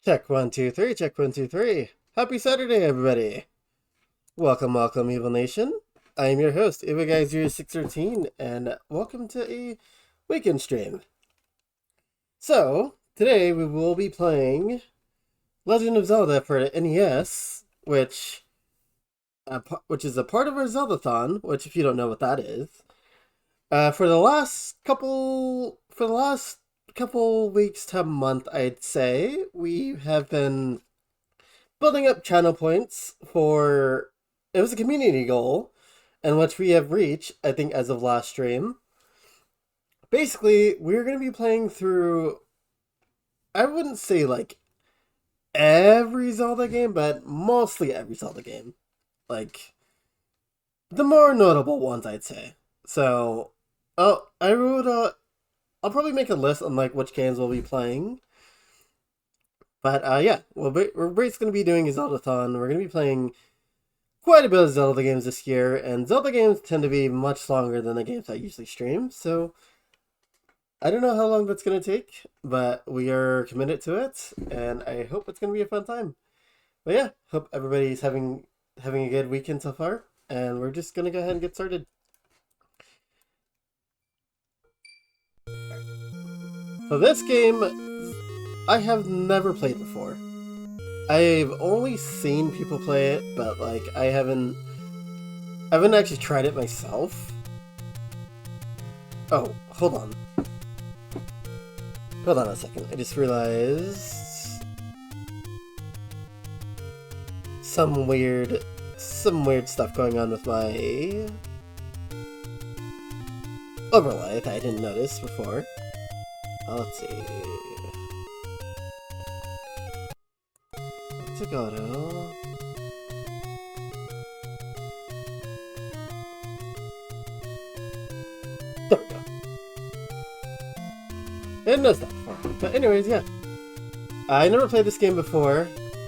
Check one, two, three, check one, two, three. Happy Saturday, everybody. Welcome, welcome, Evil Nation. I am your host, EvilGuy0613, and welcome to a weekend stream. So, today we will be playing Legend of Zelda for the NES, which is a part of our Zeldathon, which if you don't know what that is, for the last couple weeks to a month, I'd say, we have been building up channel points for... It was a community goal, and which we have reached, I think, as of last stream. Basically, we're going to be playing through... I wouldn't say, like, every Zelda game, but mostly every Zelda game. Like, the more notable ones, I'd say. So, I wrote I'll probably make a list on, like, which games we'll be playing. But, yeah, we're basically going to be doing a Zeldathon. We're going to be playing quite a bit of Zelda games this year, and Zelda games tend to be much longer than the games I usually stream, so I don't know how long that's going to take, but we are committed to it, and I hope it's going to be a fun time. But yeah, hope everybody's having a good weekend so far, and we're just going to go ahead and get started. So this game, I have never played before. I've only seen people play it, but like I haven't actually tried it myself. Oh, hold on. Hold on a second. I just realized some weird stuff going on with my overlay that I didn't notice before. Let's see. Go. There we go. It knows that before. But anyways, yeah. I never played this game before.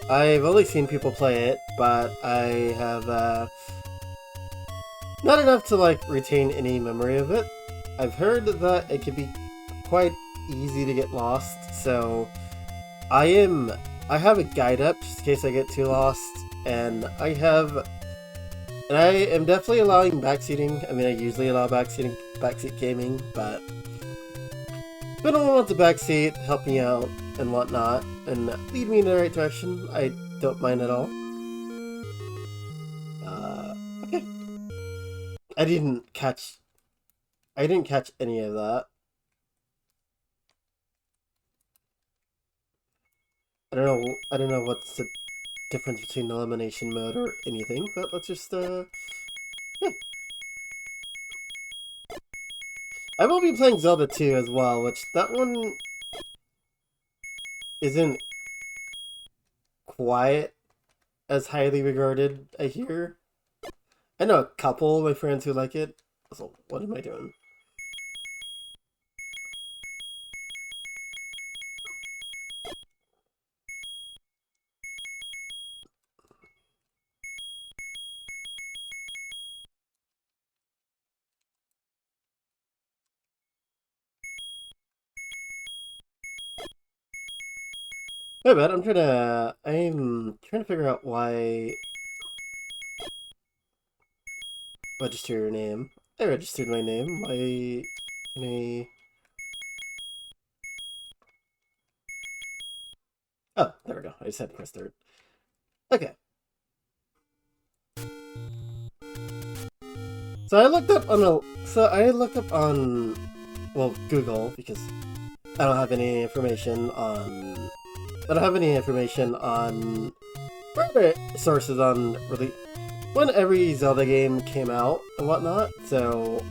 I've only seen people play it, but I have not enough to like retain any memory of it. I've heard that it can be quite easy to get lost, so I have a guide up just in case I get too lost, and I am definitely allowing backseating. I mean, I usually allow backseat gaming, but if anyone wants a backseat, help me out and whatnot, and lead me in the right direction, I don't mind at all. Okay. I didn't catch any of that. I don't know what's the difference between elimination mode or anything, but let's just, yeah. I will be playing Zelda 2 as well, which that one isn't quite as highly regarded, I hear. I know a couple of my friends who like it. So, what am I doing? My bad, I'm trying to figure out why... Register your name. I registered my name. Why can I... Oh, there we go. I just had to press third. Okay. So I looked up on well, Google, because I don't have any information on private sources on really when every Zelda game came out and whatnot. So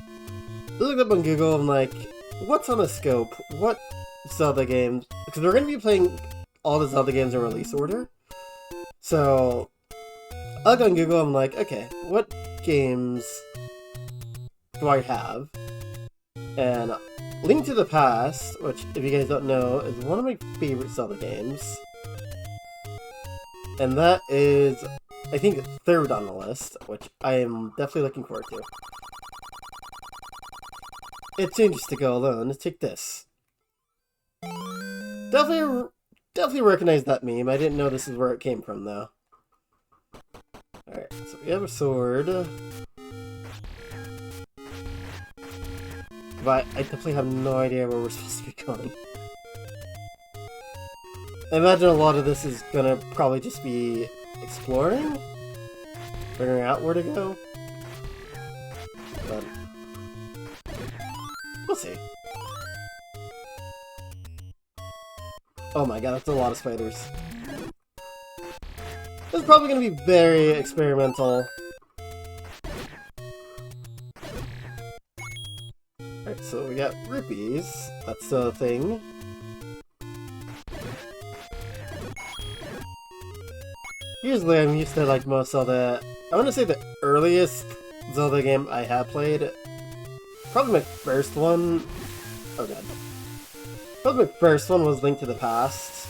I looked up on Google and like, what's on the scope? What Zelda games? Because we're going to be playing all the Zelda games in release order. So I looked on Google. I'm like, okay, what games do I have? And Link to the Past, which, if you guys don't know, is one of my favorite Zelda games. And that is, I think, third on the list, which I am definitely looking forward to. It changes to go alone. Let's take this. Definitely definitely recognize that meme. I didn't know this is where it came from, though. Alright, so we have a sword. But I definitely have no idea where we're supposed to be going. I imagine a lot of this is gonna probably just be exploring? Figuring out where to go? But we'll see. Oh my god, that's a lot of spiders. This is probably going to be very experimental. Alright, so we got rupees. That's the thing. Usually I'm used to like most Zelda. I want to say the earliest Zelda game I have played. Probably my first one. Oh god. Probably my first one was Link to the Past.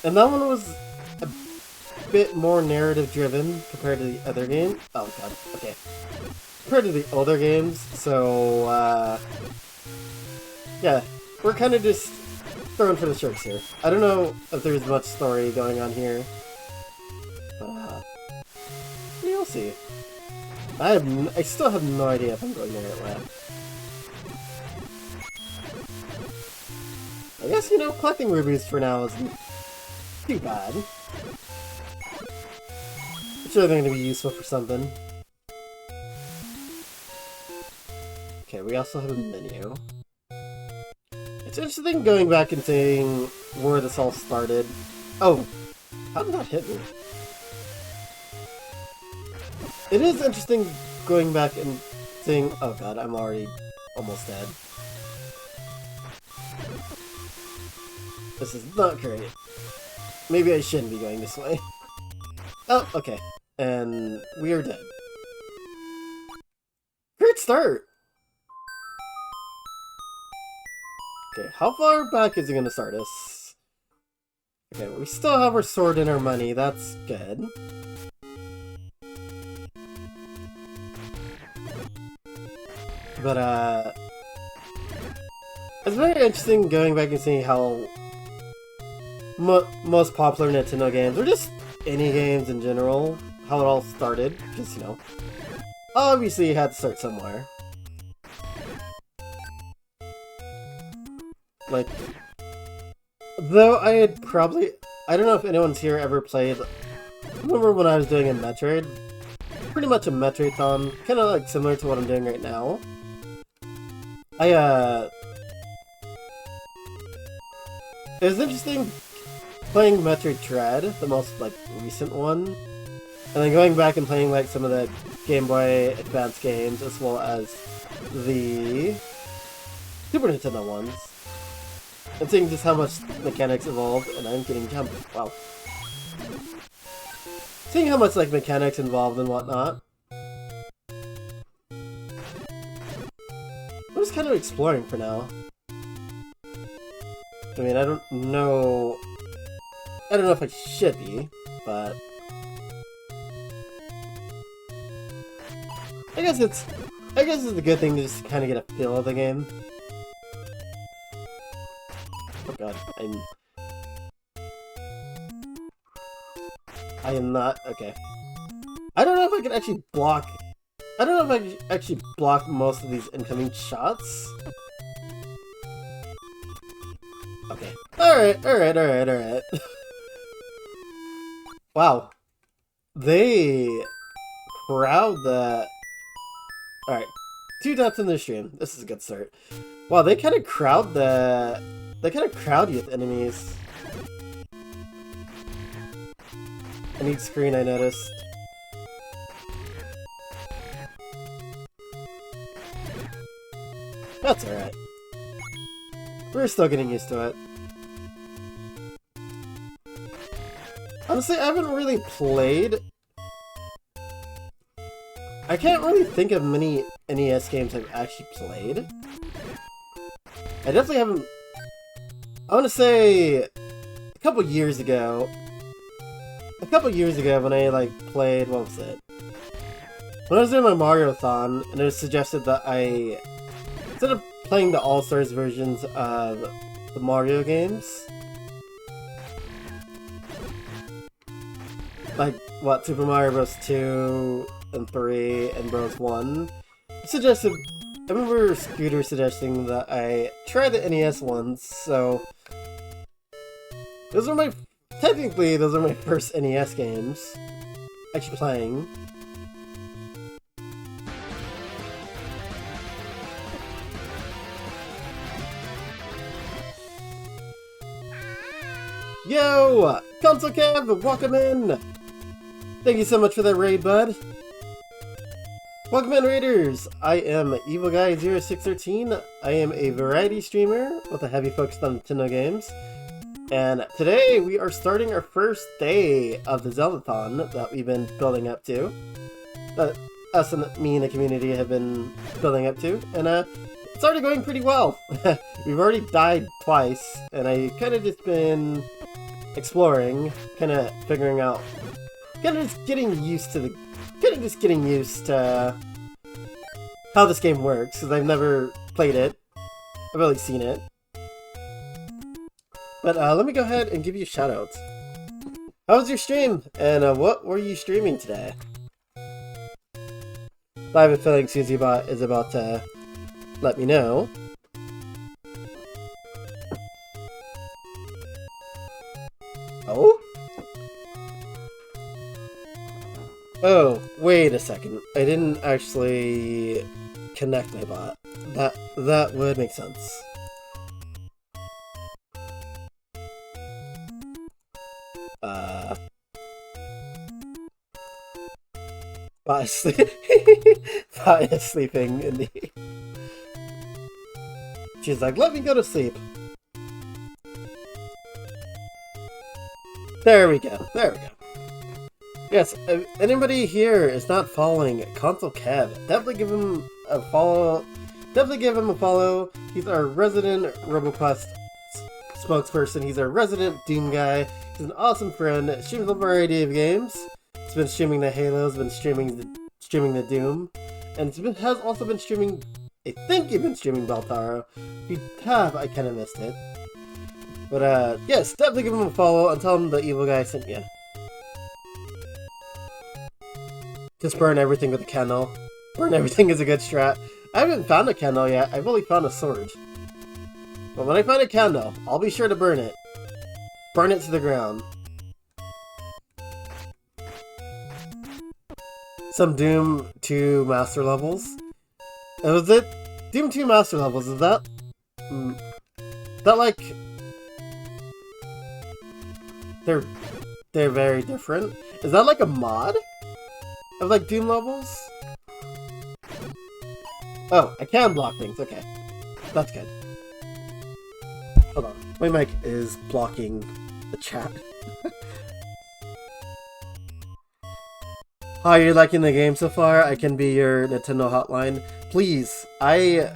And that one was a bit more narrative driven compared to the other game. Oh god, okay. Compared to the older games, so yeah, we're kind of just throwing for the sharks here. I don't know if there's much story going on here, but we'll see. I still have no idea if I'm going the right way. I guess, you know, collecting rubies for now isn't too bad. I'm sure they're going to be useful for something. Okay, we also have a menu. It's interesting going back and seeing where this all started. Oh, how did that hit me? It is interesting going back and seeing... Oh god, I'm already almost dead. This is not great. Maybe I shouldn't be going this way. Oh, okay. And we are dead. Great start! Okay, how far back is it gonna start us? Okay, we still have our sword and our money, that's good. But, it's very interesting going back and seeing how most popular Nintendo games, or just any games in general, how it all started. Because, you know, obviously you had to start somewhere. Like, though I had probably... I don't know if anyone's here ever played... I remember when I was doing a Metroid. Pretty much a Metroid-thon. Kind of like similar to what I'm doing right now. It was interesting playing Metroid Dread, the most, like, recent one. And then going back and playing, like, some of the Game Boy Advance games, as well as the Super Nintendo ones. And seeing just how much mechanics evolved, and I'm getting jumped. Wow. Seeing how much, like, mechanics involved and whatnot. I'm just kind of exploring for now. I mean, I don't know if I should be, but... I guess it's a good thing to just kind of get a feel of the game. Oh god, I am not... okay. I don't know if I can actually block... I don't know if I can actually block most of these incoming shots. Okay. Alright. Wow. They crowd the... Alright. 2 deaths in the stream. This is a good start. Wow, they kind of crowd the... They kind of crowd you with enemies. I need screen, I noticed. That's alright. We're still getting used to it. Honestly, I haven't really played... I can't really think of many NES games I've actually played. I definitely haven't... I want to say... A couple years ago when I, like, played... What was it? When I was doing my Mario-thon, and it was suggested that I... Instead of playing the All-Stars versions of the Mario games. Like, what, Super Mario Bros. 2 and 3 and Bros. 1. Suggested, I remember Scooter suggesting that I try the NES ones, so technically those are my first NES games actually playing. Yo! Console Kev, welcome in! Thank you so much for that raid, bud. Welcome in, Raiders! I am Evil Guy 0613. I am a variety streamer with a heavy focus on Nintendo games. And today we are starting our first day of the Zeldathon that we've been building up to. That us and me and the community have been building up to. And it's already going pretty well. We've already died twice, and I kind of just been exploring, kind of figuring out, kind of just getting used to how this game works, because I've never played it. I've only seen it. But let me go ahead and give you shoutouts. How was your stream? And what were you streaming today? I have a feeling SusieBot is about to let me know. Oh? Oh, wait a second. I didn't actually connect my bot. That would make sense. Bot is sleeping in the... She's like, let me go to sleep. There we go. There we go. Yes, if anybody here is not following Console Kev, definitely give him a follow. Definitely give him a follow. He's our resident RoboQuest spokesperson. He's our resident Doom guy. He's an awesome friend. Streams a variety of games. He's been streaming the Halos, been streaming the Doom, and has also been streaming. I think you've been streaming Beltaro. If you have, I kind of missed it. But yes, definitely give him a follow and tell him the Evil Guy sent you. Just burn everything with a candle. Burn everything is a good strat. I haven't found a candle yet. I've only found a sword. But when I find a candle, I'll be sure to burn it. Burn it to the ground. Some Doom 2 master levels. Was it Doom 2 master levels? Is that like they're very different? Is that like a mod of like Doom levels? Oh, I can block things. Okay, that's good. Hold on, my mic is blocking the chat. How are you liking the game so far? I can be your Nintendo hotline. Please, I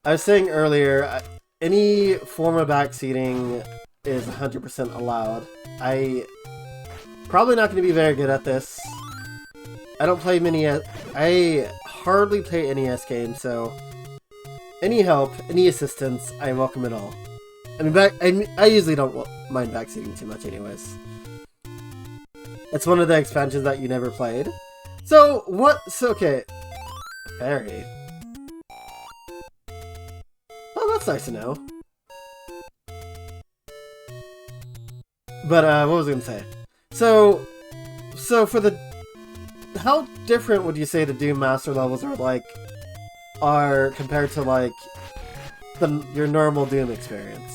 was saying earlier, any form of backseating is 100% allowed. Probably not going to be very good at this. I don't play I hardly play NES games, so any help, any assistance, I welcome it all. I mean, I usually don't mind backseating too much anyways. It's one of the expansions that you never played. So, okay. Fairy. Oh, that's nice to know. But, what was I gonna say? So for the... How different would you say the Doom Master levels are compared to, like, your normal Doom experience?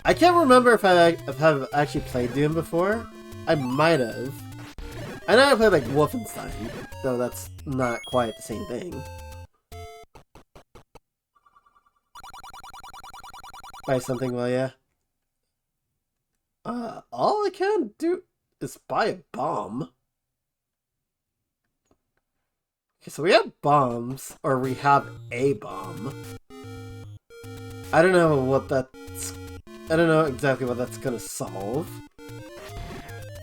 I can't remember if I've actually played Doom before. I might have. I know I played like Wolfenstein, though that's not quite the same thing. Buy something, will ya? All I can do is buy a bomb. Okay, so we have bombs, or we have a bomb. I don't know exactly what that's gonna solve.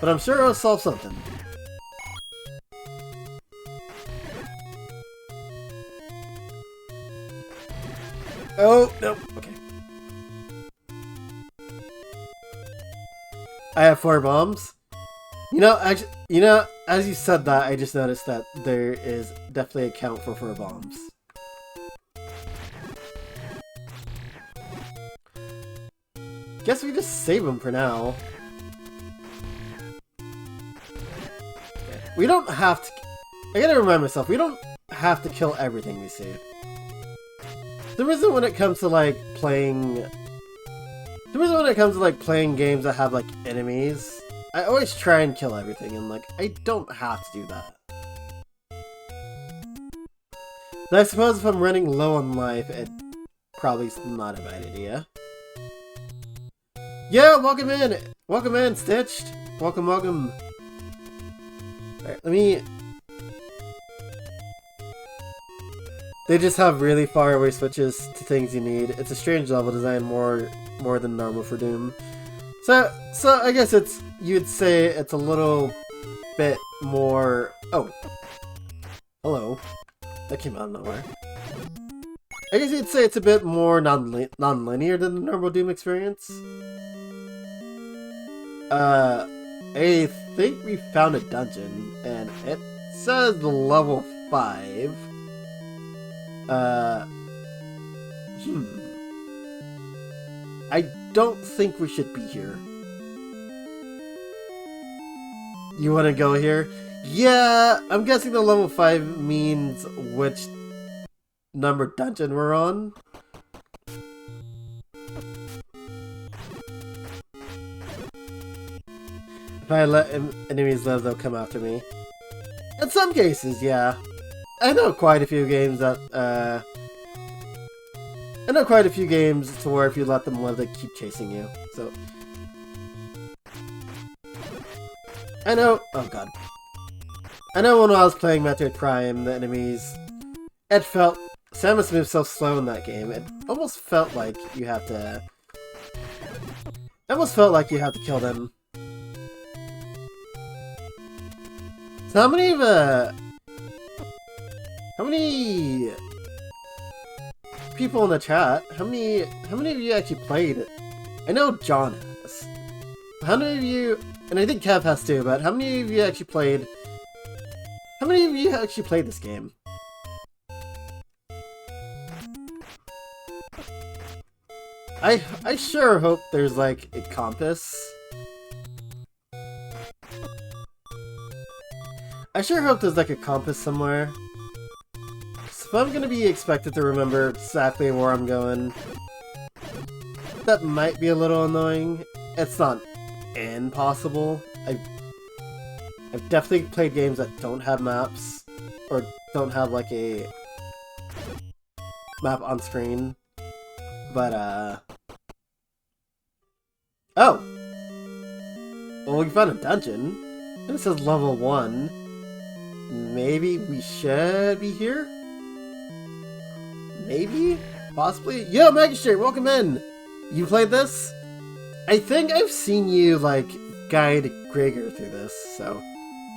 But I'm sure it'll solve something. Oh, no. Okay. I have 4 bombs. Actually, as you said that, I just noticed that there is definitely a count for 4 bombs. Guess we just save them for now. We don't have to... I gotta remind myself, we don't have to kill everything we see. The reason when it comes to, like, playing... The reason when it comes to, like, playing games that have, like, enemies... I always try and kill everything, and, like, I don't have to do that. But I suppose if I'm running low on life, it probably is not a bad idea. Yeah, welcome in! Welcome in, Stitched! Welcome, welcome. Alright, let me... They just have really far away switches to things you need. It's a strange level design, more than normal for Doom. So I guess you'd say it's a little bit more... Oh. Hello. That came out of nowhere. I guess you'd say it's a bit more non-linear than the normal Doom experience. I think we found a dungeon, and it says level 5. I don't think we should be here. You want to go here? Yeah, I'm guessing the level 5 means which number dungeon we're on. If I let enemies live, they'll come after me. In some cases, yeah. I know quite a few games that, to where if you let them live, they keep chasing you, so... I know... Oh god. I know when I was playing Metroid Prime, the enemies... It felt... Samus moves so slow in that game, it almost felt like you have to... kill them. So how many people in the chat, how many of you actually played it? I know John has. How many of you, and I think Kev has too, but how many of you actually played this game? I sure hope there's like a compass. I sure hope there's like a compass somewhere. So if I'm gonna be expected to remember exactly where I'm going, that might be a little annoying. It's not impossible. I've definitely played games that don't have maps, or don't have like a map on screen. But oh! Well, we found a dungeon, and it says level 1. Maybe we should be here? Maybe? Possibly? Yo, Magistrate, welcome in! You played this? I think I've seen you, like, guide Gregor through this, so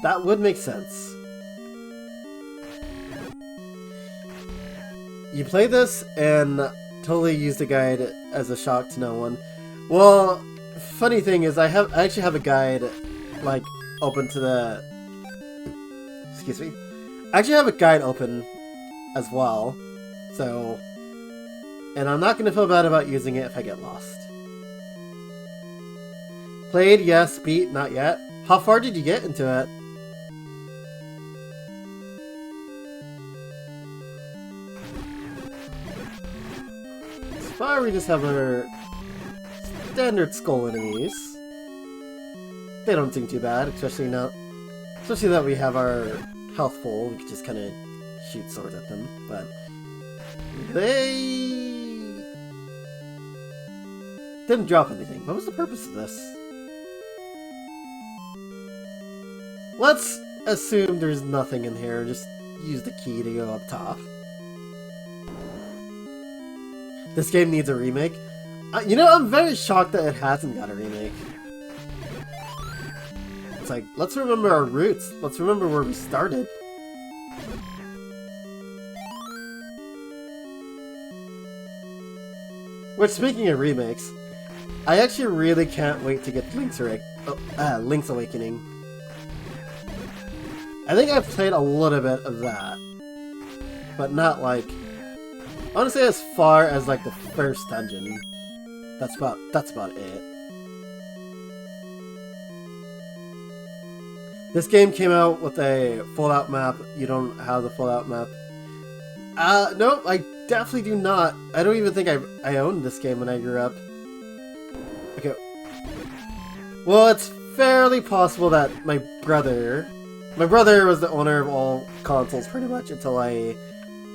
that would make sense. You played this and totally used the guide as a shock to no one. Well, funny thing is, I actually have a guide, like, open to the... Excuse me. I actually have a guide open as well, so... And I'm not going to feel bad about using it if I get lost. Played, yes. Beat, not yet. How far did you get into it? So far we just have our standard skull enemies. They don't seem too bad, especially that we have our health full. We can just kind of shoot swords at them, but they didn't drop anything. What was the purpose of this? Let's assume there's nothing in here. Just use the key to go up top. This game needs a remake. You know, I'm very shocked that it hasn't got a remake. It's like, let's remember our roots. Let's remember where we started. Which, speaking of remakes, I actually really can't wait to get Link's Link's Awakening. I think I've played a little bit of that, but not like, I want to say as far as like the first dungeon. That's about it. This game came out with a fold-out map. You don't have the fold-out map. No, I definitely do not. I don't even think I owned this game when I grew up. Okay. Well, it's fairly possible that my brother was the owner of all consoles pretty much until I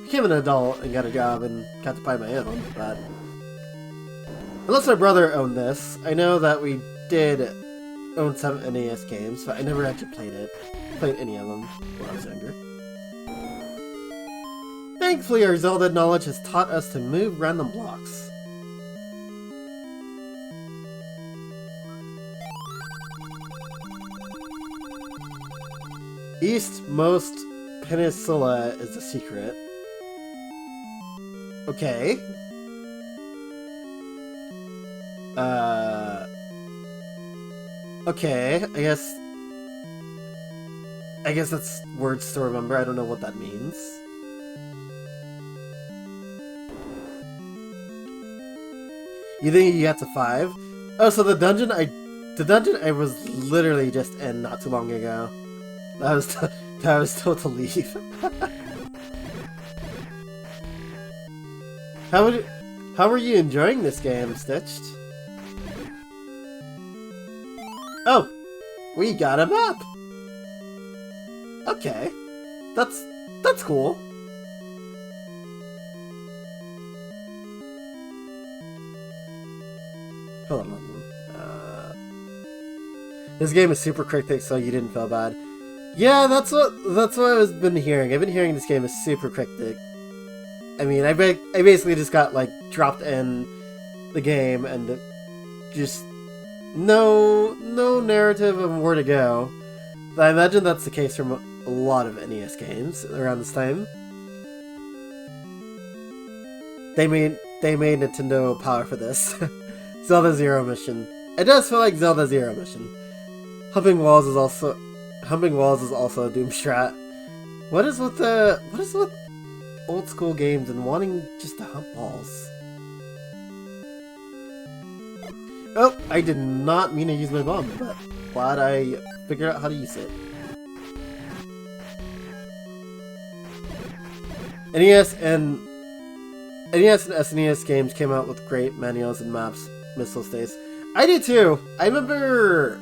became an adult and got a job and got to buy my own, but unless my brother owned this, I know that we did own some NES games, but I never actually played any of them when I was younger. Thankfully, our Zelda knowledge has taught us to move random blocks. Eastmost Peninsula is the secret. Okay. Okay, I guess that's words to remember. I don't know what that means. You think you got to 5? Oh, so the dungeon I was literally just in not too long ago. That was told to leave. How were you enjoying this game, Stitched? Oh, we got a map. Okay, that's cool. Hold on. This game is super cryptic, so you didn't feel bad. Yeah, that's what I've been hearing. I've been hearing this game is super cryptic. I mean, I basically just got like dropped in the game and just no narrative of where to go. I imagine that's the case from a lot of NES games around this time. They made Nintendo power for this. Zelda Zero Mission. It does feel like Zelda Zero Mission. Humping walls is also a Doom strat. What is with old school games and wanting just to hump walls? Oh, I did not mean to use my bomb, but glad I figured out how to use it. NES and SNES games came out with great manuals and maps, missile states. I did too. I remember,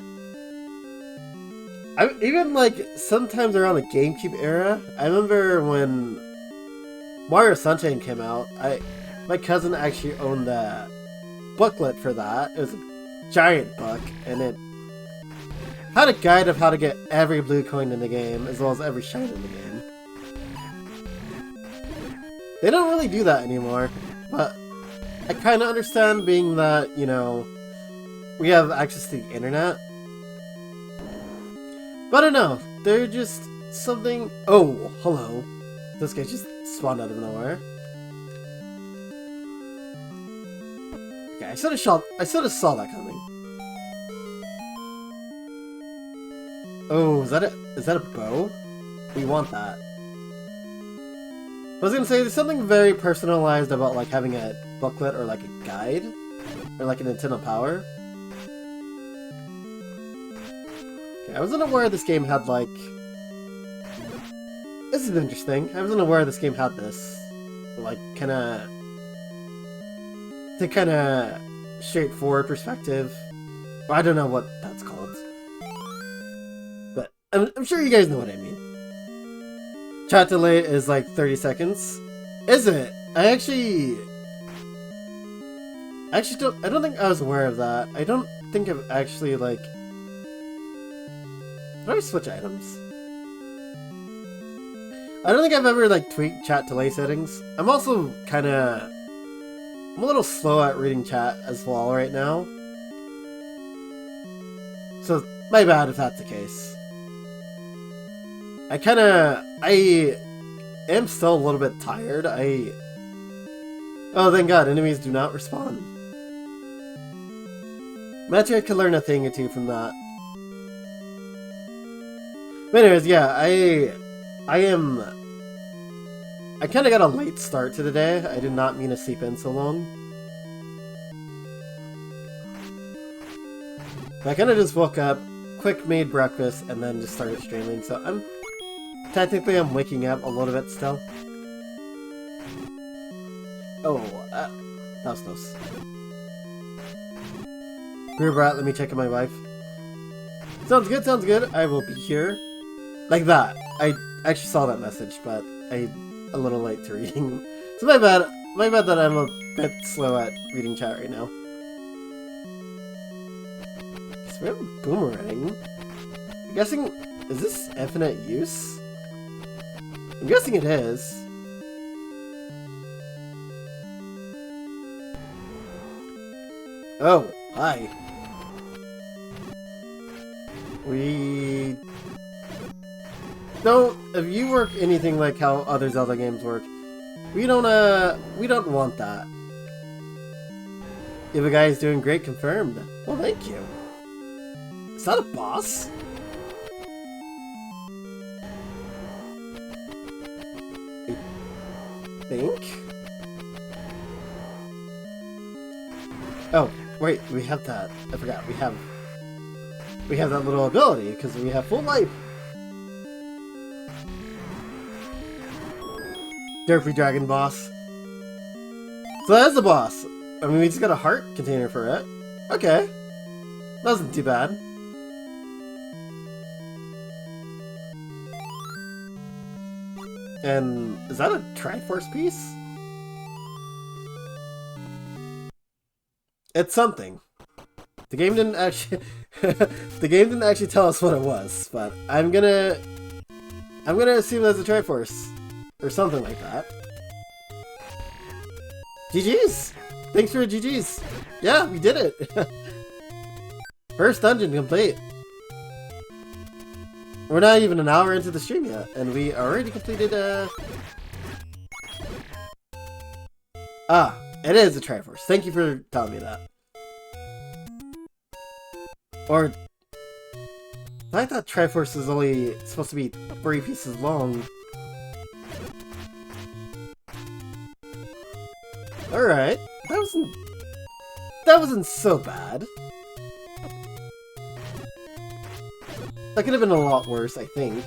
even like sometimes around the GameCube era. I remember when Mario Sunshine came out. My cousin actually owned the booklet for that. It was a giant book, and it had a guide of how to get every blue coin in the game, as well as every shine in the game. They don't really do that anymore, but I kind of understand, being that, you know, we have access to the internet. But I don't know, they're just something... Oh, hello. This guy just spawned out of nowhere. Okay, I should have saw that coming. Oh, is that a bow? We want that. I was gonna say, there's something very personalized about like having a booklet or like a guide, or like a Nintendo Power. Okay, I wasn't aware this game had like... This is interesting. I wasn't aware this game had this. Like, kinda straightforward perspective. Well, I don't know what that's called. But I'm sure you guys know what I mean. Chat delay is like 30 seconds. Is it? I don't think I was aware of that. I don't think I've actually like... Did I switch items? I don't think I've ever like tweaked chat delay settings. I'm also I'm a little slow at reading chat as well right now. So my bad if that's the case. I am still a little bit tired. Oh, thank God, enemies do not respawn. Imagine I could learn a thing or two from that. But anyways, yeah, I kind of got a late start to the day. I did not mean to sleep in so long. But I kind of just woke up, quick made breakfast, and then just started streaming. So I'm waking up a little bit still. Oh, that was close. Rear brat, let me check on my wife. Sounds good, sounds good. I will be here. Like that. I actually saw that message, but I'm a little late to reading. So my bad. My bad that I'm a bit slow at reading chat right now. So we have a boomerang. I'm guessing, is this infinite use? I'm guessing it is. Oh, hi. We don't. If you work anything like how other Zelda games work, we don't want that. If a guy is doing great, confirmed. Well, thank you. Is that a boss? I think. Oh, wait, we have that. I forgot. We have that little ability because we have full life. Derpy Dragon boss. So that's the boss. I mean, we just got a heart container for it. Okay. That wasn't too bad. And is that a Triforce piece? It's something. The game didn't actually tell us what it was, but I'm gonna assume that's a Triforce or something like that. GG's! Thanks for GG's. Yeah, we did it. First dungeon complete. We're not even an hour into the stream yet, and we already completed it is a Triforce. Thank you for telling me that. Or I thought Triforce is only supposed to be 3 pieces long. Alright. That wasn't so bad. That could have been a lot worse, I think.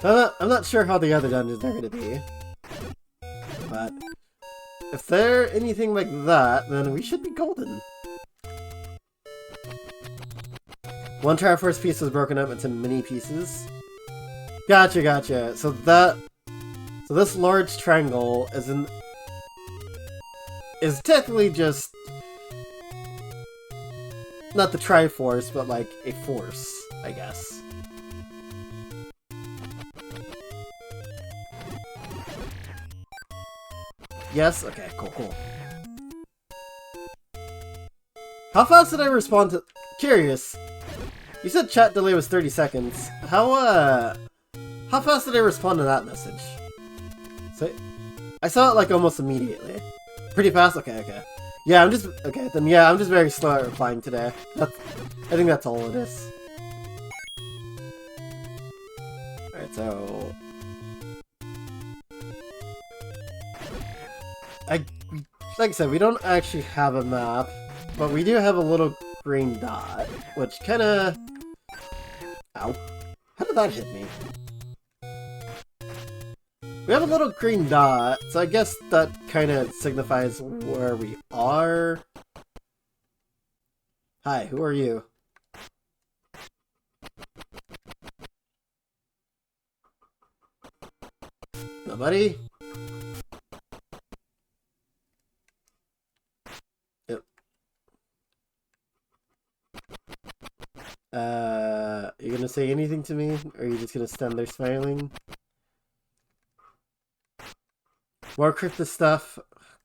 I'm not sure how the other dungeons are going to be. But if they're anything like that, then we should be golden. One Triforce piece was broken up into mini pieces. Gotcha, gotcha. So this large triangle is technically just not the Triforce, but like a force, I guess. Yes? Okay, cool. How fast did I respond to... Curious. You said chat delay was 30 seconds. How fast did I respond to that message? So, I saw it like almost immediately. Pretty fast? Okay. Yeah, I'm just very slow at replying today. I think that's all it is. Alright, so... Like I said, we don't actually have a map, but we do have a little green dot, which kinda... Ow. How did that hit me? We have a little green dot, so I guess that kinda signifies where we are. Hi, who are you? Nobody? You gonna say anything to me? Or are you just gonna stand there smiling? More cryptic stuff.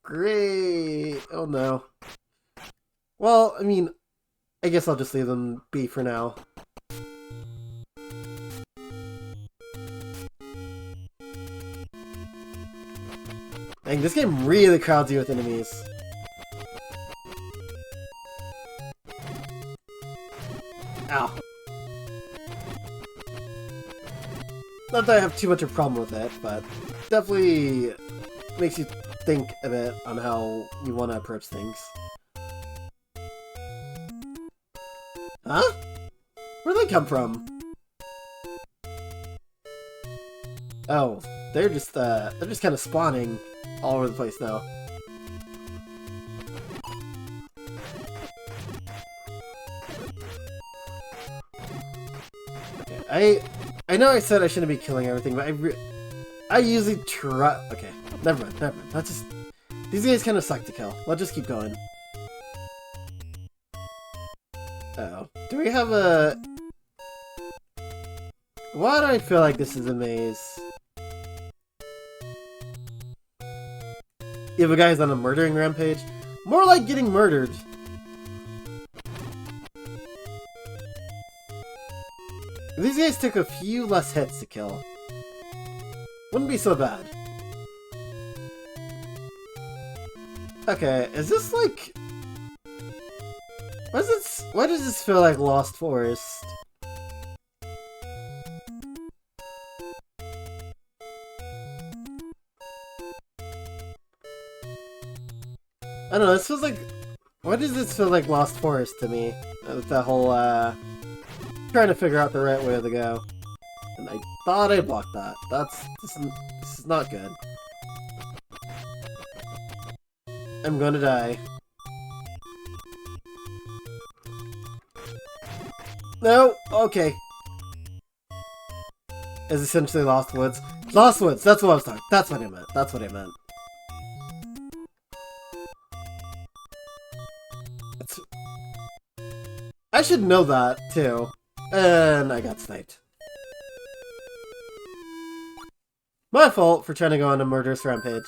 Great! Oh no. Well, I mean, I guess I'll just leave them be for now. Dang, this game really crowds you with enemies. Not that I have too much of a problem with it, but definitely makes you think a bit on how you want to approach things. Huh? Where'd they come from? Oh, they're just kind of spawning all over the place now. Okay, I know I said I shouldn't be killing everything, but I usually try. Okay, never mind. Let's just. These guys kind of suck to kill. Let's just keep going. Uh-oh. Do we have a... Why do I feel like this is a maze? You have a guy who's on a murdering rampage? More like getting murdered. These guys took a few less hits to kill. Wouldn't be so bad. Okay, is this like... Why does this feel like Lost Forest? I don't know, this feels like... Why does this feel like Lost Forest to me? With that whole, trying to figure out the right way to go. And I thought I blocked that. This is not good. I'm gonna die. No! Okay. Is essentially Lost Woods. Lost Woods! That's what I was talking. That's what I meant. That's what I meant. I should know that, too. And I got sniped. My fault for trying to go on a murderous rampage.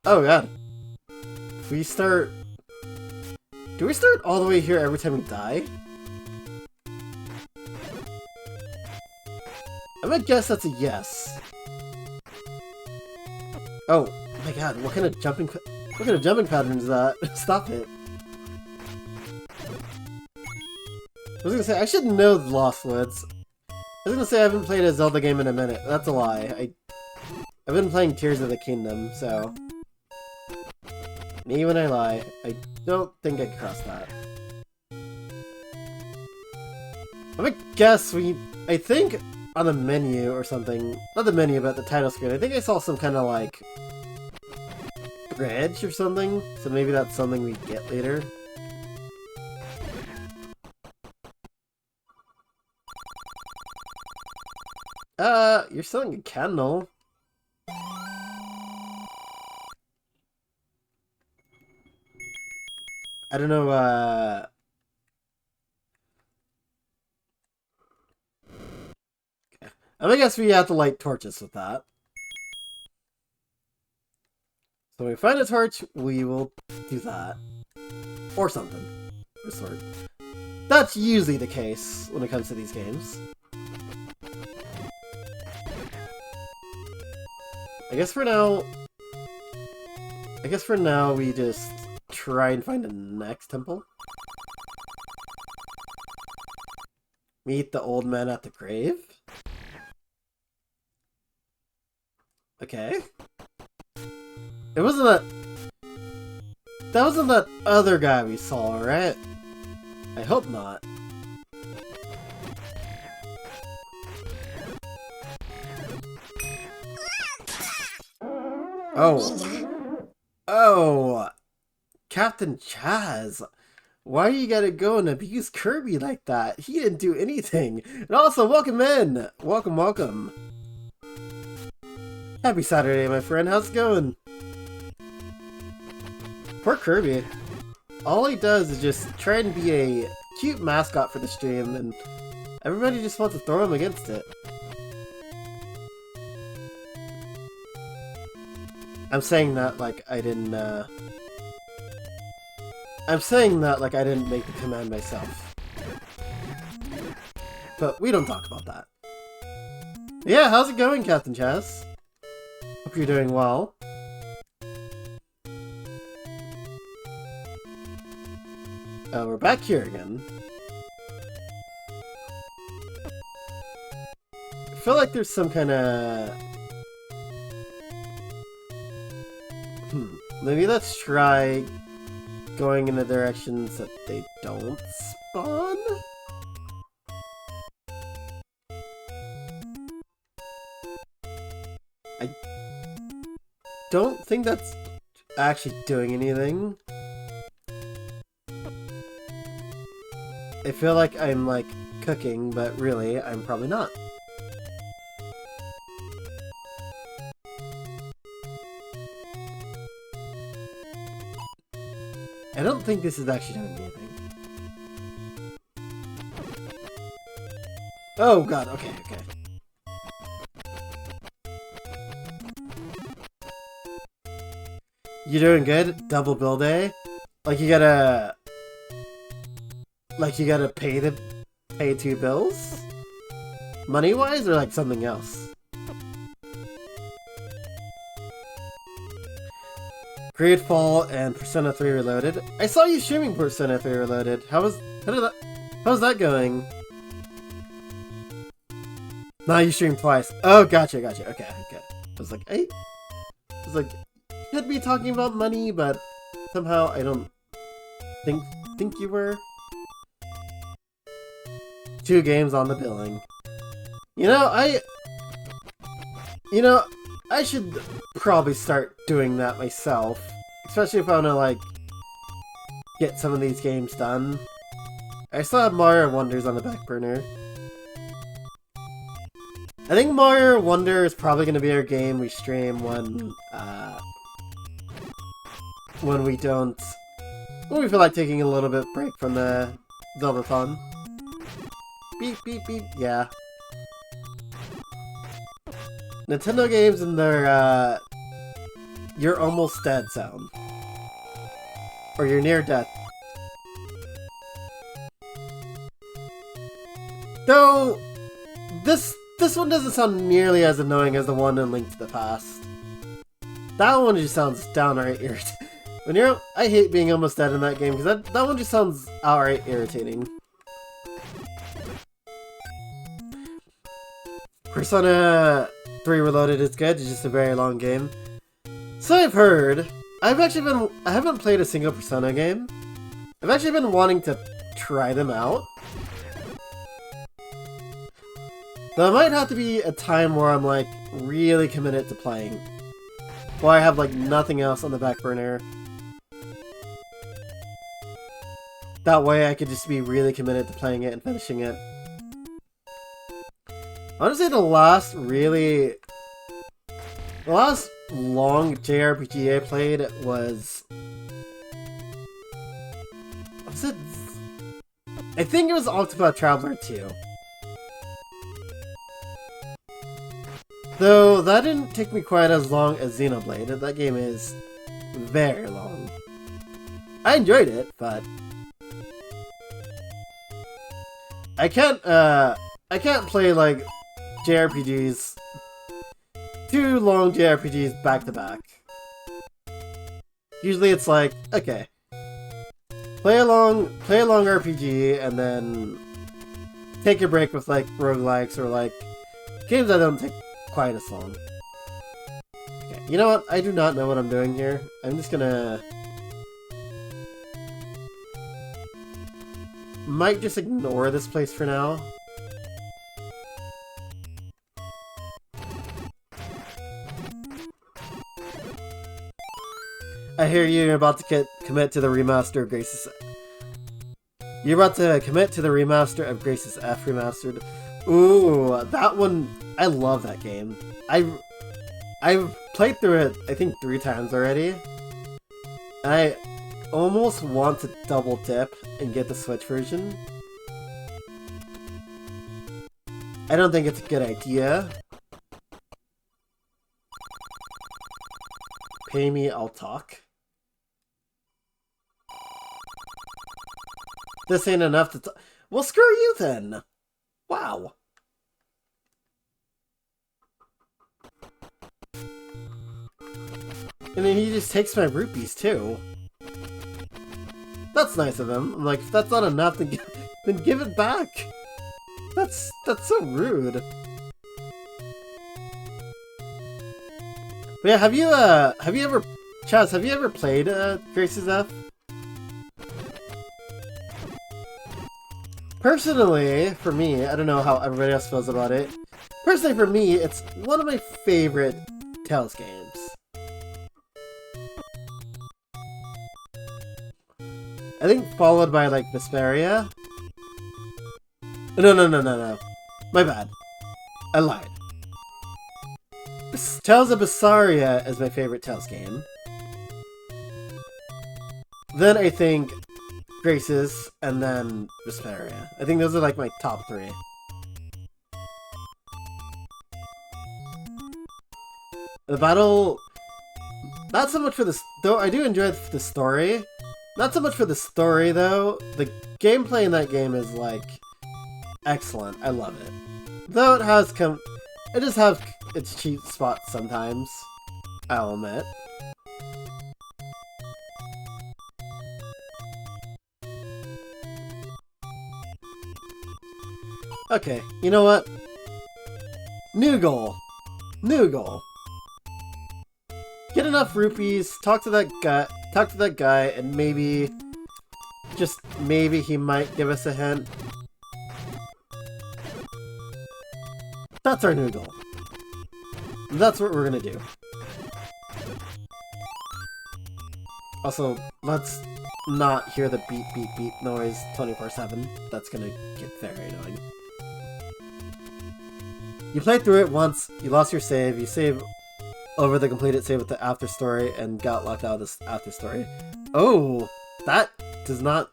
Oh god. If we start... Do we start all the way here every time we die? I'm gonna guess that's a yes. Oh my god, what kind of jumping pattern is that? Stop it. I was gonna say, I should know the Lost Woods. I was gonna say I haven't played a Zelda game in a minute. That's a lie. I've been playing Tears of the Kingdom, so... Me when I lie. I don't think I crossed that. I'm gonna guess I think on the menu or something... Not the menu, but the title screen. I think I saw some kind of, like... bridge or something? So maybe that's something we get later. You're selling a candle. I don't know, Okay. I guess we have to light torches with that. So when we find a torch, we will do that. Or something. Or sort. That's usually the case when it comes to these games. I guess for now we just try and find the next temple. Meet the old man at the grave? Okay. It wasn't that wasn't that other guy we saw, right? I hope not. Oh. Oh. Captain Chaz. Why you gotta go and abuse Kirby like that? He didn't do anything. And also, welcome in. Welcome, welcome. Happy Saturday, my friend. How's it going? Poor Kirby. All he does is just try and be a cute mascot for the stream, and everybody just wants to throw him against it. I'm saying that like I didn't, I'm saying that like I didn't make the command myself. But we don't talk about that. Yeah, how's it going, Captain Chaz? Hope you're doing well. We're back here again. feel like there's some kind of... Maybe let's try going in the directions that they don't spawn? I don't think that's actually doing anything. I feel like I'm, like, cooking, but really, I'm probably not. I don't think this is actually doing anything. Oh god, okay. You're doing good? Double bill day? Like you gotta pay 2 bills? Money-wise, or like something else? Greedfall and Persona 3 Reloaded. I saw you streaming Persona 3 Reloaded. How's that going? Nah, you streamed twice. Oh, gotcha. Okay. I was like, you could be talking about money, but somehow I don't think you were. 2 games on the billing. I should probably start doing that myself. Especially if I want to, like, get some of these games done. I still have Mario Wonders on the back burner. I think Mario Wonder is probably going to be our game we stream when we feel like taking a little bit break from the Zelda-thon. Beep, beep, beep, yeah. Nintendo games and their, you're almost dead sound. Or you're near death. Though, this one doesn't sound nearly as annoying as the one in Link to the Past. That one just sounds downright irritating. I hate being almost dead in that game, because that one just sounds outright irritating. Persona 3 Reloaded is good, it's just a very long game. So I've heard. I haven't played a single Persona game. I've actually been wanting to try them out. Though it might have to be a time where I'm, like, really committed to playing. Or I have, like, nothing else on the back burner. That way I could just be really committed to playing it and finishing it. Honestly, the last long JRPG I played was it? I think it was Octopath Traveler 2. Though that didn't take me quite as long as Xenoblade. That game is very long. I enjoyed it, but I can't play like JRPGs, 2 long JRPGs back to back. Usually it's like, okay, play a long RPG and then take a break with like roguelikes or like games that don't take quite as long. Okay, you know what? I do not know what I'm doing here. I'm just gonna... might just ignore this place for now. I hear you're about to commit to the remaster of Grace's... You're about to commit to the remaster of Grace's F Remastered. Ooh, that one... I love that game. I've played through it, I think, 3 times already. And I almost want to double dip and get the Switch version. I don't think it's a good idea. Pay me, I'll talk. This ain't enough to talk. Well, screw you then. Wow. And then he just takes my rupees too. That's nice of him. I'm like, if that's not enough, then give it back. That's so rude. But yeah, have you ever, Chaz, have you ever played Grace's F? Personally, for me, I don't know how everybody else feels about it. Personally, for me, it's one of my favorite Tales games. I think followed by, like, Vesperia. No. My bad. I lied. Tales of Vesperia is my favorite Tales game. Then I think Graces, and then Vesperia. I think those are like my top 3. The battle... Not so much for the... Though I do enjoy the story. Not so much for the story, though. The gameplay in that game is, like, excellent. I love it. Though it has it just has its cheap spots sometimes. I'll admit. Okay, you know what? New goal. New goal. Get enough rupees, talk to that guy, and maybe, just maybe he might give us a hint. That's our new goal. That's what we're gonna do. Also, let's not hear the beep beep beep noise 24/7. That's gonna get very annoying. You played through it once, you lost your save, you save over the completed save with the after story, and got locked out of this after story. Oh, that does not...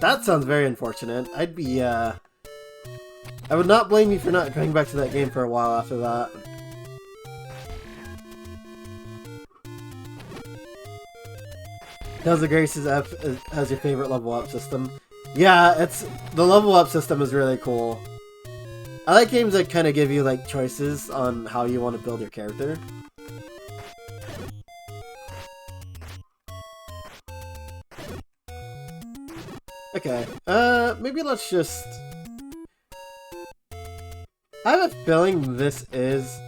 That sounds very unfortunate. I'd be, I would not blame you for not going back to that game for a while after that. Tales of Grace's F has your favorite level up system. Yeah, the level up system is really cool. I like games that kind of give you like choices on how you want to build your character. Okay, maybe let's just... I have a feeling this is...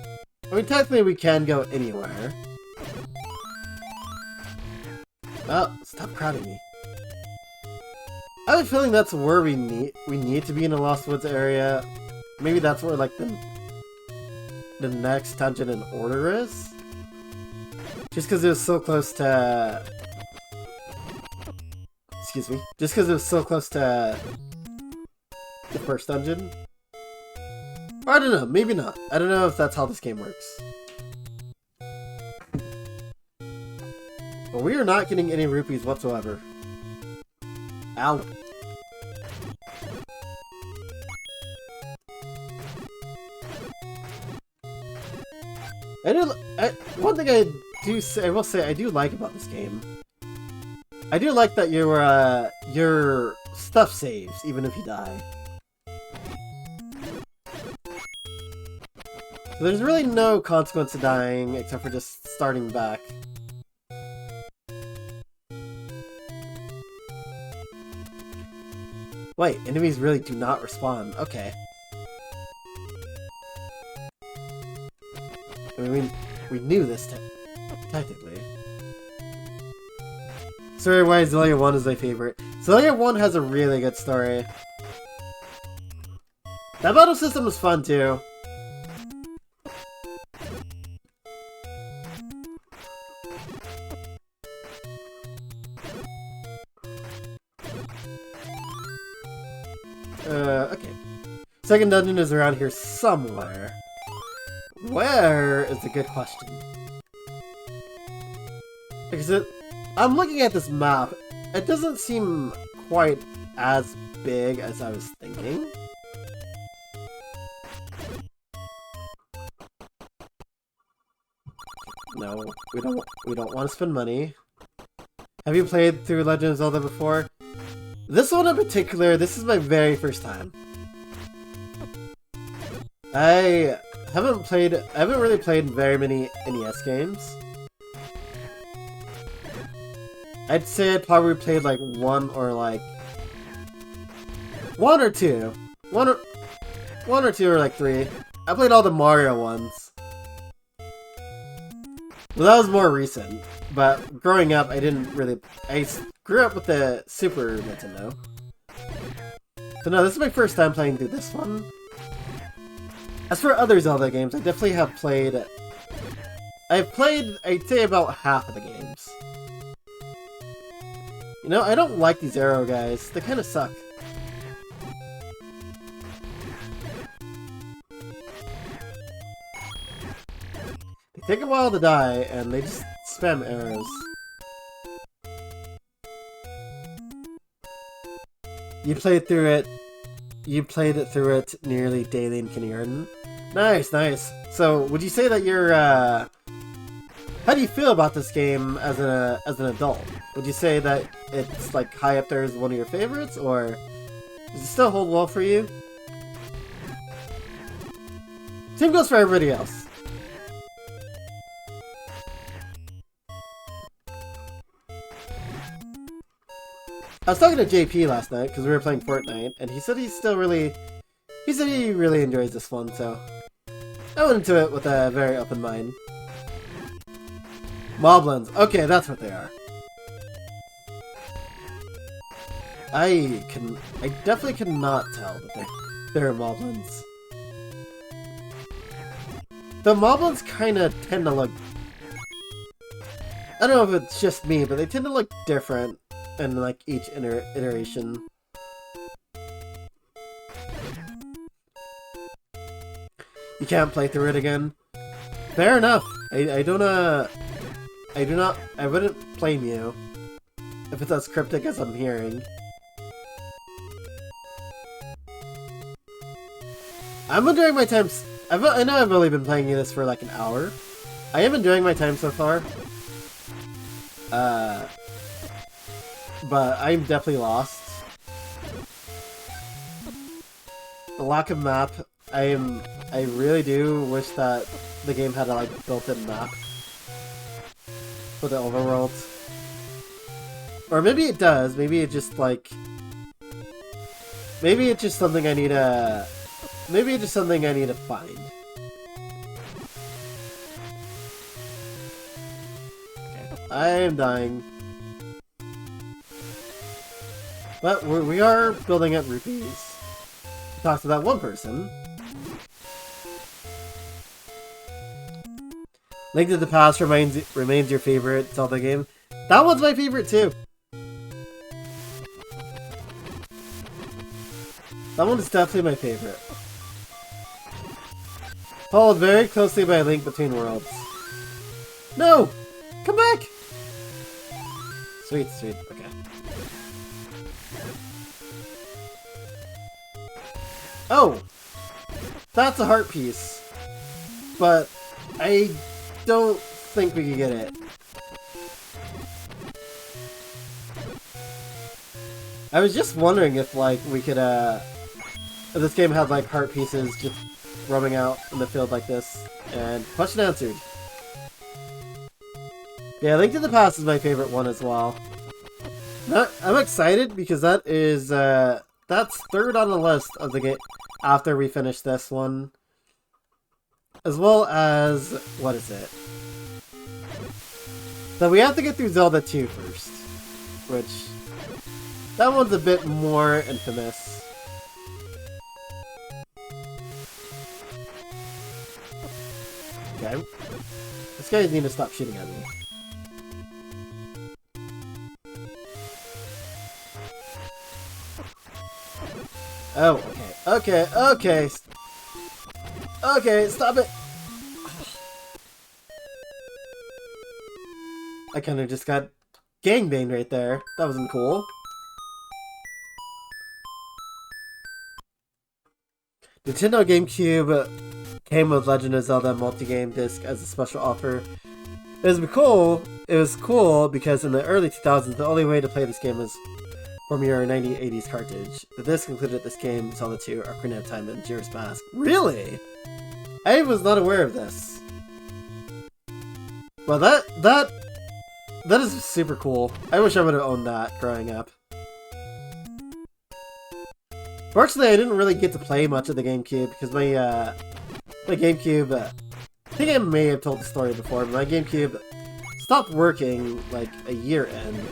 I mean, technically we can go anywhere. Oh, stop crowding me. I have a feeling that's where we need to be in the Lost Woods area. Maybe that's where, like, the next dungeon in order is? Just because it was so close to... Excuse me. Just because it was so close to the first dungeon? Or I don't know, maybe not. I don't know if that's how this game works. But we are not getting any rupees whatsoever. Ow. One thing I will say I do like about this game. I do like that your stuff saves even if you die. So there's really no consequence to dying except for just starting back. Wait, enemies really do not respawn. Okay. I mean, we knew this technically. Story wise, Zelda 1 is my favorite. Zelda 1 has a really good story. That battle system was fun too. Okay. Second dungeon is around here somewhere. Where is the good question? Because I'm looking at this map. It doesn't seem quite as big as I was thinking. No, we don't want to spend money. Have you played through Legend of Zelda before? This one in particular, this is my very first time. I haven't really played very many NES games. I'd say I'd probably played like one or two. One or two or like 3. I played all the Mario ones. Well, that was more recent. But growing up, I didn't really... I grew up with the Super Nintendo. So no, this is my first time playing through this one. As for other Zelda games, I definitely have played... I've played, I'd say, about half of the games. You know, I don't like these arrow guys. They kind of suck. They take a while to die, and they just spam arrows. You played through it. You played it through it nearly daily in kindergarten. Nice, nice. So, would you say that you're, how do you feel about this game as an adult? Would you say that it's like high up there as one of your favorites, or does it still hold well for you? Same goes for everybody else. I was talking to JP last night because we were playing Fortnite, and he said he really enjoys this one, so I went into it with a very open mind. Moblins. Okay, that's what they are. I definitely cannot tell that they're moblins. The moblins kind of tend to look... I don't know if it's just me, but they tend to look different in like each iteration. You can't play through it again. Fair enough. I wouldn't blame you if it's as cryptic as I'm hearing. I'm enjoying my time. I know I've only been playing this for like an hour. I am enjoying my time so far. But I'm definitely lost. The lack of map, I really do wish that the game had a like built-in map for the overworld. Or maybe it does, maybe it just like... Maybe it's just something I need to... Maybe it's just something I need to find. Okay, I am dying. But we are building up rupees. Talk to that one person. Link to the Past remains your favorite Zelda game. That one's my favorite too. That one is definitely my favorite. Followed very closely by a Link Between Worlds. No! Come back! Sweet, sweet, okay. Oh! That's a heart piece. But I don't think we can get it. I was just wondering if, like, we could, if this game had, like, heart pieces just roaming out in the field like this. And question answered. Yeah, Link to the Past is my favorite one as well. I'm excited because that is, that's third on the list of the game after we finish this one. As well as, what is it? So we have to get through Zelda 2 first. Which, that one's a bit more infamous. Okay. This guy needs to stop shooting at me. Oh, okay. Okay. Okay, stop it! I kinda just got gangbanged right there. That wasn't cool. Nintendo GameCube came with Legend of Zelda multi-game disc as a special offer. It was cool because in the early 2000s, the only way to play this game was from your 1980s cartridge. The disc included this game, Zelda 2, Ocarina of Time, and Majora's Mask. Really? I was not aware of this. Well, that is super cool. I wish I would have owned that growing up. Fortunately, I didn't really get to play much of the GameCube because my GameCube I think I may have told the story before, but my GameCube stopped working like a year in.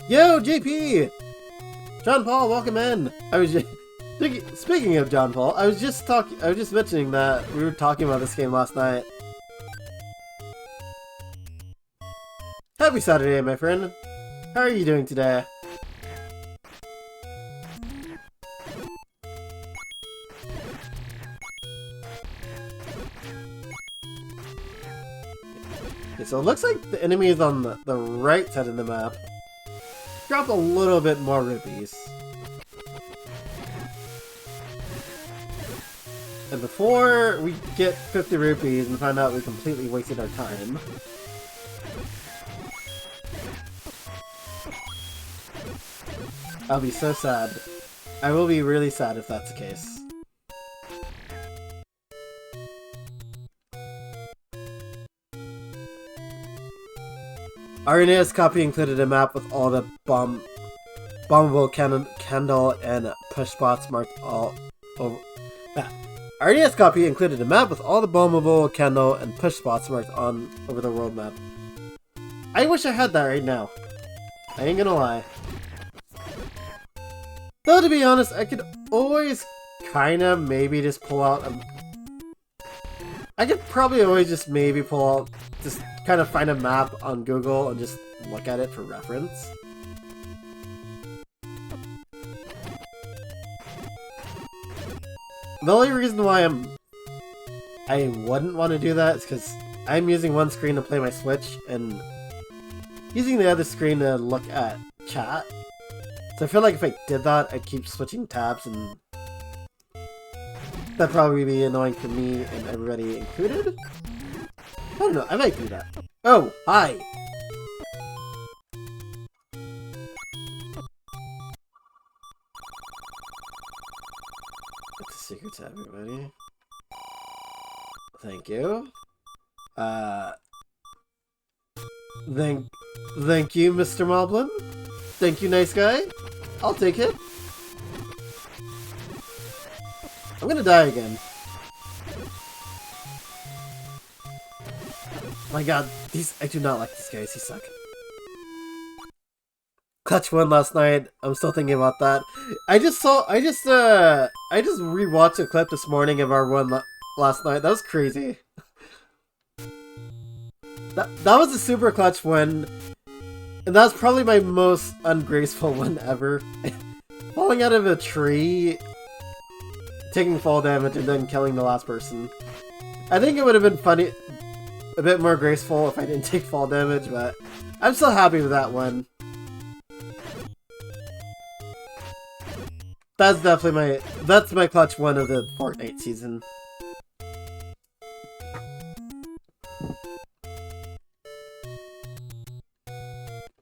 Yo, JP! John Paul, welcome in! I was just... Speaking of John Paul, I was just mentioning that we were talking about this game last night. Happy Saturday, my friend. How are you doing today? Okay, so it looks like the enemy is on the right side of the map. Drop a little bit more rupees. And before we get 50 rupees and find out we completely wasted our time, I'll be so sad. I will be really sad if that's the case. Our NES copy included a map with all the bombable candle and push spots marked all over. Our NES copy included a map with all the bombable candle and push spots marked on over the world map. I wish I had that right now. I ain't gonna lie. Though to be honest, I could always kinda maybe just pull out I could probably always just maybe pull out, just kind of find a map on Google and just look at it for reference. The only reason why I wouldn't want to do that is because I'm using one screen to play my Switch and using the other screen to look at chat. So I feel like if I did that, I'd keep switching tabs and that'd probably be annoying for me and everybody included. I don't know, I might do that. Oh, hi! That's a secret to everybody. Thank you. Thank you, Mr. Moblin. Thank you, nice guy. I'll take it. I'm gonna die again. My god, I do not like these guys, he suck. Clutch won last night. I'm still thinking about that. I just rewatched a clip this morning of our one last night. That was crazy. That was a super clutch win. And that was probably my most ungraceful one ever. Falling out of a tree, taking fall damage, and then killing the last person. I think it would have been funny, a bit more graceful if I didn't take fall damage, but I'm still happy with that one. That's definitely my clutch one of the Fortnite season.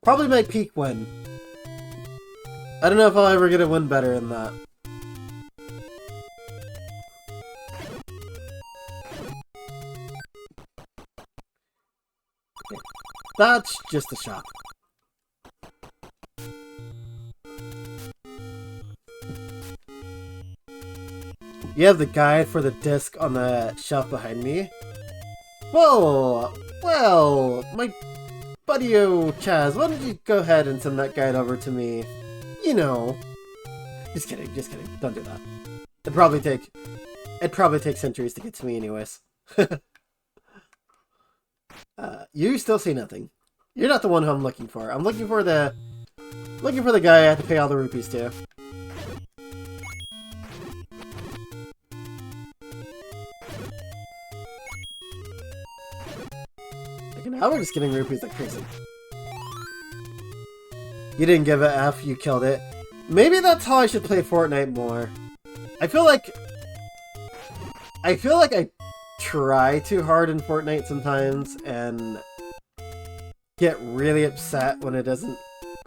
Probably my peak win. I don't know if I'll ever get a win better than that. Okay. That's just a shop. You have the guide for the disc on the shelf behind me? Well, my buddy-o Chaz, why don't you go ahead and send that guide over to me? You know. Just kidding. Don't do that. It'd probably take centuries to get to me anyways. You still see nothing. You're not the one who I'm looking for. I'm looking for the guy I have to pay all the rupees to. Okay, now we're just getting rupees like crazy. You didn't give a F, you killed it. Maybe that's how I should play Fortnite more. I feel like I try too hard in Fortnite sometimes and get really upset when it doesn't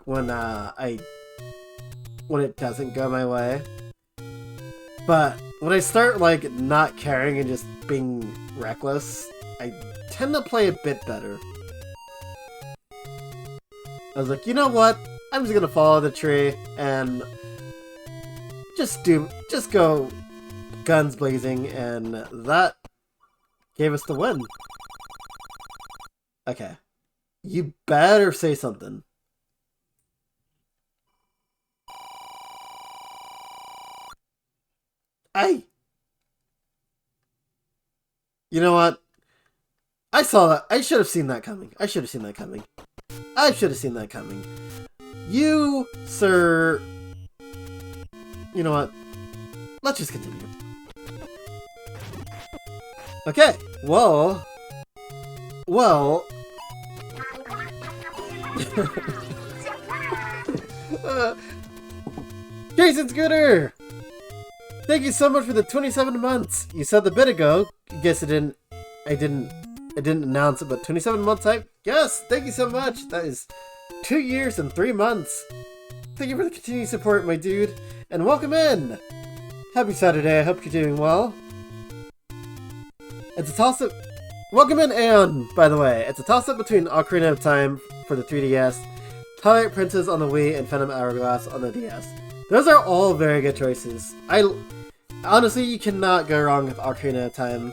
when it doesn't go my way. But when I start like not caring and just being reckless, I tend to play a bit better. I was like, you know what? I'm just gonna follow the tree, and just go guns blazing, and that gave us the win. Okay. You better say something. You know what? I saw that. I should have seen that coming. I should have seen that coming. I should have seen that coming. You, sir... You know what? Let's just continue. Okay, well... Well... Jason Scooter! Thank you so much for the 27 months! You said a bit ago. Guess I didn't announce it, but 27 months type? Yes! Thank you so much! That is 2 years and 3 months! Thank you for the continued support, my dude! And welcome in! Happy Saturday, I hope you're doing well. It's a toss-up... Welcome in, Aeon, by the way. It's a toss-up between Ocarina of Time for the 3DS, Twilight Princess on the Wii, and Phantom Hourglass on the DS. Those are all very good choices. Honestly, you cannot go wrong with Ocarina of Time.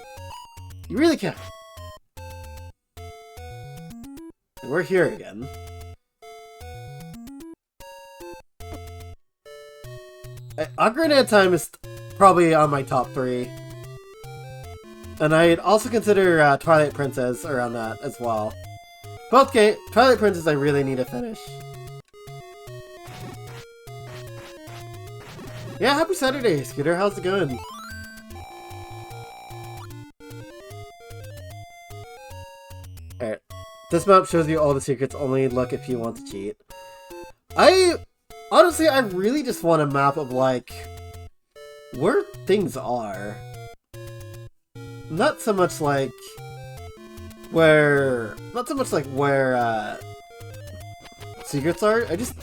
You really can't. And we're here again. Ocarina of Time is probably on my top 3. And I'd also consider Twilight Princess around that as well. Both games, Twilight Princess I really need to finish. Yeah, happy Saturday, Scooter. How's it going? Alright. This map shows you all the secrets, only look if you want to cheat. Honestly, I really just want a map of, like, where things are. Not so much like where secrets are. I just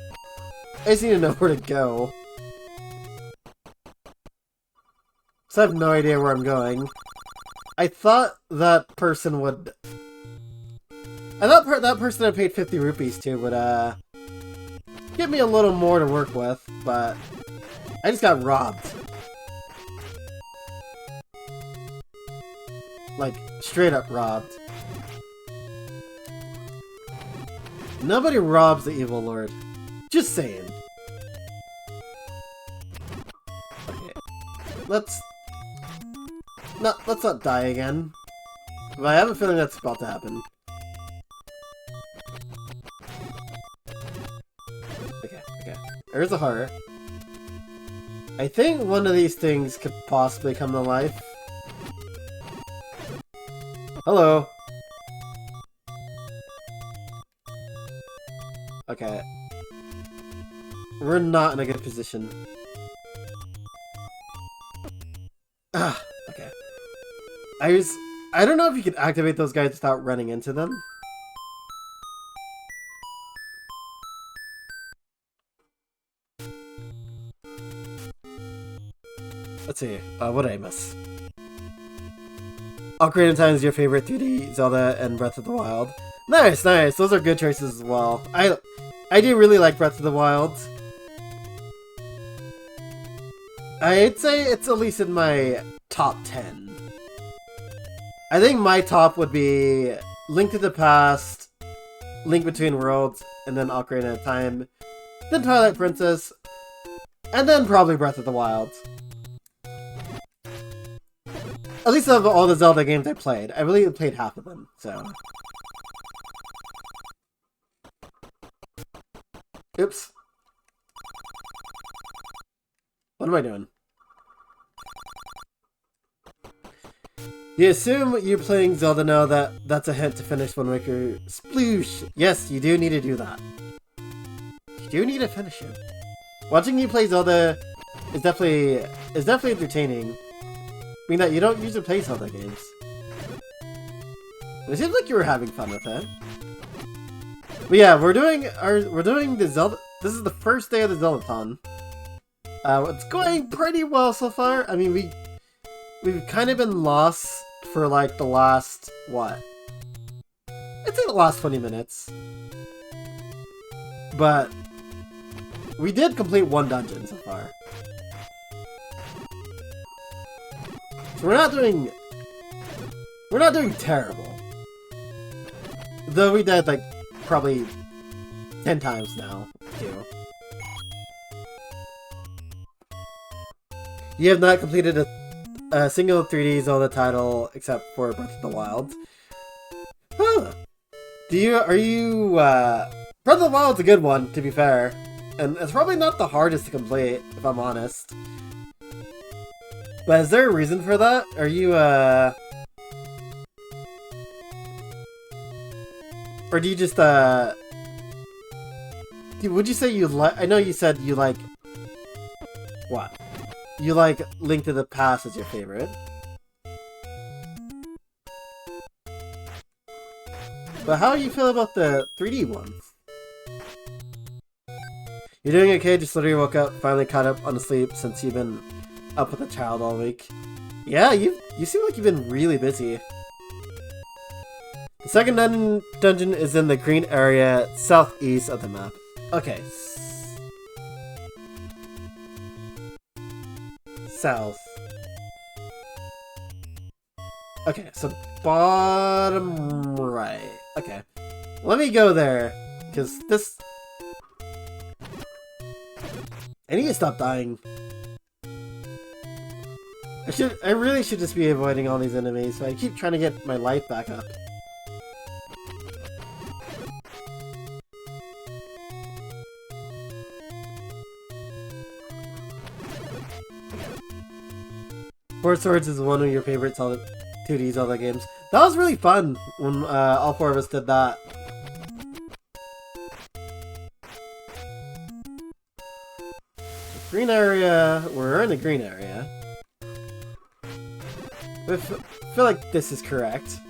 need to know where to go. So I have no idea where I'm going. I thought that person would... that person I paid 50 rupees to would, give me a little more to work with, but I just got robbed. Like, straight up robbed. Nobody robs the evil lord. Just saying. Okay. Let's not die again. But I have a feeling that's about to happen. Okay. There's a heart. I think one of these things could possibly come to life. Hello. Okay. We're not in a good position. Ah, okay. I don't know if you can activate those guys without running into them. Let's see. What did I miss? Ocarina of Time is your favorite 2D Zelda and Breath of the Wild. Nice, nice. Those are good choices as well. I do really like Breath of the Wild. I'd say it's at least in my top 10. I think my top would be Link to the Past, Link Between Worlds, and then Ocarina of Time, then Twilight Princess, and then probably Breath of the Wild. At least of all the Zelda games I played. I really played half of them, so... Oops. What am I doing? You assume you're playing Zelda now that's a hint to finish Wind Waker. Sploosh! Yes, you do need to do that. You do need to finish it. Watching you play Zelda is definitely entertaining. I mean that you don't usually play Zelda games. It seems like you were having fun with it. But yeah, we're doing the Zelda. This is the first day of the Zeldathon. It's going pretty well so far. I mean, we've kind of been lost for like the last what? I'd say the last 20 minutes. But we did complete one dungeon so far. So we're not doing terrible. Though we died like probably 10 times now, too. You have not completed a single 3D Zelda title except for Breath of the Wild. Huh. Breath of the Wild's a good one, to be fair. And it's probably not the hardest to complete, if I'm honest. But is there a reason for that? Are you, or do you just, would you say you like... I know you said you like... What? You like Link to the Past as your favorite. But how do you feel about the 3D ones? You're doing okay, just literally woke up, finally caught up on the sleep since you've been up with a child all week. Yeah, you seem like you've been really busy. The second dungeon is in the green area southeast of the map. Okay. South. Okay, so bottom right. Okay. Let me go there, because this... I need to stop dying. I really should just be avoiding all these enemies, so I keep trying to get my life back up. Four Swords is one of your favorite 2D Zelda games. That was really fun when all four of us did that. Green area. We're in the green area. I feel like this is correct.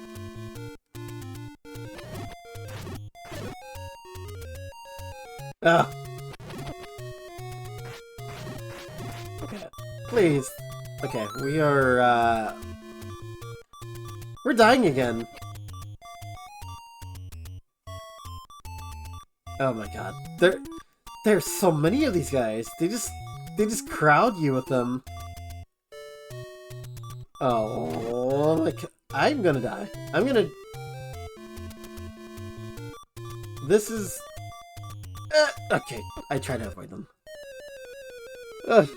Ah. Okay. Please. Okay, we are, we're dying again. Oh my god. There's so many of these guys. They just crowd you with them. Oh my god. I'm gonna die. This is... okay, I try to avoid them. Ugh.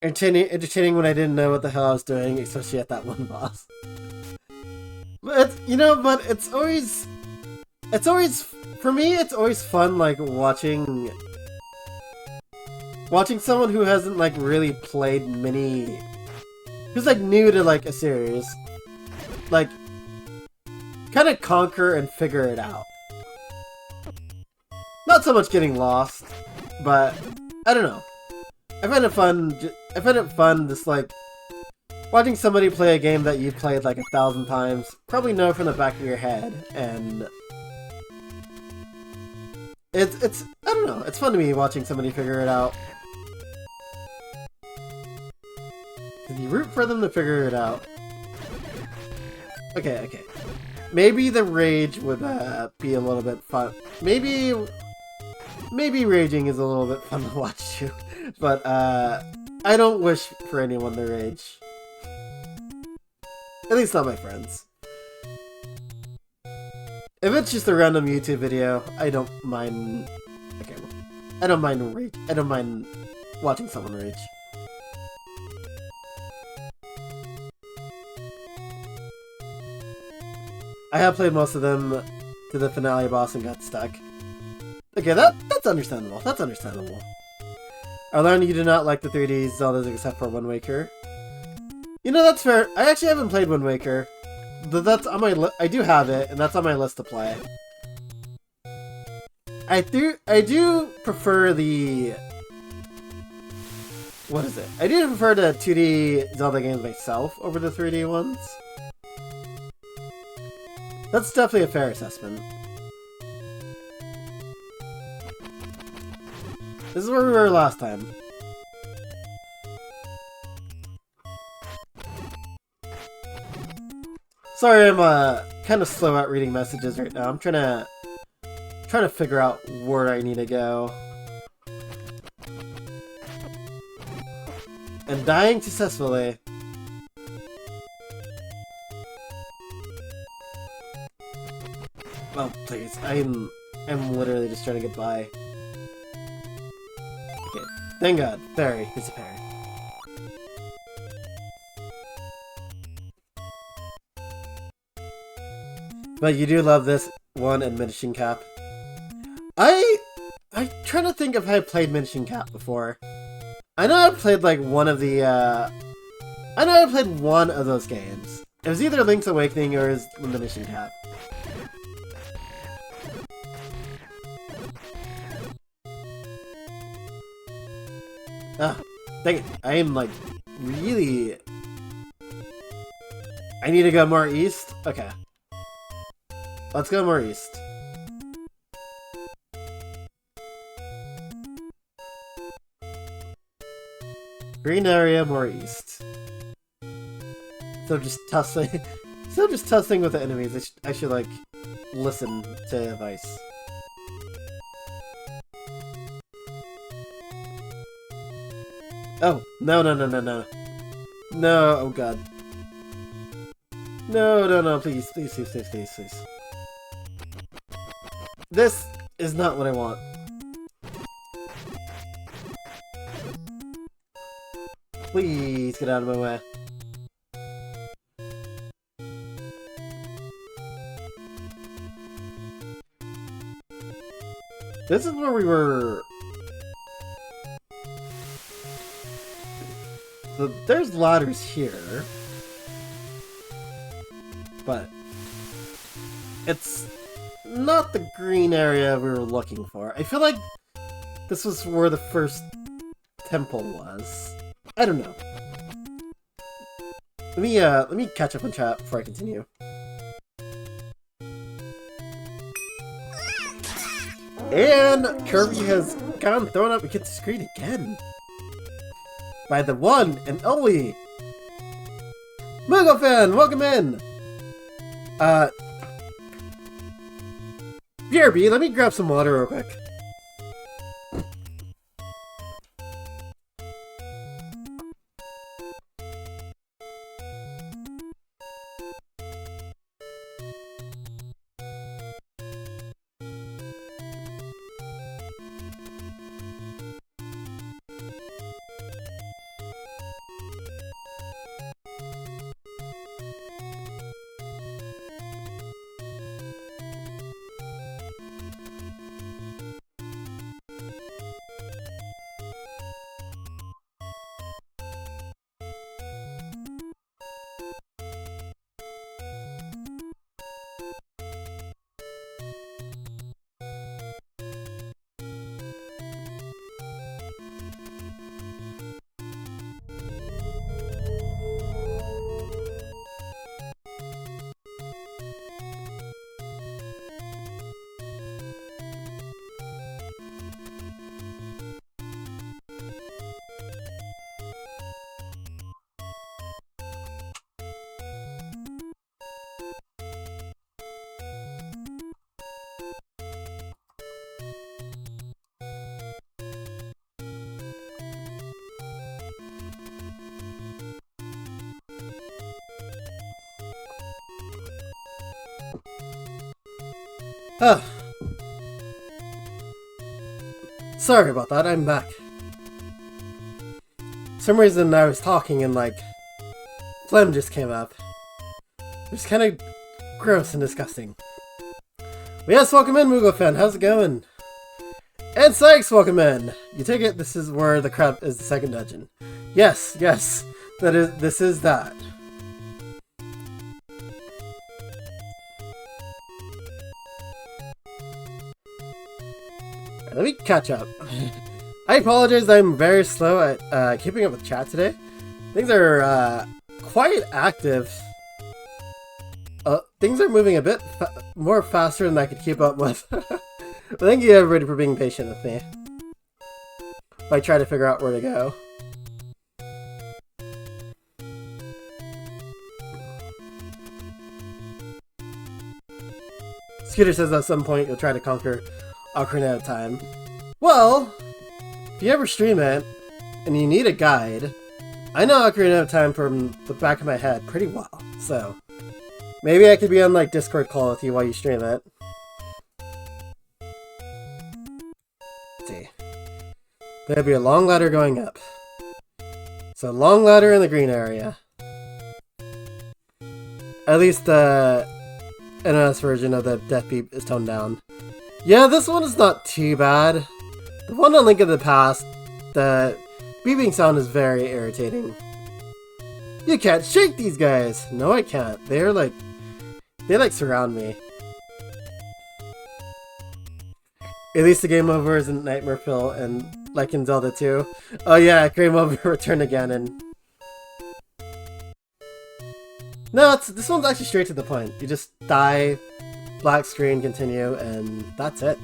Entertaining when I didn't know what the hell I was doing, especially at that one boss. But it's always for me. It's always fun, like watching someone who hasn't like really played who's like new to like a series, like kind of conquer and figure it out. Not so much getting lost, but I don't know. I find it fun just like watching somebody play a game that you've played like 1,000 times, probably know from the back of your head, and it's I don't know, it's fun to me watching somebody figure it out. You root for them to figure it out. Okay. Maybe the rage would be a little bit fun. Maybe raging is a little bit fun to watch too. But, I don't wish for anyone to rage. At least not my friends. If it's just a random YouTube video, I don't mind... Okay, well, I don't mind watching someone rage. I have played most of them to the finale boss and got stuck. Okay, that's understandable. That's understandable. I learned you do not like the 3D Zeldas except for Wind Waker. That's fair. I actually haven't played Wind Waker. That's on my I do have it, and that's on my list to play. I do prefer the... What is it? I do prefer the 2D Zelda games myself over the 3D ones. That's definitely a fair assessment. This is where we were last time. Sorry, I'm kind of slow at reading messages right now. I'm trying trying to figure out where I need to go. And dying successfully. Oh, please. I'm literally just trying to get by. Okay. Thank God. Fairy. It's a fairy. But you do love this one and Minition Cap. I'm trying to think if I played Minition Cap before. I know I played like one of the I know I played one of those games. It was either Link's Awakening or the Minition Cap. Ah, dang it. I am like really... I need to go more east? Okay. Let's go more east. Green area, more east. So just tussling, so just tussling with the enemies. I should like listen to advice. Oh no no no no no no! Oh god! No no no! Please please please please please please! This is not what I want. Please get out of my way. This is where we were... So there's ladders here. But... it's not the green area we were looking for. I feel like this was where the first temple was. I don't know. Let me catch up on chat before I continue. And Kirby has gotten thrown up against the screen again. By the one and only Moogle fan, welcome in! BRB, let me grab some water real quick. Sorry about that, I'm back. For some reason I was talking and like phlegm just came up. It's kind of gross and disgusting. But yes, welcome in, Moogle fan. How's it going? And Sykes, welcome in. You take it this is where the crab is the second dungeon. Yes, yes, this is that. Let me catch up. I apologize, I'm very slow at keeping up with chat today. Things are quite active. Things are moving a bit more faster than I could keep up with. But thank you everybody for being patient with me. I try to figure out where to go. Scooter says at some point you'll try to conquer Ocarina of Time. Well, if you ever stream it, and you need a guide, I know Ocarina of Time from the back of my head pretty well, so maybe I could be on like Discord call with you while you stream it. Let's see. There'll be a long ladder going up. So long ladder in the green area. At least the NES version of the Death Beep is toned down. Yeah, this one is not too bad. The one on Link of the Past, the beeping sound is very irritating. You can't shake these guys! No, I can't. They like surround me. At least the game over isn't Nightmare Pill and like in Zelda 2. Oh yeah, game over, return again, and... No, this one's actually straight to the point. You just die, black screen, continue, and that's it.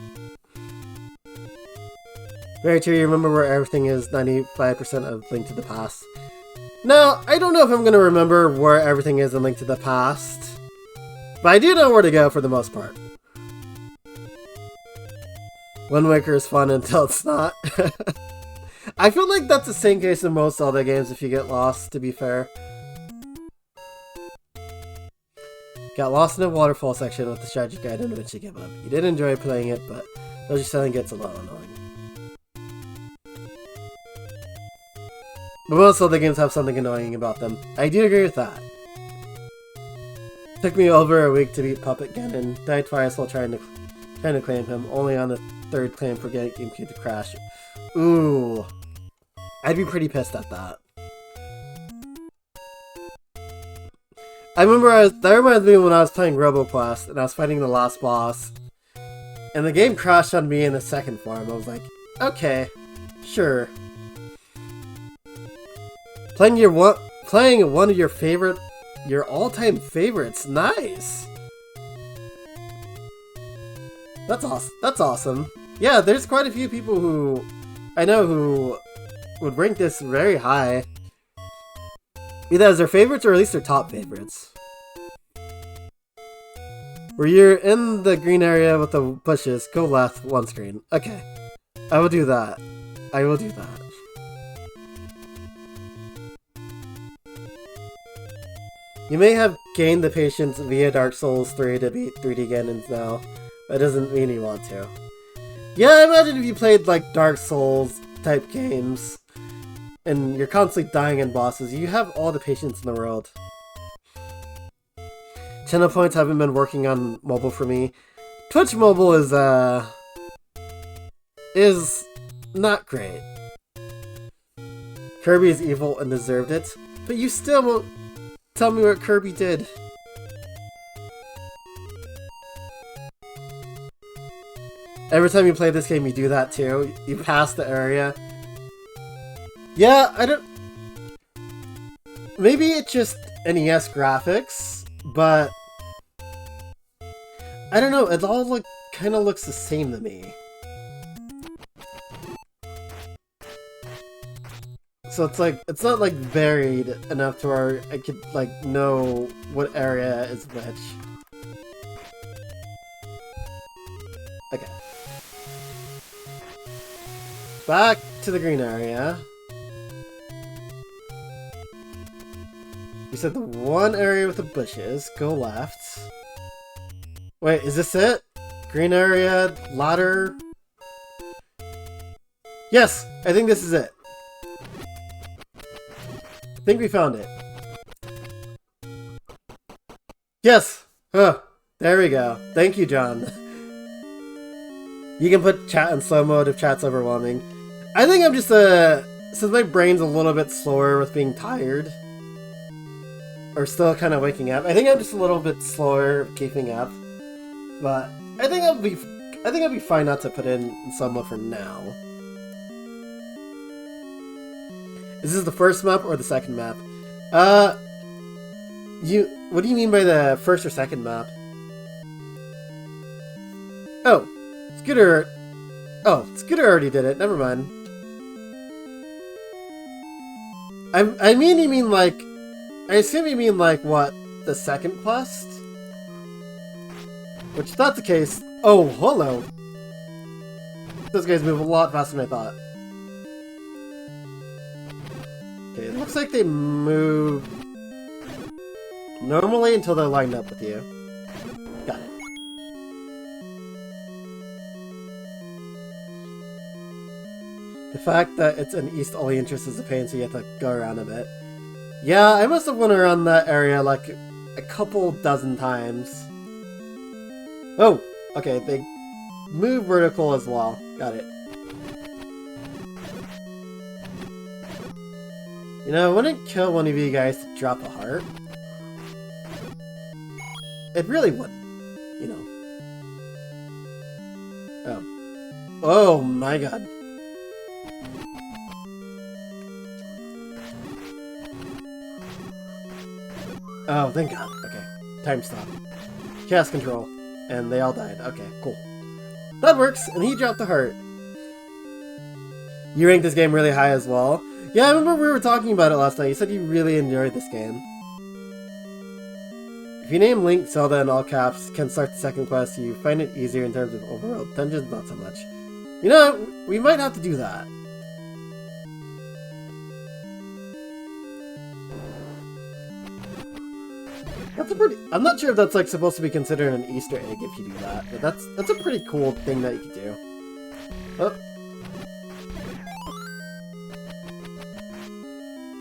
Very true, you remember where everything is 95% of Link to the Past. Now, I don't know if I'm going to remember where everything is in Link to the Past, but I do know where to go for the most part. Wind Waker is fun until it's not. I feel like that's the same case in most Zelda games if you get lost, to be fair. Got lost in a waterfall section with the strategy guide and eventually give up. You did enjoy playing it, but Doji Selling gets a little annoying. But most Zelda games have something annoying about them. I do agree with that. Took me over a week to beat Puppet Ganon. Died twice while trying to claim him, only on the third claim for getting GameCube to crash. Ooh. I'd be pretty pissed at that. I remember that reminds me when I was playing RoboQuest and I was fighting the last boss. And the game crashed on me in the second form. I was like, okay, sure. Playing one of your all-time favorites, nice. That's awesome. That's awesome. Yeah, there's quite a few people who I know who would rank this very high. Either as their favorites or at least their top favorites. Where you're in the green area with the bushes, go left, one screen. Okay. I will do that. I will do that. You may have gained the patience via Dark Souls 3 to beat 3D Ganons now. That doesn't mean you want to. Yeah, I imagine if you played like Dark Souls type games and you're constantly dying in bosses, you have all the patience in the world. Channel points haven't been working on mobile for me. Twitch mobile is not great. Kirby is evil and deserved it, but you still won't tell me what Kirby did. Every time you play this game, you do that too. You pass the area. Yeah, I don't... Maybe it's just NES graphics, but... I don't know, it all kind of looks the same to me. So it's like, it's not like varied enough to where I could like know what area is which. Okay. Back to the green area. You said the one area with the bushes. Go left. Wait, is this it? Green area, ladder. Yes, I think this is it. I think we found it. Yes! Huh. There we go. Thank you, John. You can put chat in slow mode if chat's overwhelming. I think I'm just since my brain's a little bit slower with being tired, or still kind of waking up, I think I'm just a little bit slower keeping up. But I think I'll be fine not to put in slow mode for now. Is this the first map or the second map? What do you mean by the first or second map? Oh, Scooter already did it, never mind. I assume you mean like, what, the second quest? Which if that's the case, oh, hello. Those guys move a lot faster than I thought. Okay, it looks like they move normally until they're lined up with you. Got it. The fact that it's an east only interest is a pain, so you have to go around a bit. Yeah, I must have went around that area like a couple dozen times. Oh, okay, they move vertical as well. Got it. You know, I wouldn't kill one of you guys to drop a heart. It really wouldn't, you know. Oh. Oh my god. Oh, thank god. Okay. Time stop. Chaos control. And they all died. Okay, cool. That works, and he dropped a heart. You ranked this game really high as well. Yeah, I remember we were talking about it last night. You said you really enjoyed this game. If you name Link Zelda in all caps, can start the second quest, you find it easier in terms of overall dungeons, not so much. You know, we might have to do that. That's a pretty... I'm not sure if that's like supposed to be considered an Easter egg if you do that, but that's a pretty cool thing that you could do. Oh.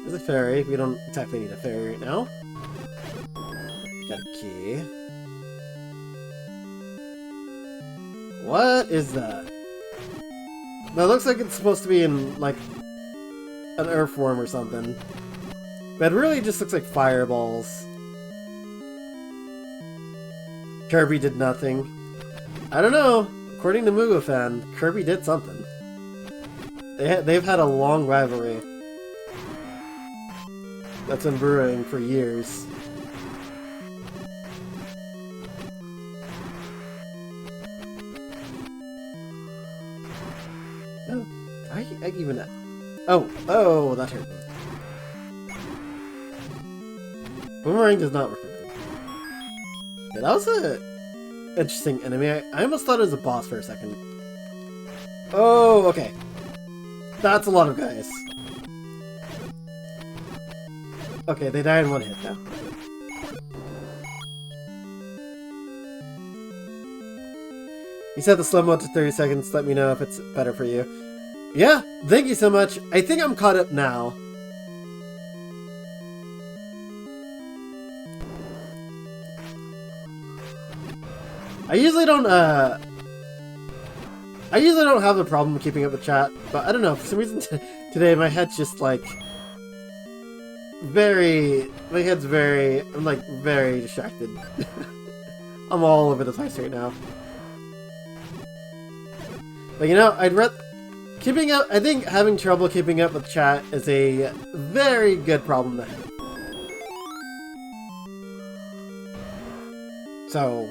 There's a fairy. We don't exactly need a fairy right now. Got a key. What is that? That looks like it's supposed to be in, like, an earth form or something. But it really just looks like fireballs. Kirby did nothing. I don't know. According to Mugafan, Kirby did something. They've had a long rivalry that's been brewing for years. Oh, I even... Oh, that hurt me. Boomerang does not work. Yeah, that was a interesting enemy. I almost thought it was a boss for a second. Oh, okay. That's a lot of guys. Okay, they die in one hit now. You set the slow mode to 30 seconds. Let me know if it's better for you. Yeah, thank you so much. I think I'm caught up now. I usually don't have a problem keeping up with chat, but I don't know, for some reason today my head's just like I'm like very distracted. I'm all over the place right now. But you know, I think having trouble keeping up with chat is a very good problem to have. So...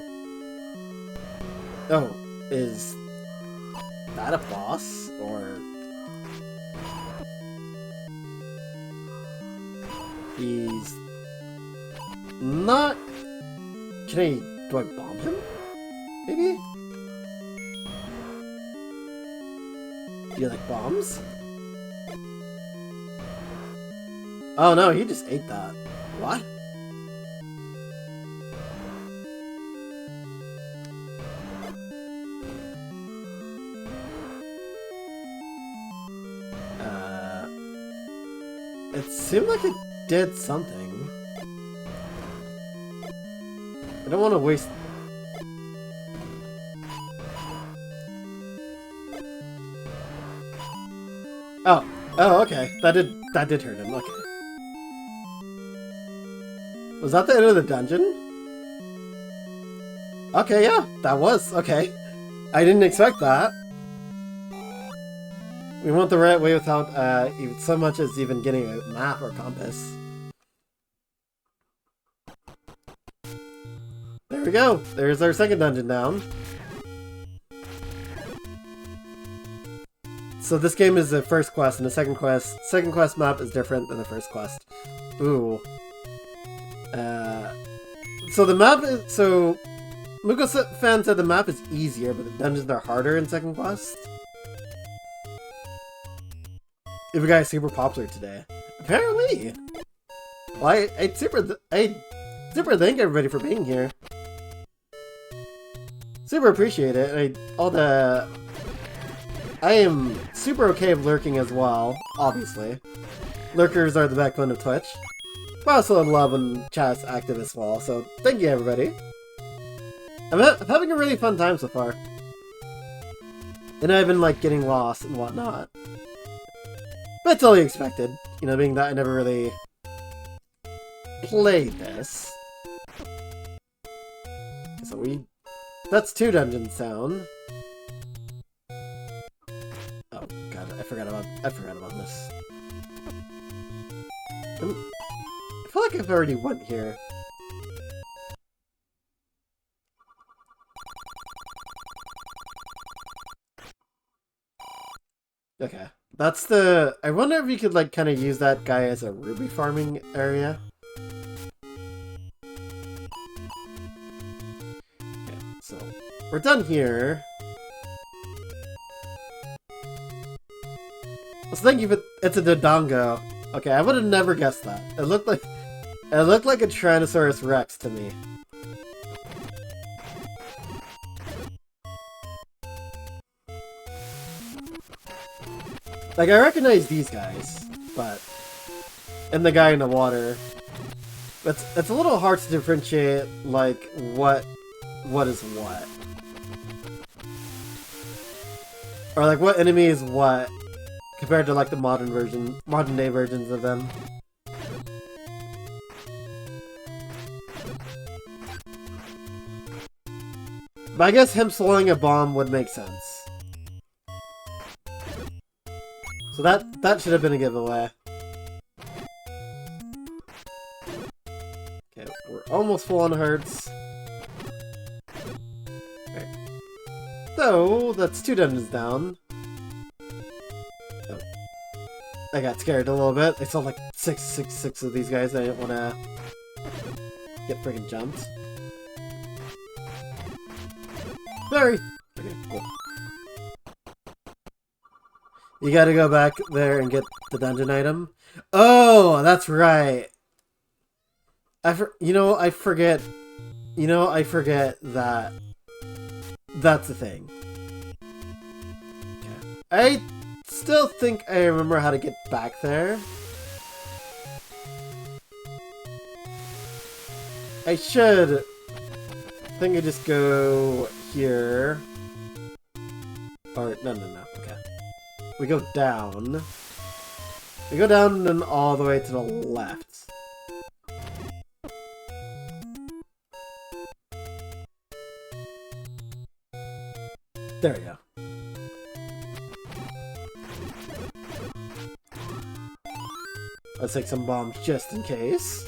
Oh, is that a boss, or... He's... not... do I bomb him? Maybe? Do you like bombs? Oh no, he just ate that. What? It seemed like it did something. I don't want to waste... Oh, okay. That did hurt him. Okay. Was that the end of the dungeon? Okay, yeah, that was. Okay. I didn't expect that. We went the right way without even so much as even getting a map or compass. There we go. There's our second dungeon down. So this game is the first quest, and the second quest map is different than the first quest. Ooh. So the map is... So... Muko fan said the map is easier, but the dungeons are harder in second quest. If a guy's super popular today. Apparently. Well, I super thank everybody for being here. Super appreciate it. I am super okay with lurking as well, obviously. Lurkers are the backbone of Twitch. But I also love when chat's active as well, so thank you everybody. I'm having a really fun time so far. And I've been like getting lost and whatnot. But it's totally expected, you know, being that I never really played this. So that's 2 dungeons down. Oh god, I forgot about this. I feel like I've already went here. Okay. That's the... I wonder if you could, like, kind of use that guy as a ruby farming area. Okay, so... we're done here. So thank you for... It's a Dodongo. Okay, I would have never guessed that. It looked like a Tyrannosaurus Rex to me. Like, I recognize these guys, but... and the guy in the water. It's a little hard to differentiate, like, what is what. Or, like, what enemy is what, compared to, like, the modern day versions of them. But I guess him swallowing a bomb would make sense. So that should have been a giveaway. Okay, we're almost full on hearts. Okay. So, that's 2 dungeons down. Oh. I got scared a little bit. I saw like 6 of these guys. I didn't want to get friggin' jumped. Sorry! Okay, cool. You gotta go back there and get the dungeon item. Oh, that's right. I forget that that's the thing. Okay. I still think I remember how to get back there. I think I just go here. Or, no. Okay. We go down. We go down and all the way to the left. There we go. Let's take some bombs just in case.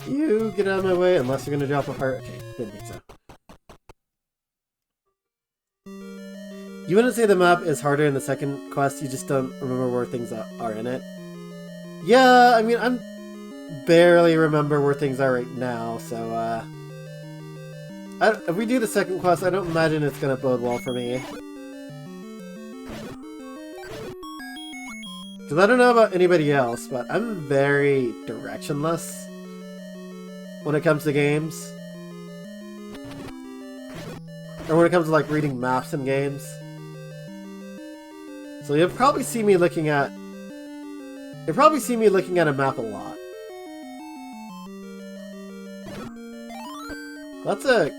You get out of my way unless you're gonna drop a heart. Okay, didn't think so. You wouldn't say the map is harder in the second quest, you just don't remember where things are in it? Yeah, I mean, I'm barely remember where things are right now, so, if we do the second quest, I don't imagine it's gonna bode well for me. Because I don't know about anybody else, but I'm very directionless when it comes to games. Or when it comes to, like, reading maps in games. So you'll probably see me looking at a map a lot. That's a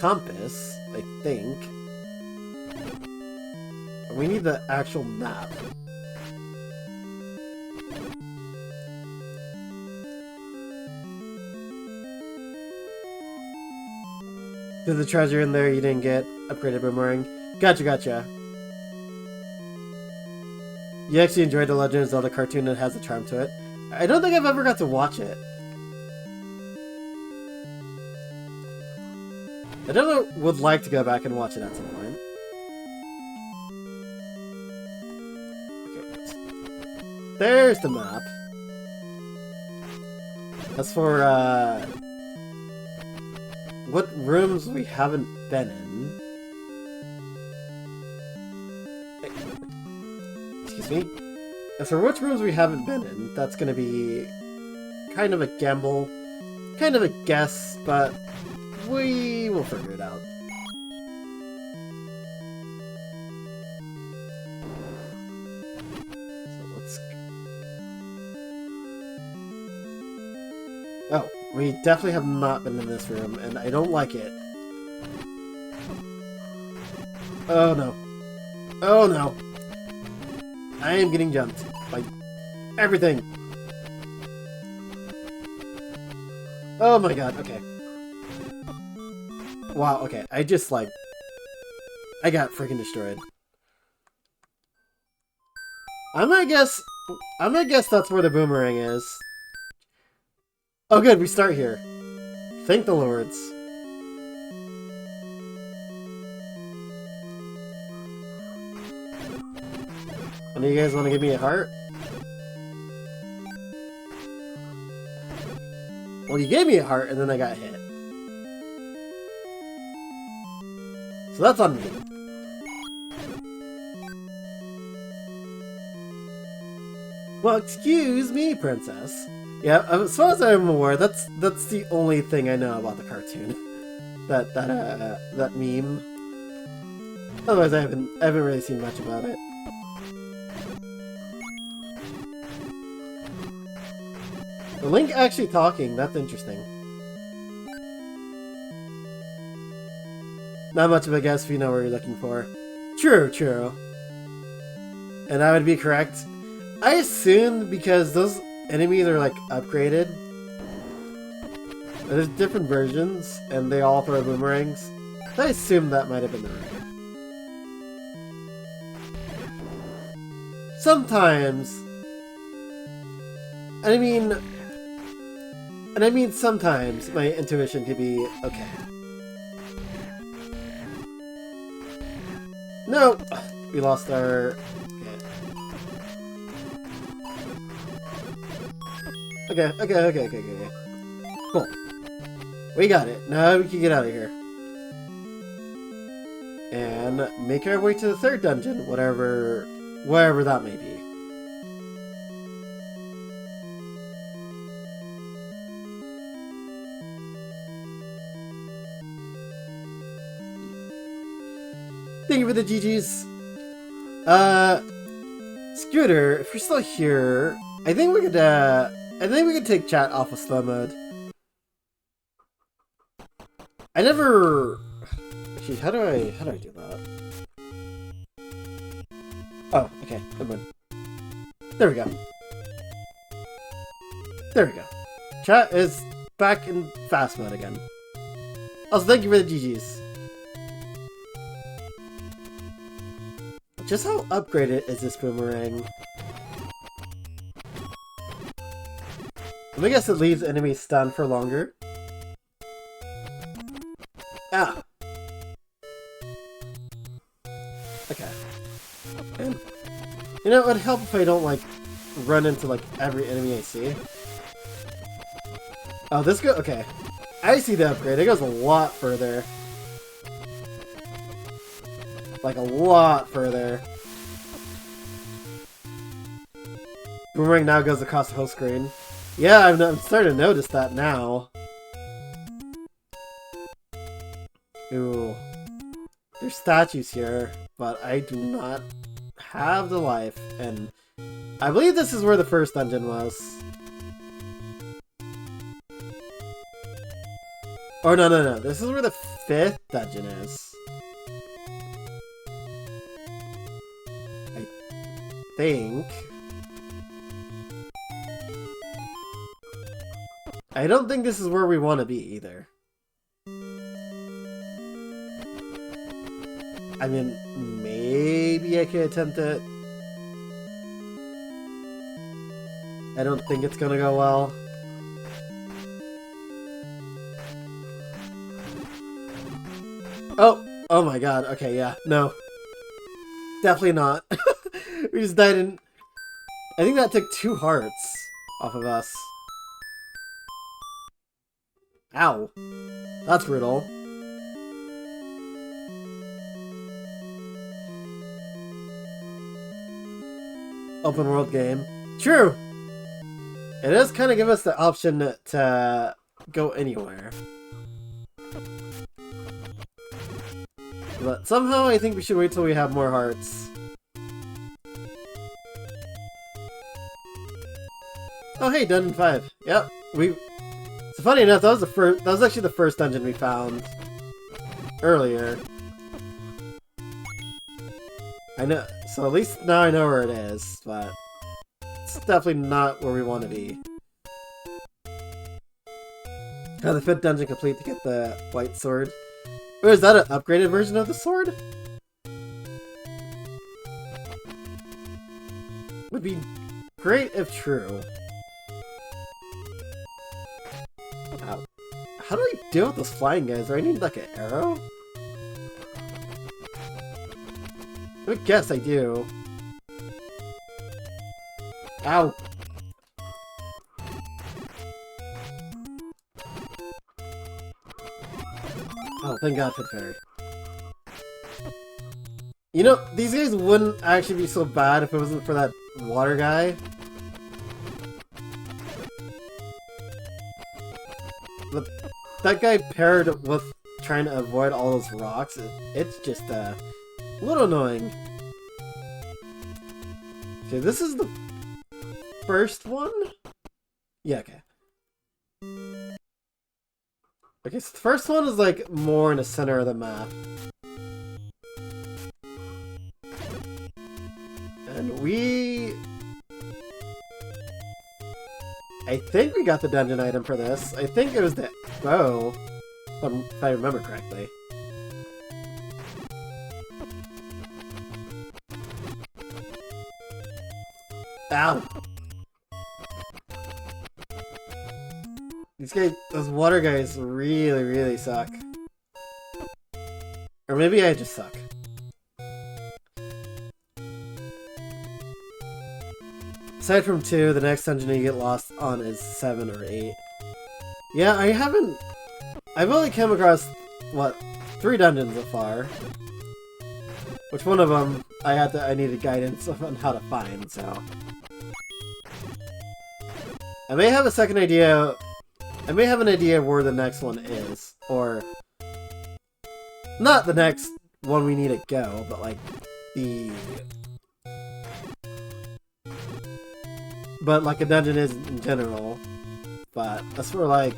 compass, I think. But we need the actual map. There's a treasure in there you didn't get. Upgraded boomerang. Gotcha. You actually enjoyed the Legend of Zelda cartoon that has a charm to it. I don't think I've ever got to watch it. I definitely would like to go back and watch it at some point. Okay. There's the map. As for, what rooms we haven't been in. excuse me. As for which rooms we haven't been in, that's gonna be kind of a gamble, kind of a guess, but we will figure it out. So let's... Oh, we definitely have not been in this room, and I don't like it. Oh no. Oh no. I am getting jumped by everything. Oh my god, okay. Wow, okay. I just like... I got freaking destroyed. I'm gonna guess that's where the boomerang is. Oh good, we start here. Thank the lords. One of you guys want to give me a heart? Well, you gave me a heart and then I got hit. So that's on me. Well, excuse me, princess. Yeah, as far as I'm aware, that's the only thing I know about the cartoon. that meme. Otherwise, I haven't really seen much about it. The Link actually talking, that's interesting. Not much of a guess if you know what you're looking for. True, true. And I would be correct. I assumed because those enemies are like upgraded. There's different versions and they all throw boomerangs. I assumed that might have been the right. Sometimes. And I mean sometimes my intuition could be okay. No! We lost our... Okay. Okay. Cool. We got it. Now we can get out of here. And make our way to the third dungeon, wherever that may be. Thank you for the GGs. Scooter, if you're still here, I think we could take chat off of slow mode. I never... Actually, how do I do that? Oh, okay, never mind. There we go. There we go. Chat is back in fast mode again. Also, thank you for the GGs. Just how upgraded is this boomerang? I guess it leaves enemies stunned for longer. Ah! Okay. And, you know, it would help if I don't, like, run into, like, every enemy I see. Oh, this goes... Okay. I see the upgrade. It goes a lot further. Like, a lot further. Boomerang now goes across the whole screen. Yeah, I'm starting to notice that now. Ooh. There's statues here, but I do not have the life, and I believe this is where the first dungeon was. Or no. This is where the 5th dungeon is. I think. I don't think this is where we want to be either. I mean, maybe I could attempt it. I don't think it's gonna go well. Oh my god. Okay, yeah. No. Definitely not. We just died in... I think that took 2 hearts off of us. Ow. That's brutal. open world game. True! It does kind of give us the option to go anywhere. But somehow I think we should wait till we have more hearts. Oh hey, Dungeon 5. Yep, so funny enough, that was actually the first dungeon we found earlier. I know, so at least now I know where it is, but it's definitely not where we want to be. The 5th dungeon complete to get the white sword. Or is that an upgraded version of the sword? Would be great if true. Ow. How do I deal with those flying guys? Do I need like an arrow? I would guess I do. Ow! Oh, thank God for the fairy. You know, these guys wouldn't actually be so bad if it wasn't for that water guy. But that guy paired with trying to avoid all those rocks, it's just a little annoying. Okay, this is the first one? Yeah, okay. Okay, so the first one is like more in the center of the map. And I think we got the dungeon item for this. I think it was the bow, if I remember correctly. Ow! These guys, those water guys really, really suck. Or maybe I just suck. Aside from 2, the next dungeon you get lost on is 7 or 8. Yeah, I've only come across, what, 3 dungeons so far. Which one of them I needed guidance on how to find, so. I may have a second idea. I may have an idea where the next one is, or not the next one we need to go, but like like a dungeon is in general. But as for like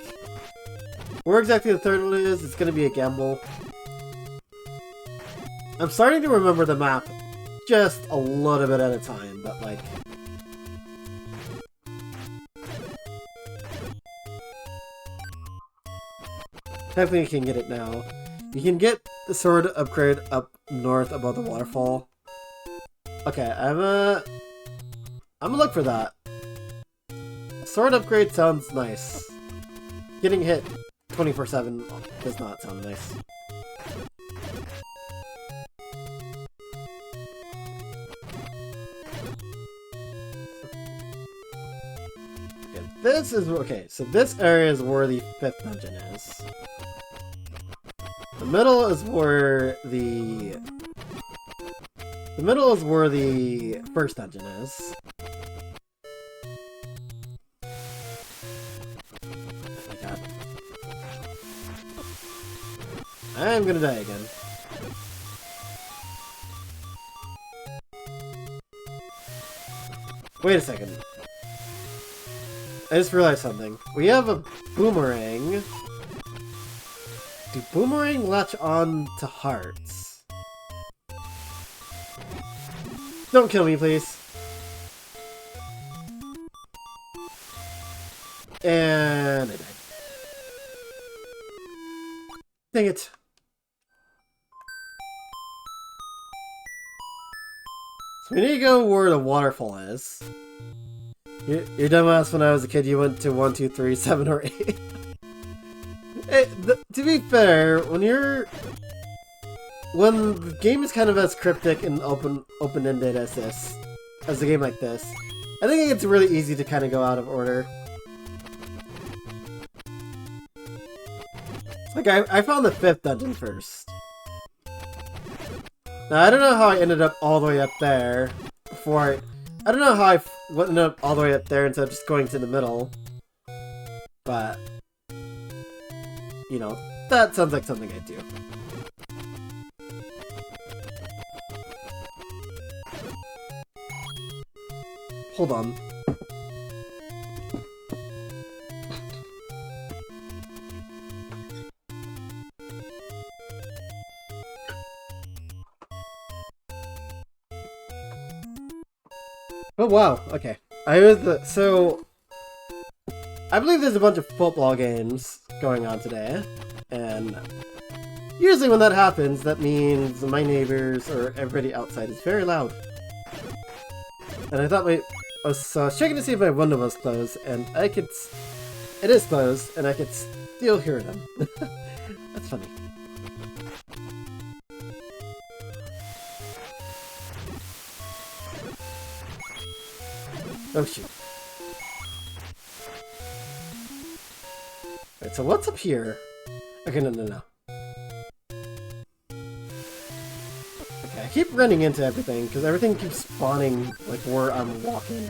where exactly the third one is, it's gonna be a gamble. I'm starting to remember the map just a little bit at a time, but like definitely you can get it now. You can get the sword upgrade up north above the waterfall. Okay, I'm gonna look for that. Sword upgrade sounds nice. Getting hit 24/7 does not sound nice. Okay, so this area is where the 5th dungeon is. The middle is where the first dungeon is. Oh my god. I'm gonna die again. Wait a second. I just realized something. We have a boomerang. Do boomerang latch on to hearts? Don't kill me, please. And I died. Dang it. So we need to go where the waterfall is. Your dumbass, when I was a kid, you went to 1, 2, 3, 7, or 8. To be fair, when the game is kind of as cryptic and open-ended as this, as a game like this, I think it's really easy to kind of go out of order. Like, I found the 5th dungeon first. Now, I don't know how I ended up all the way up there before I don't know how I went up all the way up there instead of just going to the middle. But, you know, that sounds like something I'd do. Hold on. Oh wow, okay. I believe there's a bunch of football games going on today, and usually when that happens, that means my neighbors or everybody outside is very loud. And I thought I was checking to see if my window was closed, and it is closed, and I could still hear them. That's funny. Oh shoot. Alright, so what's up here? Okay, no. Okay, I keep running into everything, because everything keeps spawning, like, where I'm walking.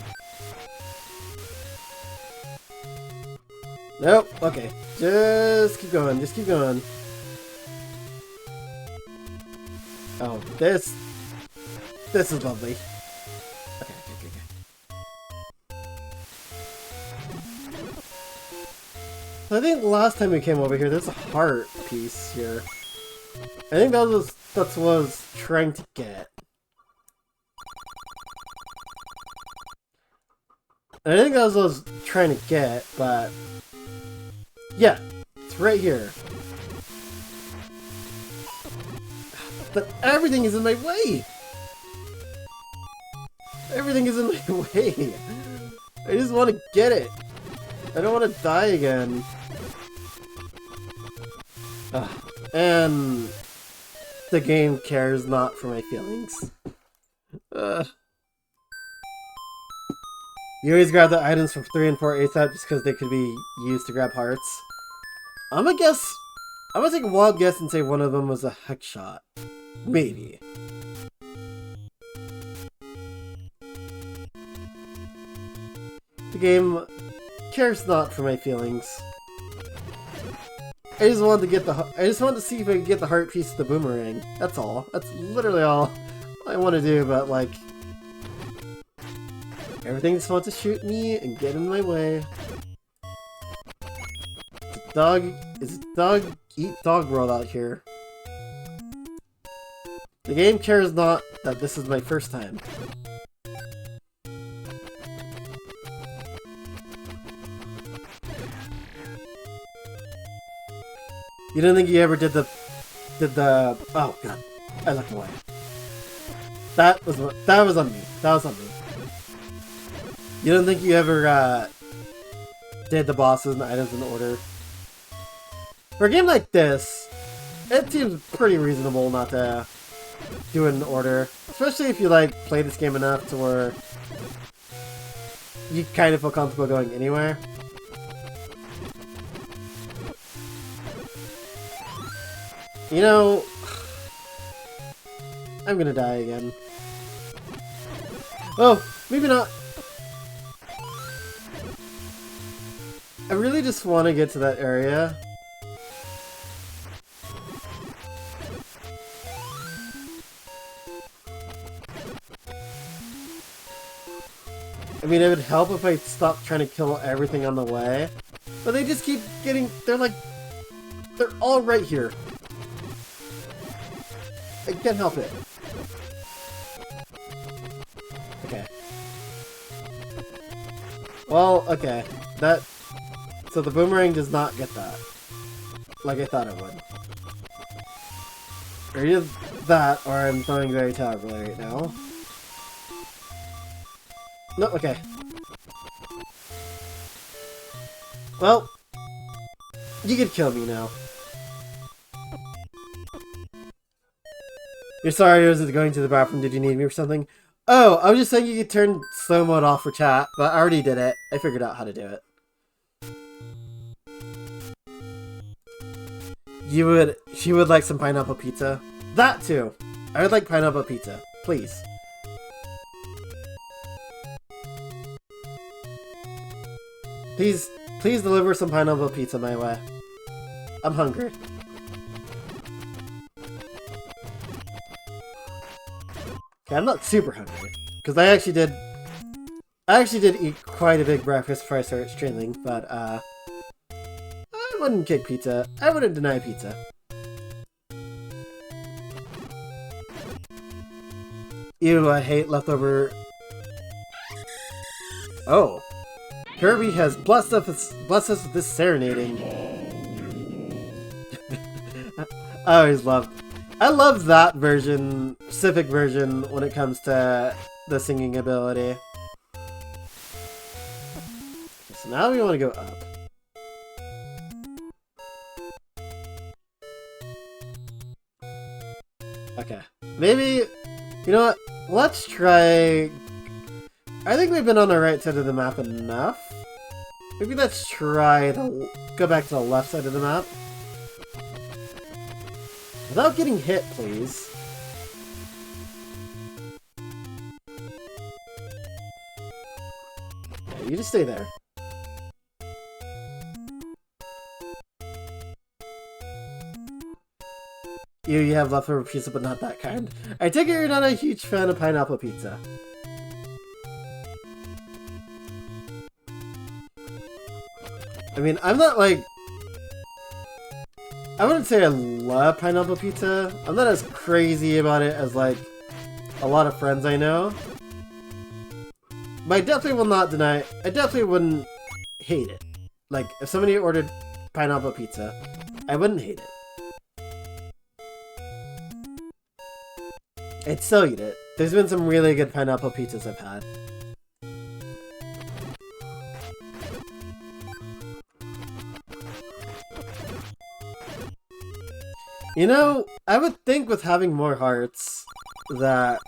Nope, okay. Just keep going, just keep going. Oh, this is lovely. Okay. I think last time we came over here, there's a heart piece here. I think that's what I was trying to get. And I think that's what I was trying to get, but yeah, it's right here. But everything is in my way! Everything is in my way! I just want to get it! I don't want to die again. And the game cares not for my feelings. You always grab the items from 3 and 4 ASAP just because they could be used to grab hearts. I'm gonna take a wild guess and say one of them was a hex shot. Maybe. The game cares not for my feelings. I just wanted to see if I could get the heart piece of the boomerang. That's all. That's literally all I want to do, but like everything just wants to shoot me and get in my way. It's dog eat dog world out here. The game cares not that this is my first time. You don't think you ever did the oh god, I looked away. That was on me. That was on me. You don't think you ever did the bosses and the items in order? For a game like this, it seems pretty reasonable not to do it in order. Especially if you like play this game enough to where you kind of feel comfortable going anywhere. You know, I'm gonna die again. Oh, maybe not. I really just want to get to that area. I mean, it would help if I stopped trying to kill everything on the way. But they just keep getting... they're all right here. I can't help it. Okay. Well, okay. So the boomerang does not get that. Like I thought it would. Or either that, or I'm throwing very terribly right now. No, okay. Well, you could kill me now. You're sorry I was going to the bathroom, did you need me or something? Oh, I was just saying you could turn slow mode off for chat, but I already did it. I figured out how to do it. She would like some pineapple pizza? That too! I would like pineapple pizza, please. Please, please deliver some pineapple pizza my way. I'm hungry. Okay, I'm not super hungry because I actually did eat quite a big breakfast before I started streaming, but I wouldn't kick pizza. I wouldn't deny pizza. Ew, I hate leftover. Oh, Kirby has blessed us with this serenading. I love that version, specific version, when it comes to the singing ability. So now we want to go up. Okay. Maybe, you know what? Let's try... I think we've been on the right side of the map enough. Maybe let's try to go back to the left side of the map. Without getting hit, please. Yeah, you just stay there. You have leftover pizza, but not that kind. I take it you're not a huge fan of pineapple pizza. I mean, I'm not like... I wouldn't say I love pineapple pizza. I'm not as crazy about it as, like, a lot of friends I know. But I definitely will not deny... I definitely wouldn't hate it. Like, if somebody ordered pineapple pizza, I wouldn't hate it. I'd still eat it. There's been some really good pineapple pizzas I've had. You know, I would think with having more hearts that,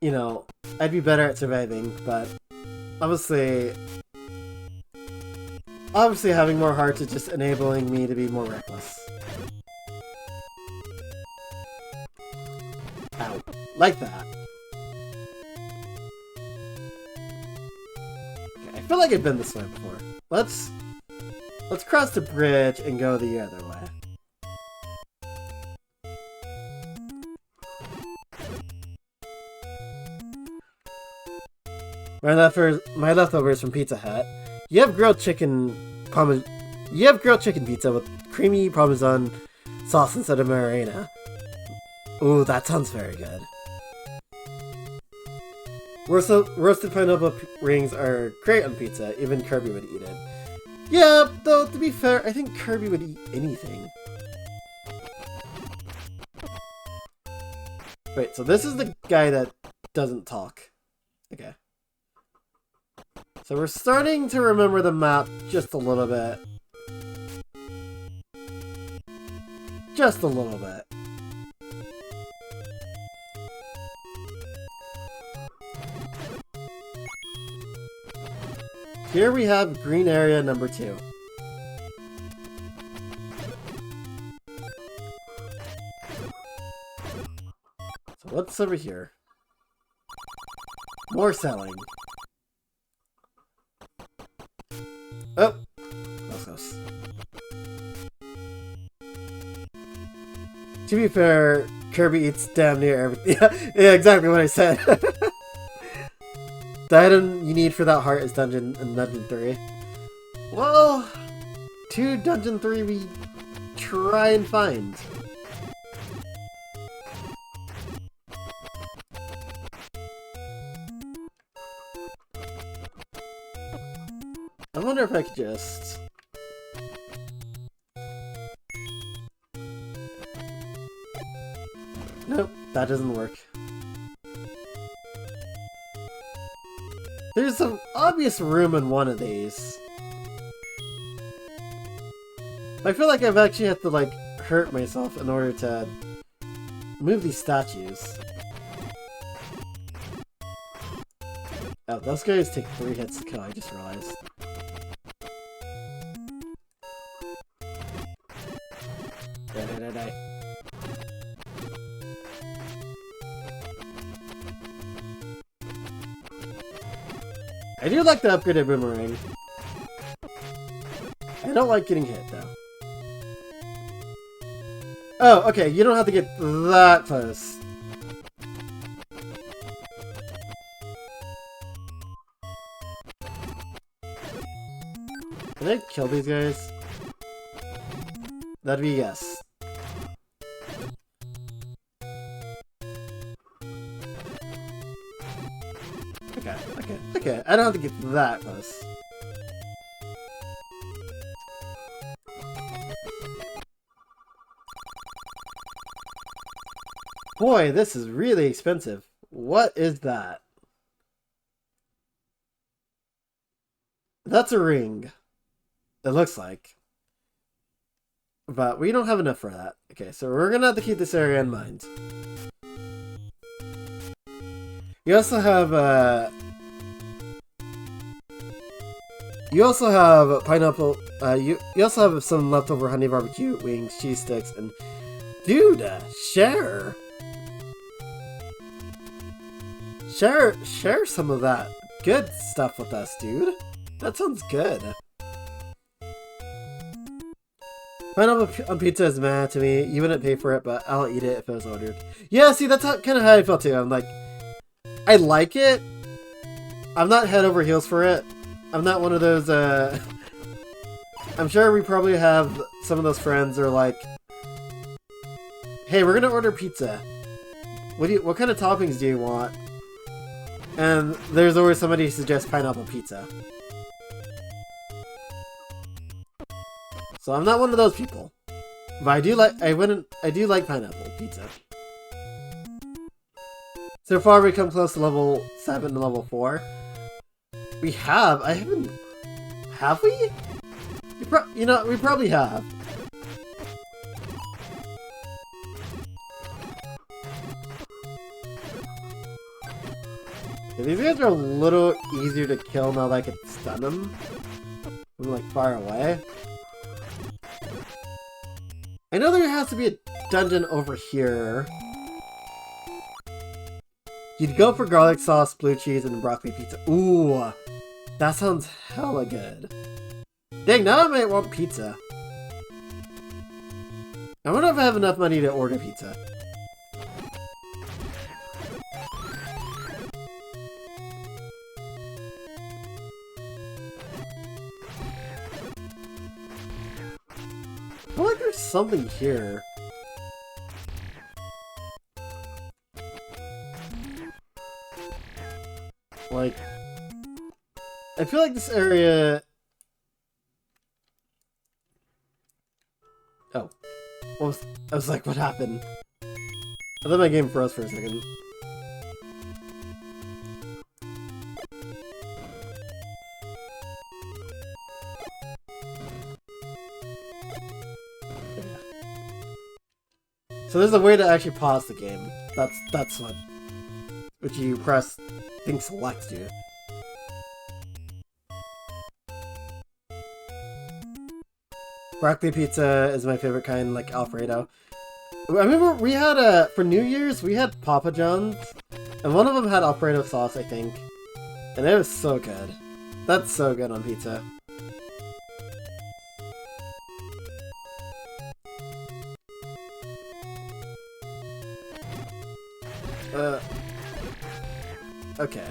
you know, I'd be better at surviving, but obviously having more hearts is just enabling me to be more reckless. Ow. Like that. Okay, I feel like I've been this way before. Let's cross the bridge and go the other way. My leftovers from Pizza Hut. You have grilled chicken pizza with creamy Parmesan sauce instead of marinara. Ooh, that sounds very good. Roasted pineapple rings are great on pizza. Even Kirby would eat it. Yeah, though, to be fair, I think Kirby would eat anything. Wait, so this is the guy that doesn't talk. Okay. So we're starting to remember the map just a little bit. Just a little bit. Here we have green area number 2. So what's over here? More selling. Oh! That's close. To be fair, Kirby eats damn near everything. Yeah, exactly what I said. The item you need for that heart is Dungeon 3. Well, to Dungeon 3 we try and find. I wonder if I could just... Nope, that doesn't work. There's some obvious room in one of these. I feel like I've actually had to, like, hurt myself in order to move these statues. Oh, those guys take 3 hits to kill, I just realized. Die. I do like the upgraded boomerang. I don't like getting hit, though. Oh, okay, you don't have to get that close. Can I kill these guys? That'd be yes. Okay. I don't have to get that close. Boy, this is really expensive. What is that? That's a ring. It looks like. But we don't have enough for that. Okay, so we're gonna have to keep this area in mind. You also have, pineapple, you also have some leftover honey barbecue wings, cheese sticks, and... Dude, share some of that good stuff with us, dude. That sounds good. Pineapple on pizza is mad to me. You wouldn't pay for it, but I'll eat it if it was ordered. Yeah, see, that's kind of how I felt too. I'm like, I like it. I'm not head over heels for it. I'm not one of those, I'm sure we probably have some of those friends that are like, hey, we're gonna order pizza. What kind of toppings do you want? And there's always somebody who suggests pineapple pizza. So I'm not one of those people. But I do like pineapple pizza. So far we come close to level 7 and level 4. Have we? We probably have. Yeah, these guys are a little easier to kill now that I can stun them from like far away. I know there has to be a dungeon over here. You'd go for garlic sauce, blue cheese, and broccoli pizza. Ooh, that sounds hella good. Dang, now I might want pizza. I wonder if I have enough money to order pizza. I feel like there's something here. Like, I feel like this area... Oh. I was like, what happened? I thought my game froze for a second. So there's a way to actually pause the game. That's what you press, I think select to. Broccoli pizza is my favorite kind, like Alfredo. I remember we had for New Year's we had Papa John's, and one of them had Alfredo sauce, I think, and it was so good. That's so good on pizza. Okay.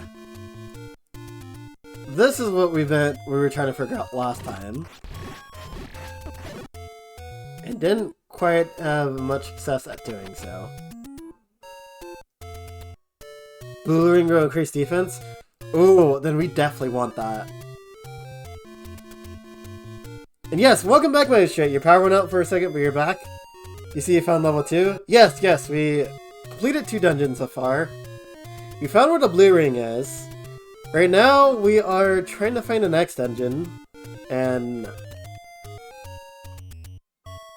This is what we were trying to figure out last time. And didn't quite have much success at doing so. Blue ring will increase defense? Ooh, then we definitely want that. And yes, welcome back, my straight. Your power went out for a second, but you're back. You see you found level 2? Yes, we completed 2 dungeons so far. We found where the blue ring is. Right now, we are trying to find the next dungeon. And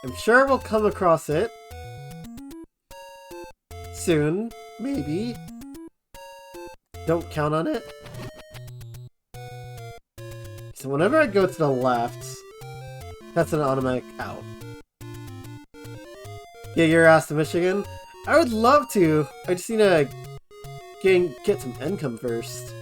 I'm sure we'll come across it. Soon, maybe. Don't count on it. So whenever I go to the left, that's an automatic out. Yeah, your ass to Michigan? I would love to. I just need to get some income first.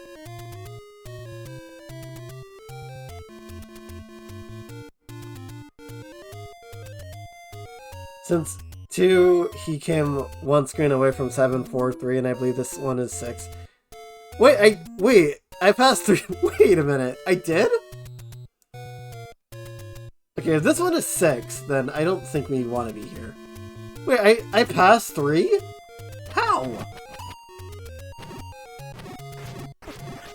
Since 2, he came one screen away from 7, 4, 3, and I believe this one is 6. Wait, I passed 3. Wait a minute, I did? Okay, if this one is 6, then I don't think we want to be here. Wait, I passed 3? How?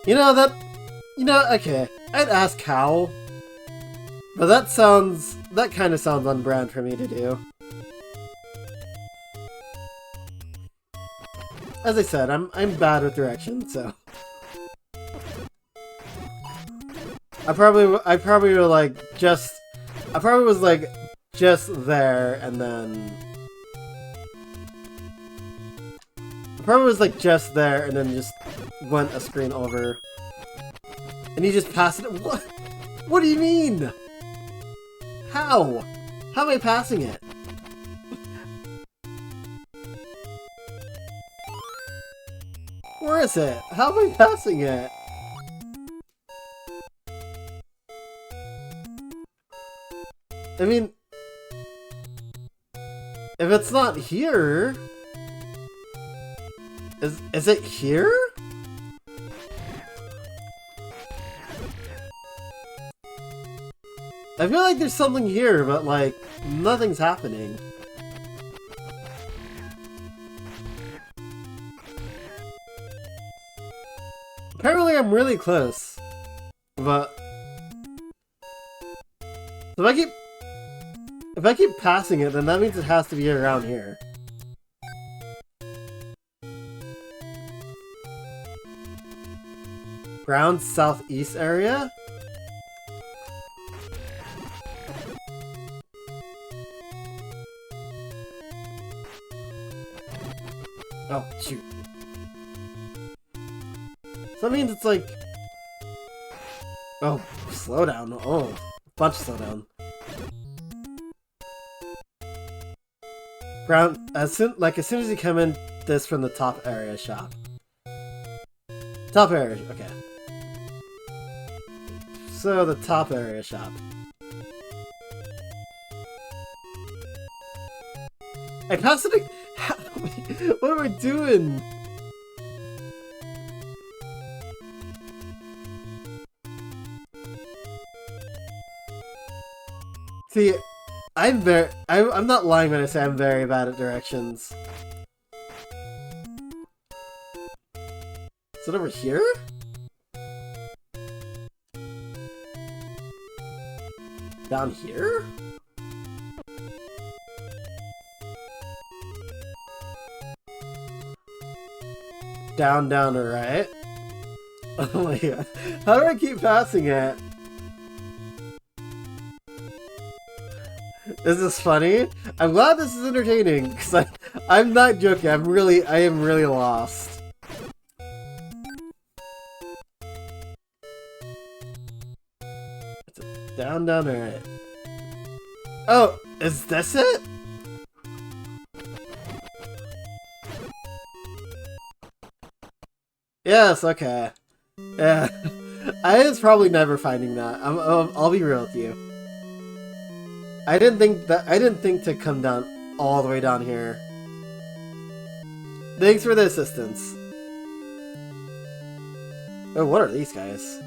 Okay, I'd ask how. But that kind of sounds on brand for me to do. As I said, I'm bad with directions, so I probably were like I probably was like just there, and then just went a screen over. And you just passed it. What? What do you mean? How? How am I passing it? Where is it? How am I passing it? I mean, if it's not here, is it here? I feel like there's something here, but like, nothing's happening. Apparently I'm really close. But if I keep passing it, then that means it has to be around here. Ground southeast area? Oh, shoot. So that means it's like... Oh, slow down. Oh, bunch of slow down. Ground, as soon as you come in this from the top area shop. Top area, okay. So the top area shop. I passed it. What am I doing? See, I'm not lying when I say I'm very bad at directions. Is it over here? Down here? Down to right. Oh my god. How do I keep passing it? Is this funny? I'm glad this is entertaining, because I'm not joking. I am really lost. Down to right. Oh, is this it? Yes, okay. Yeah. I was probably never finding that. I'll be real with you. I didn't think to come down all the way down here. Thanks for the assistance. Oh, what are these guys?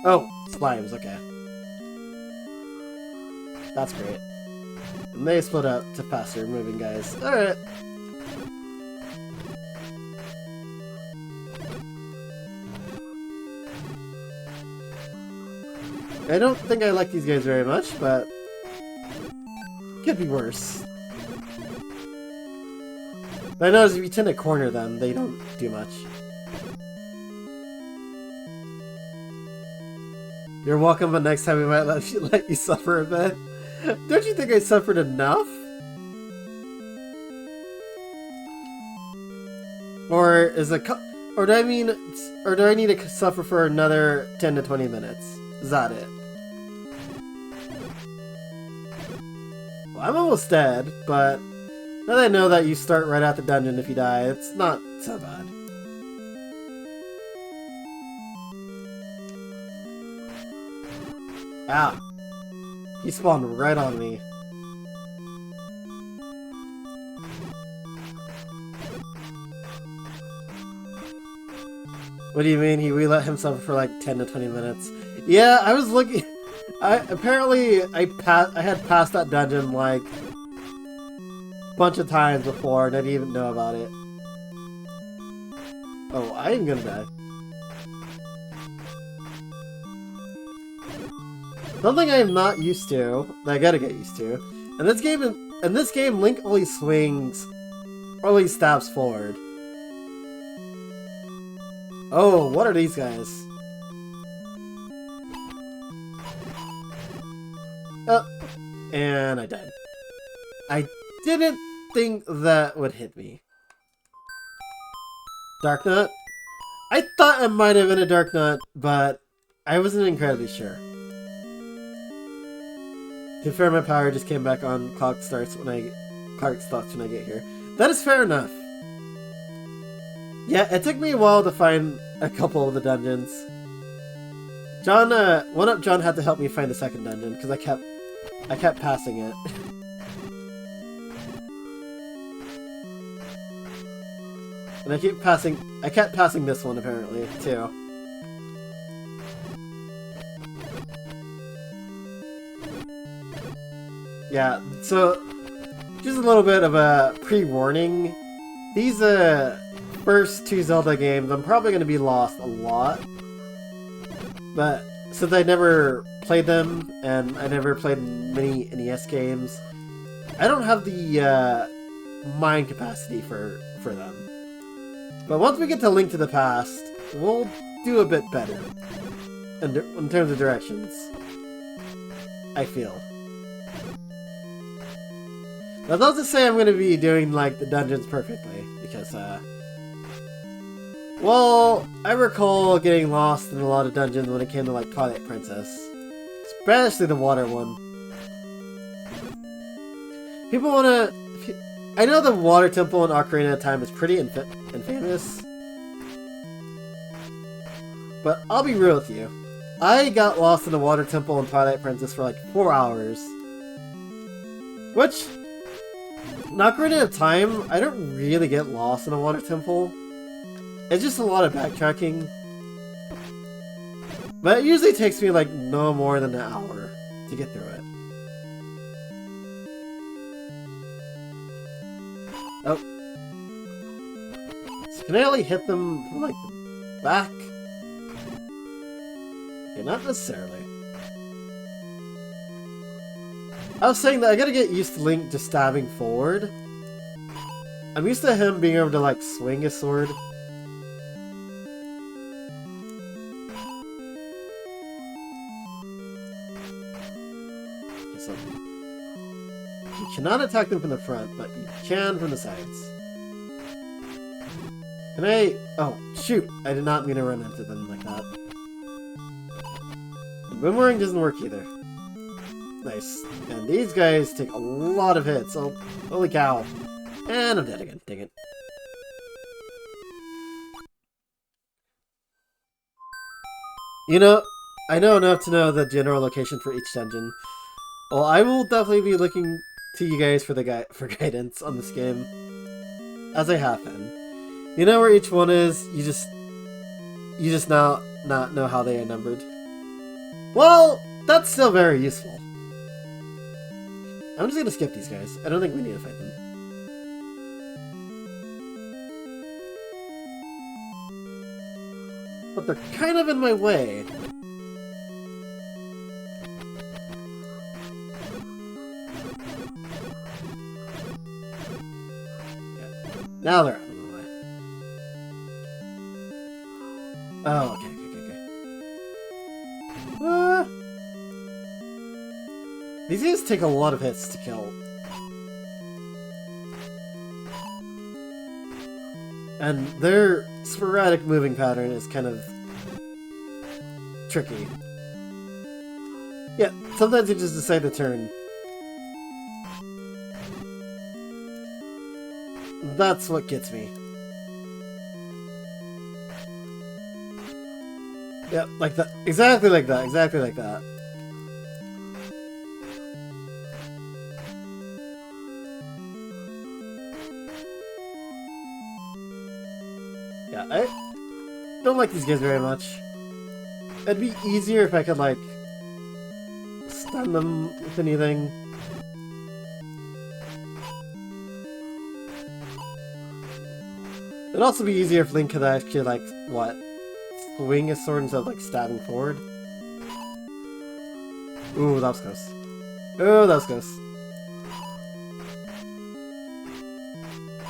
Oh, slimes, okay. That's great. And they split up to faster moving guys. Alright. I don't think I like these guys very much, but could be worse. But I notice if you tend to corner them, they don't do much. You're welcome, but next time we might let you suffer a bit. Don't you think I suffered enough? Or is it or do I need to suffer for another 10 to 20 minutes? Is that it? Well, I'm almost dead, but now that I know that you start right out the dungeon if you die, it's not so bad. Ah. He spawned right on me. What do you mean? He relet himself for like 10 to 20 minutes. Yeah, I was looking... I had passed that dungeon like a bunch of times before and I didn't even know about it. Oh, I am gonna die. Something I am not used to, that I gotta get used to. In this game, Link only swings, or only stabs forward. Oh, what are these guys? And I died. I didn't think that would hit me. Dark Nut? I thought it might have been a Dark Nut, but I wasn't incredibly sure. Confirm my power just came back on. Clock stops when I get here. That is fair enough. Yeah, it took me a while to find a couple of the dungeons. John, John had to help me find the second dungeon because I kept passing it. And I kept passing this one apparently too. Yeah, so just a little bit of a pre-warning. These first two Zelda games, I'm probably going to be lost a lot. But since I never played them, and I never played many NES games, I don't have the mind capacity for them. But once we get to Link to the Past, we'll do a bit better in terms of directions, I feel. That's not to say I'm going to be doing, like, the dungeons perfectly, because, well, I recall getting lost in a lot of dungeons when it came to, like, Twilight Princess. Especially the water one. People want to... I know the water temple in Ocarina of Time is pretty infamous. But I'll be real with you. I got lost in the water temple in Twilight Princess for, like, 4 hours. Which... in Ocarina of Time, I don't really get lost in a water temple. It's just a lot of backtracking. But it usually takes me like no more than an hour to get through it. Oh. So can I only hit them from like the back? Okay, not necessarily. I was saying that I gotta get used to Link just stabbing forward. I'm used to him being able to like swing his sword. Okay, so you cannot attack them from the front, but you can from the sides. Can I... oh, shoot! I did not mean to run into them like that. The boomerang doesn't work either. Nice. And these guys take a lot of hits. Oh, holy cow. And I'm dead again. Dang it. You know, I know enough to know the general location for each dungeon. Well, I will definitely be looking to you guys for guidance on this game, as I have been. You know where each one is. You just now not know how they are numbered. Well, that's still very useful. I'm just gonna skip these guys. I don't think we need to fight them. But they're kind of in my way. Yeah. Now they're out of my way. Oh, okay. These guys take a lot of hits to kill. And their sporadic moving pattern is kind of tricky. Yeah, sometimes they just decide to turn. That's what gets me. Yeah, like that. Exactly like that. Exactly like that. Yeah, I don't like these guys very much. It'd be easier if I could, like, stun them with anything. It'd also be easier if Link could actually, like, what? Swing his sword instead of, like, stabbing forward. Ooh, that was close. Oh, that was close.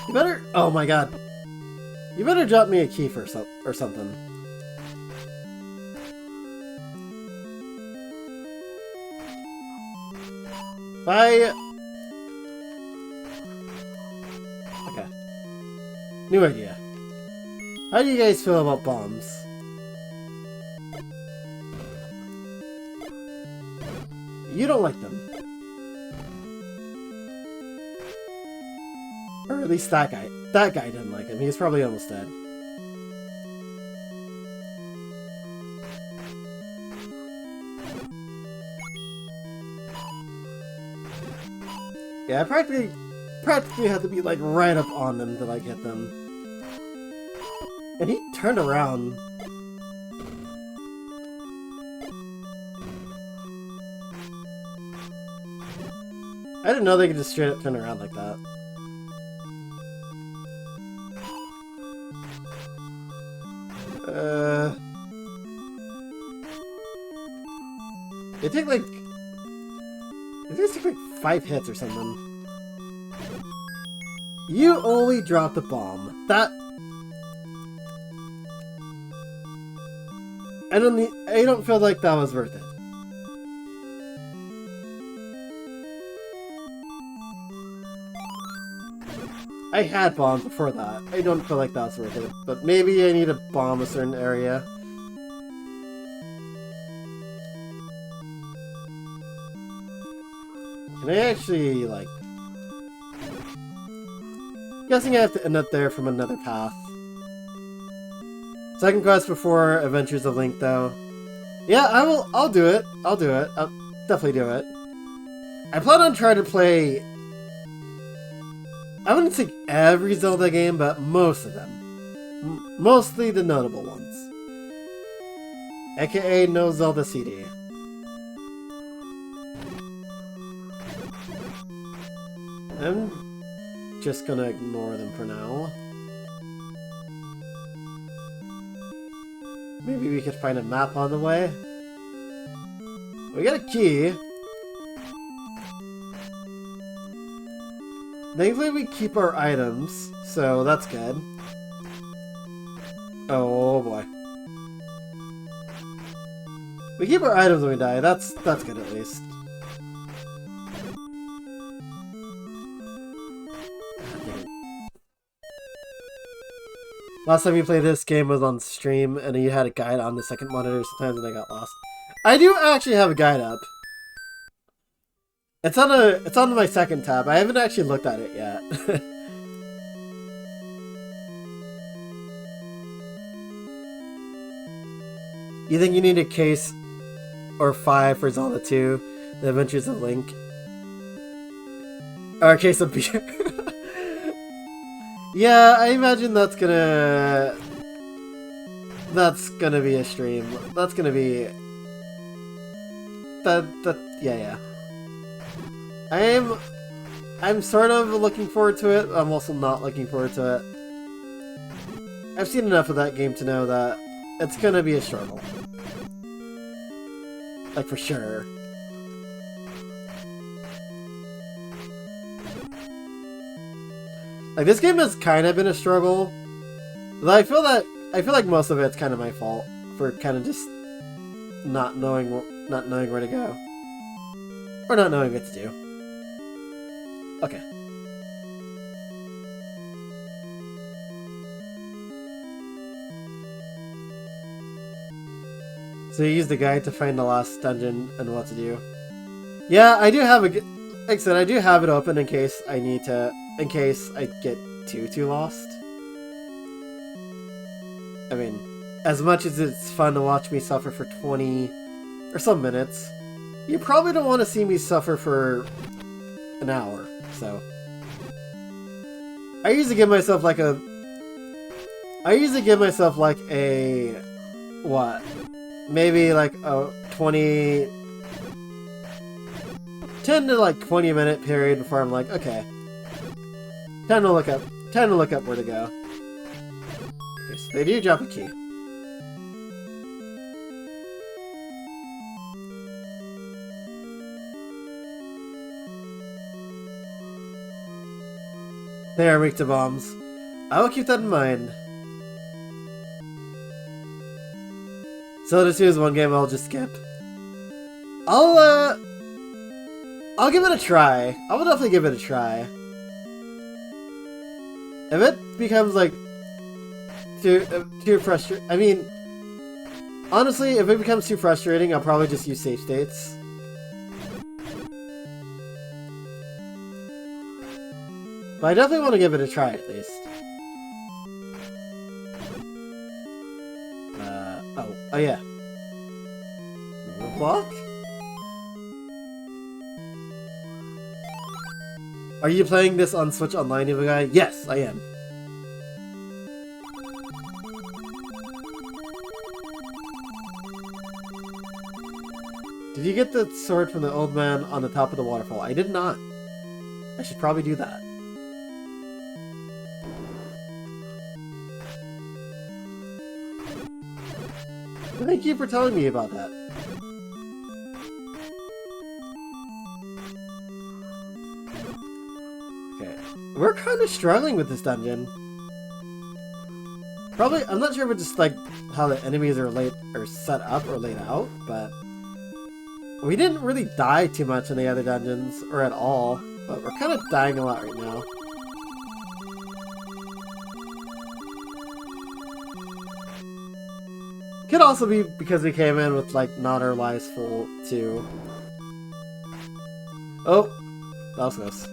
You better... Oh my god. You better drop me a key for or something. Bye! Okay. New idea. How do you guys feel about bombs? You don't like them. Or at least that guy. That guy didn't like him. He's probably almost dead. Yeah, I practically had to be like right up on them to like hit them. And he turned around. I didn't know they could just straight up turn around like that. It take like... It takes like 5 hits or something. You only dropped a bomb. That... I don't feel like that was worth it. I had bombs before that. I don't feel like that's worth it. But maybe I need to bomb a certain area. Can I actually, like... Guessing I have to end up there from another path. Second quest before Adventures of Link, though. Yeah, I'll do it. I'll do it. I'll definitely do it. I plan on trying to play... I wouldn't say every Zelda game, but most of them. Mostly the notable ones. AKA no Zelda CD. I'm just gonna ignore them for now. Maybe we could find a map on the way. We got a key. Thankfully we keep our items, so that's good. Oh boy. We keep our items when we die, that's good at least. Last time you played this game was on stream, and you had a guide on the second monitor sometimes, and I got lost. I do actually have a guide up. It's on my second tab. I haven't actually looked at it yet. You think you need a case or 5 for Zelda 2, The Adventures of Link? Or a case of beer? Yeah, I imagine that's gonna be a stream. That's gonna be yeah. I'm sort of looking forward to it. I'm also not looking forward to it. I've seen enough of that game to know that it's gonna be a struggle. Like, for sure. Like, this game has kind of been a struggle. But I feel like most of it's kind of my fault for kind of just not knowing where to go. Or not knowing what to do. Okay. So you use the guide to find the last dungeon and what to do. Yeah, I do have like I said, I do have it open in case I need to, in case I get too lost. I mean, as much as it's fun to watch me suffer for 20 or some minutes, you probably don't want to see me suffer for an hour, so. I usually give myself like a I usually give myself like a, what? Maybe like a 10 to like 20-minute period before I'm like, okay. Time to look up where to go. Okay, so they do drop a key. They are weak to bombs. I will keep that in mind. Zelda 2 is one game I'll just skip. I'll give it a try. I will definitely give it a try. If it becomes like too frustrating, I mean, honestly, if it becomes too frustrating, I'll probably just use save states. But I definitely want to give it a try at least. Oh yeah. Block? Are you playing this on Switch Online, Eva Guy? Yes, I am. Did you get the sword from the old man on the top of the waterfall? I did not. I should probably do that. Thank you for telling me about that. Okay. We're kind of struggling with this dungeon. Probably, I'm not sure if it's just like how the enemies are set up or laid out, but we didn't really die too much in the other dungeons, or at all, but we're kind of dying a lot right now. Could also be because we came in with, like, not our lives full, too. Oh! That was close.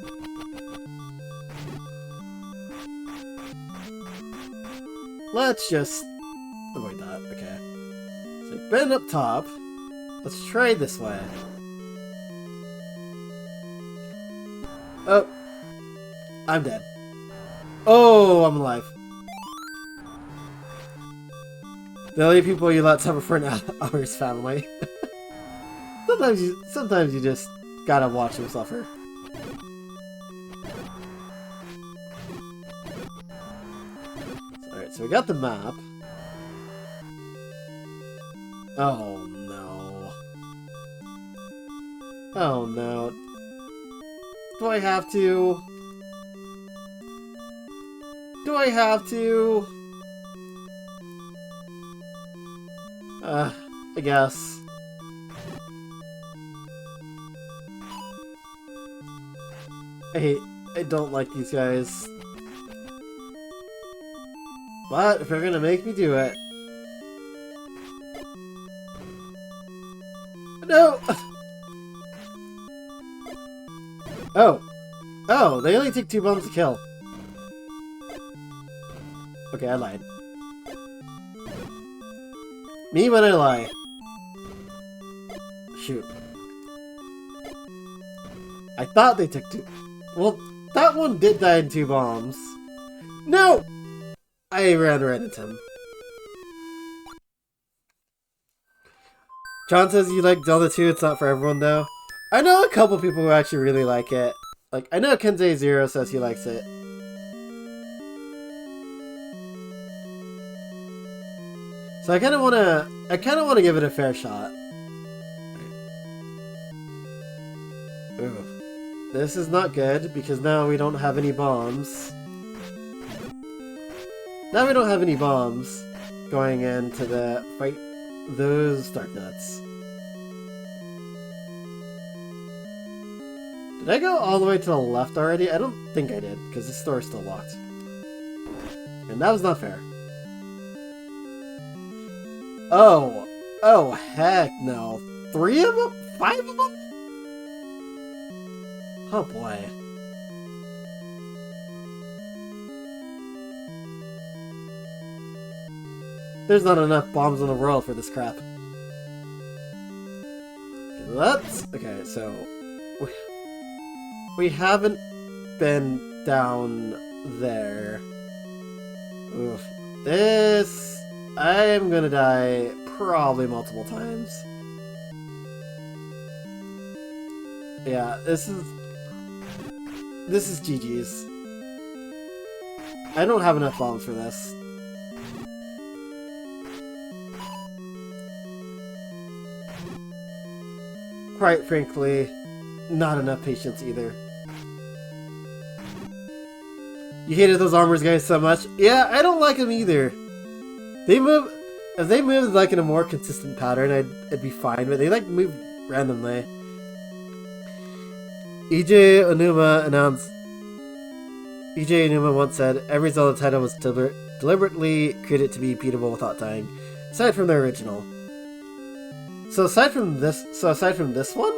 Let's just avoid that. Okay. So, bend up top. Let's try this way. Oh! I'm dead. Oh, I'm alive. The only people you let suffer for now are his family. Sometimes you just gotta watch them suffer. Alright, so we got the map. Oh no. Oh no. Do I have to? Do I have to? I guess. I don't like these guys. But if they're gonna make me do it... No! Oh! Oh, they only take 2 bombs to kill. Okay, I lied. Me when I lie. Shoot. I thought they took 2... Well, that one did die in 2 bombs. No! I ran right into him. John says you like Zelda 2, it's not for everyone though. I know a couple people who actually really like it. Like, I know Kensei Zero says he likes it. So I kind of want to give it a fair shot. Ooh. This is not good, because now we don't have any bombs. Now we don't have any bombs going into the fight those Dark Nuts. Did I go all the way to the left already? I don't think I did, because this door is still locked. And that was not fair. Oh. Oh, heck no. 3 of them? 5 of them? Oh boy. There's not enough bombs in the world for this crap. Okay, so... We haven't been down there. Oof. This... I'm gonna die probably multiple times. Yeah, this is GG's. I don't have enough bombs for this. Quite frankly, not enough patience either. You hated those armors guys so much? Yeah, I don't like them either. They move... If they moved like in a more consistent pattern, I'd be fine, but they like move randomly. EJ Onuma once said, every Zelda title was deliberately created to be beatable without dying, aside from the original. So aside from this one?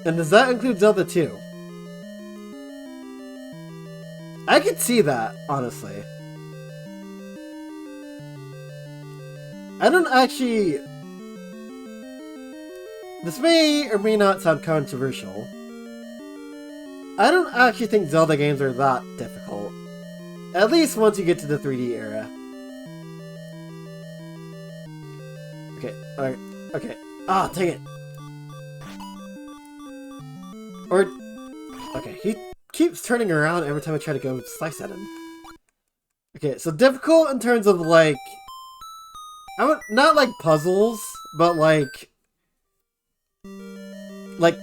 And does that include Zelda 2? I could see that, honestly. I don't actually... This may or may not sound controversial. I don't actually think Zelda games are that difficult. At least once you get to the 3D era. Okay, okay. Ah, dang it. Or... Okay, he keeps turning around every time I try to go slice at him. Okay, so difficult in terms of like... not like puzzles, but like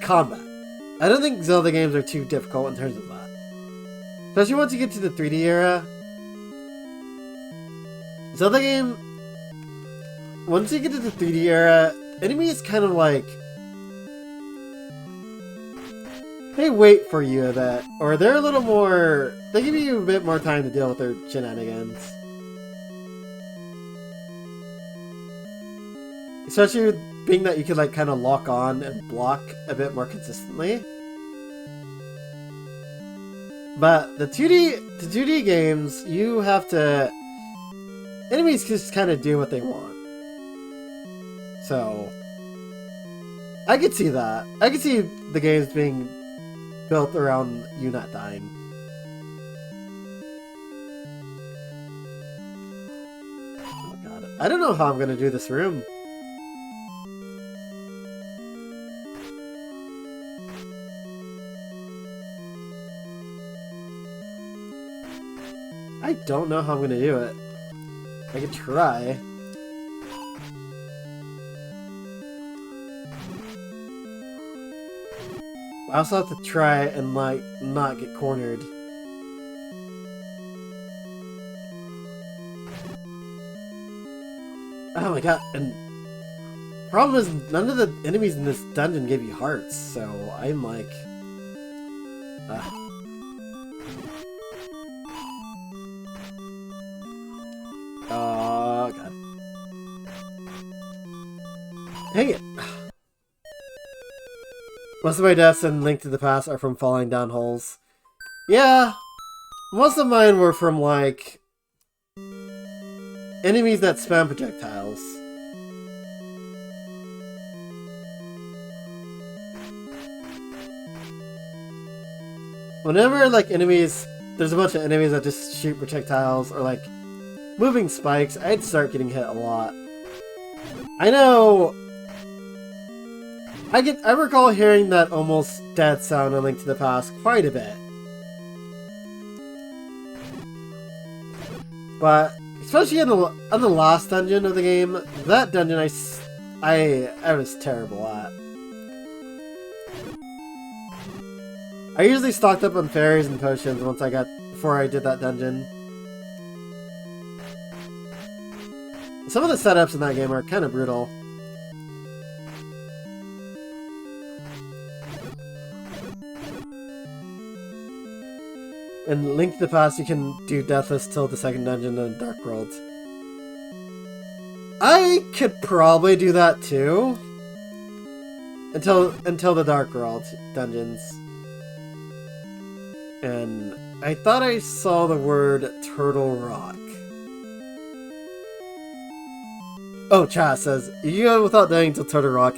combat. I don't think Zelda games are too difficult in terms of that. Especially once you get to the 3D era. Zelda game... Once you get to the 3D era, enemies kind of like... They wait for you a bit, or they're a little more... They give you a bit more time to deal with their shenanigans. Especially being that you can like kind of lock on and block a bit more consistently. But the 2D games, you have to... Enemies just kind of do what they want. So... I could see that. I could see the games being built around you not dying. Oh god. I don't know how I'm gonna do this room. I don't know how I'm gonna do it. I could try. I also have to try and like not get cornered. Oh my god, and problem is none of the enemies in this dungeon give you hearts, so I'm like oh god. Dang it. Most of my deaths in Link to the Past are from falling down holes. Yeah, most of mine were from, like, enemies that spam projectiles. Whenever, like, enemies... There's a bunch of enemies that just shoot projectiles or, like, moving spikes, I'd start getting hit a lot. I know... I recall hearing that almost dead sound in Link to the Past quite a bit. But especially on the last dungeon of the game, that dungeon I was terrible at. I usually stocked up on fairies and potions before I did that dungeon. Some of the setups in that game are kind of brutal. In Link to the Past, you can do Deathless till the second dungeon in Dark World. I could probably do that too. Until the Dark World dungeons. And I thought I saw the word Turtle Rock. Oh, Chaz says, you go without dying until Turtle Rock.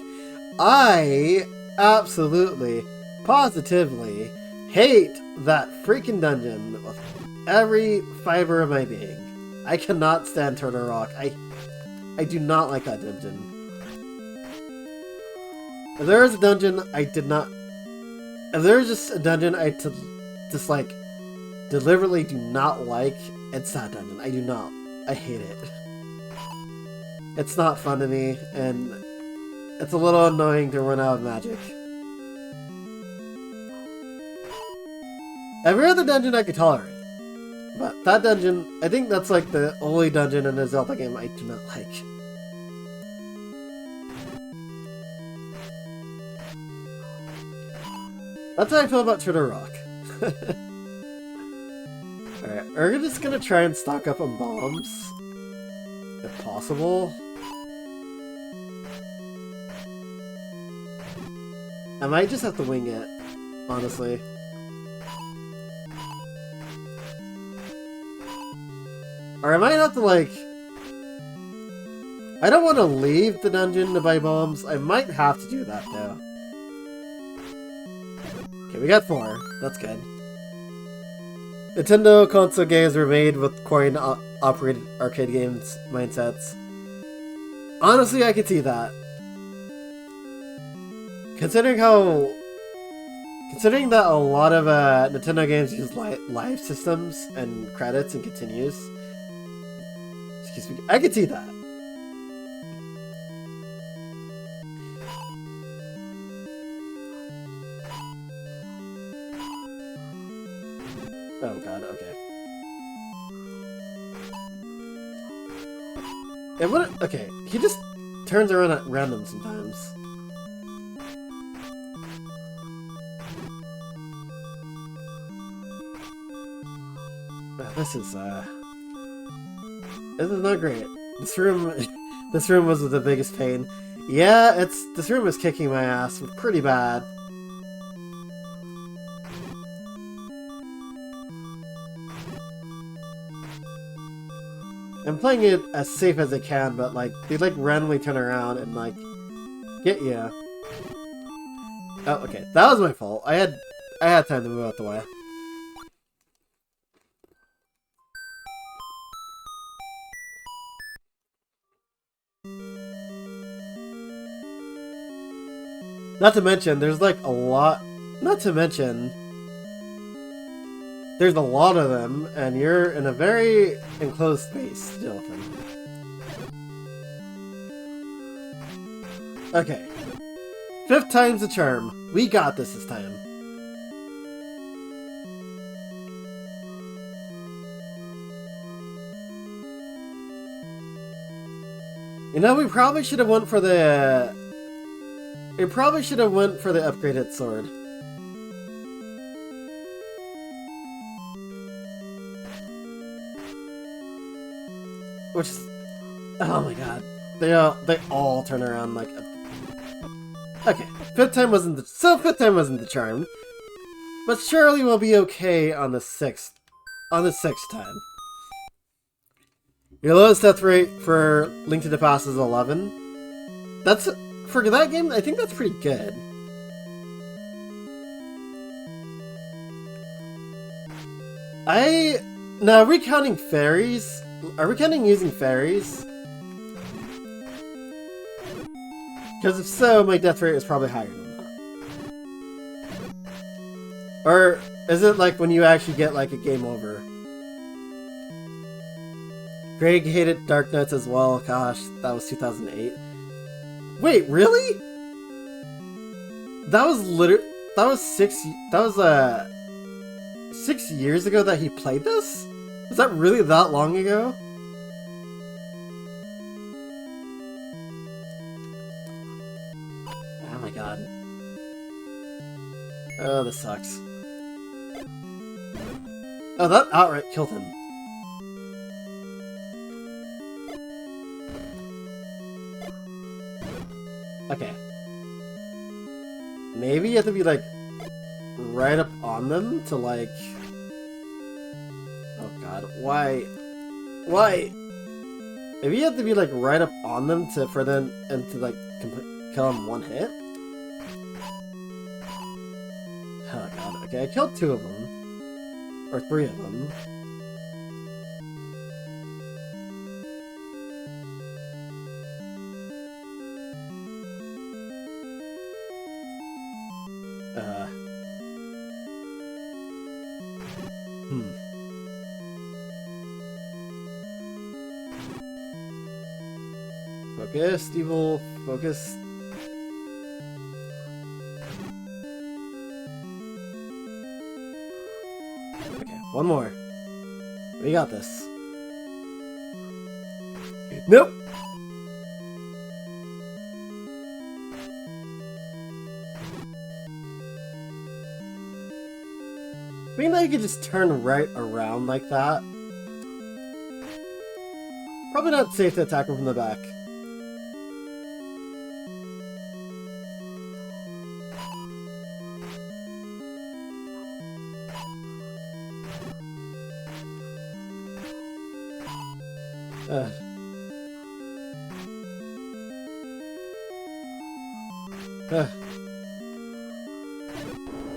I absolutely, positively hate that freaking dungeon with every fiber of my being. I cannot stand Turtle Rock. I do not like that dungeon. If there is a dungeon I did not... If there is just a dungeon I just like deliberately do not like, it's that dungeon. I do not. I hate it. It's not fun to me, and it's a little annoying to run out of magic. Every other dungeon I could tolerate. But that dungeon, I think that's like the only dungeon in a Zelda game I do not like. That's how I feel about Turtle Rock. Alright, we're just gonna try and stock up on bombs. If possible. I might just have to wing it, honestly. Or I might have to, like... I don't want to leave the dungeon to buy bombs. I might have to do that, though. Okay, we got 4. That's good. Nintendo console games were made with coin-operated arcade games mindsets. Honestly, I could see that. Considering that a lot of Nintendo games use live systems and credits and continues. Excuse me, I could see that. Oh god, okay. And what? Okay, he just turns around at random sometimes. This is not great. This room was the biggest pain. Yeah, this room is kicking my ass pretty bad. I'm playing it as safe as I can, but like they like randomly turn around and like get you. Oh, okay, that was my fault. I had time to move out the way. Not to mention, there's like a lot. Not to mention, there's a lot of them, and you're in a very enclosed space to deal with them. Okay. 5th time's the charm. We got this time. You know, we probably should have went for the... We probably should have went for the upgraded sword. Which is... Oh my god. They all turn around like... Okay, 5th time wasn't the... So 5th time wasn't the charm. But surely we'll be okay on the 6th. On the 6th time. Your lowest death rate for Link to the Past is 11. That's... For that game, I think that's pretty good. Now, are we counting fairies? Are we counting using fairies? Because if so, my death rate is probably higher than that. Or is it like when you actually get like a game over? Greg hated Dark Knights as well. Gosh, that was 2008. Wait, really? That was that was 6 years ago that he played this? Was that really that long ago? Oh my god. Oh, this sucks. Oh, that outright killed him. Okay. Maybe you have to be, like, right up on them to, like... Oh god, why? Why? Maybe you have to be, like, right up on them for them and to, like, kill them one hit? Oh god, Okay, I killed 2 of them. Or 3 of them. Focus, evil, focus. Okay, one more. We got this. Nope! I mean, I could just turn right around like that. Probably not safe to attack him from the back.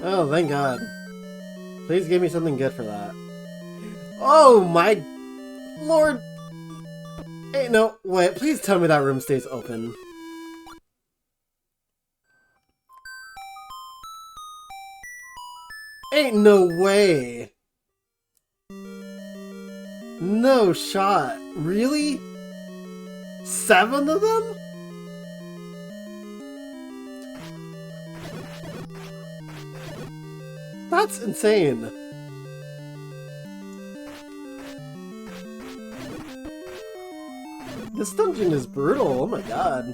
Oh, thank God. Please give me something good for that. Oh my lord! Hey, no, wait, please tell me that room stays open. Ain't no way! No shot. Really? 7 of them? That's insane. This dungeon is brutal, oh my god.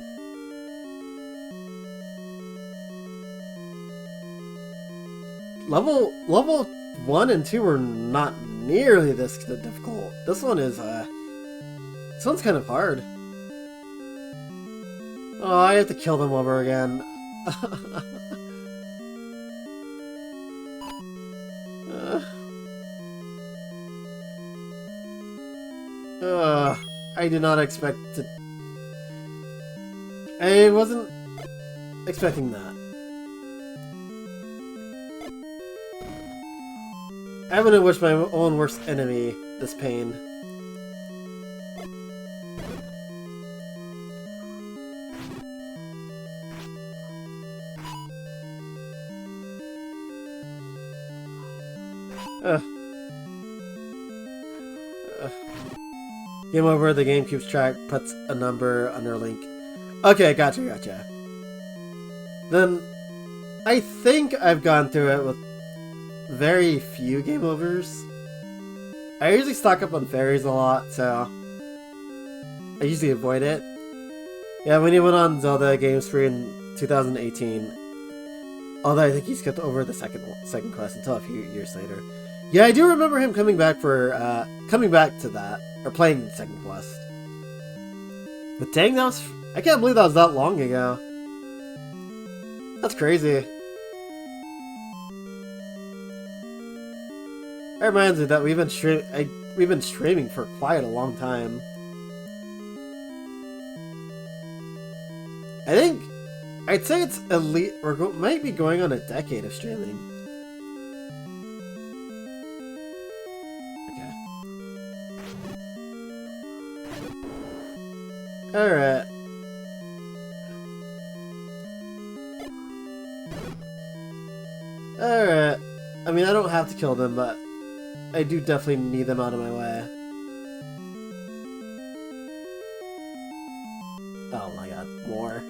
Level 1 and 2 are not nearly this difficult. This one is, this one's kind of hard. Oh, I have to kill them over again. I did not expect to... I wasn't expecting that. I wouldn't wish my own worst enemy this pain. Game over, the game keeps track, puts a number under a link. Okay, gotcha. Then, I think I've gone through it with very few game overs. I usually stock up on fairies a lot, so I usually avoid it. Yeah, when he went on Zelda Game Spree in 2018, although I think he skipped over the second quest until a few years later. Yeah, I do remember him coming back to that, or playing the second quest. But dang, I can't believe that was that long ago. That's crazy. That reminds me that we've been streaming for quite a long time. I'd say it's elite. Might be going on a decade of streaming. Alright. Alright. I mean, I don't have to kill them, but I do definitely need them out of my way. Oh my god, more.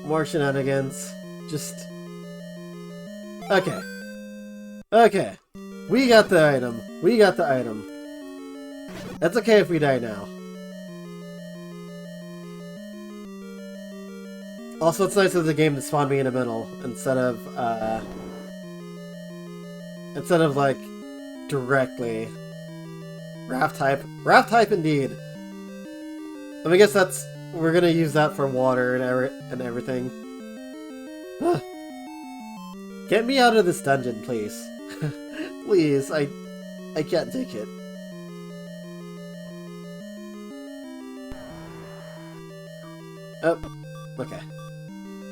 More shenanigans. Just... Okay. Okay. We got the item. That's okay if we die now. Also, it's nice of the game to spawn me in the middle instead of like directly. Raft type indeed. I mean, I guess we're gonna use that for water and everything. Get me out of this dungeon, please. Please, I can't take it. Oh, okay.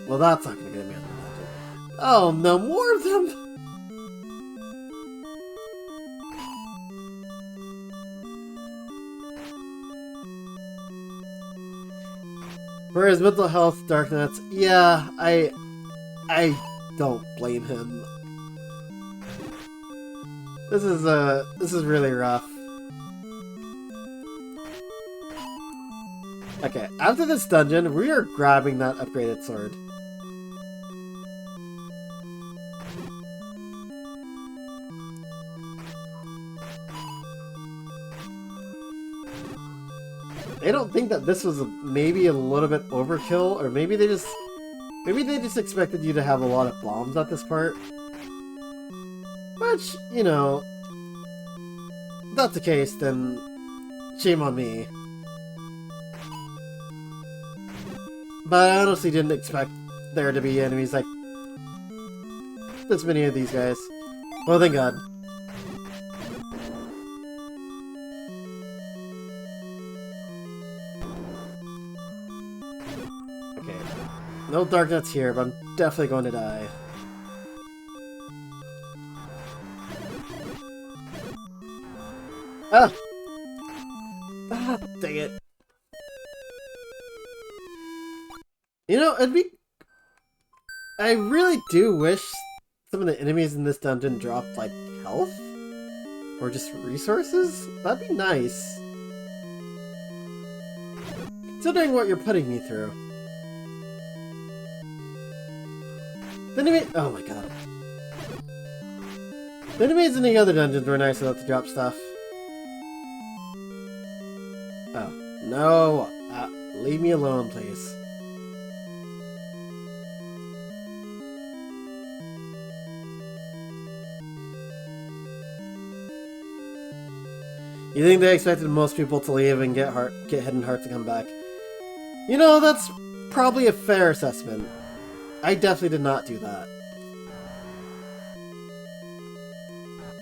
Well, that's not gonna get me out of the dungeon. Oh no, more of them! For his mental health, Darknuts, yeah, I don't blame him. This is really rough. Okay, after this dungeon, we are grabbing that upgraded sword. I don't think that this was maybe a little bit overkill, or maybe they just expected you to have a lot of bombs at this part. Which, you know, if that's the case, then shame on me. But I honestly didn't expect there to be enemies like this many of these guys. Well, thank God. Okay. No Darknuts here, but I'm definitely going to die. Ah! Ah, dang it. You know, I really do wish some of the enemies in this dungeon dropped, like, health? Or just resources? That'd be nice. Considering what you're putting me through. The enemy— oh my god. The enemies in the other dungeons were nice enough to drop stuff. Oh, no. Leave me alone, please. You think they expected most people to leave and get Hidden Heart to come back? You know, that's probably a fair assessment. I definitely did not do that.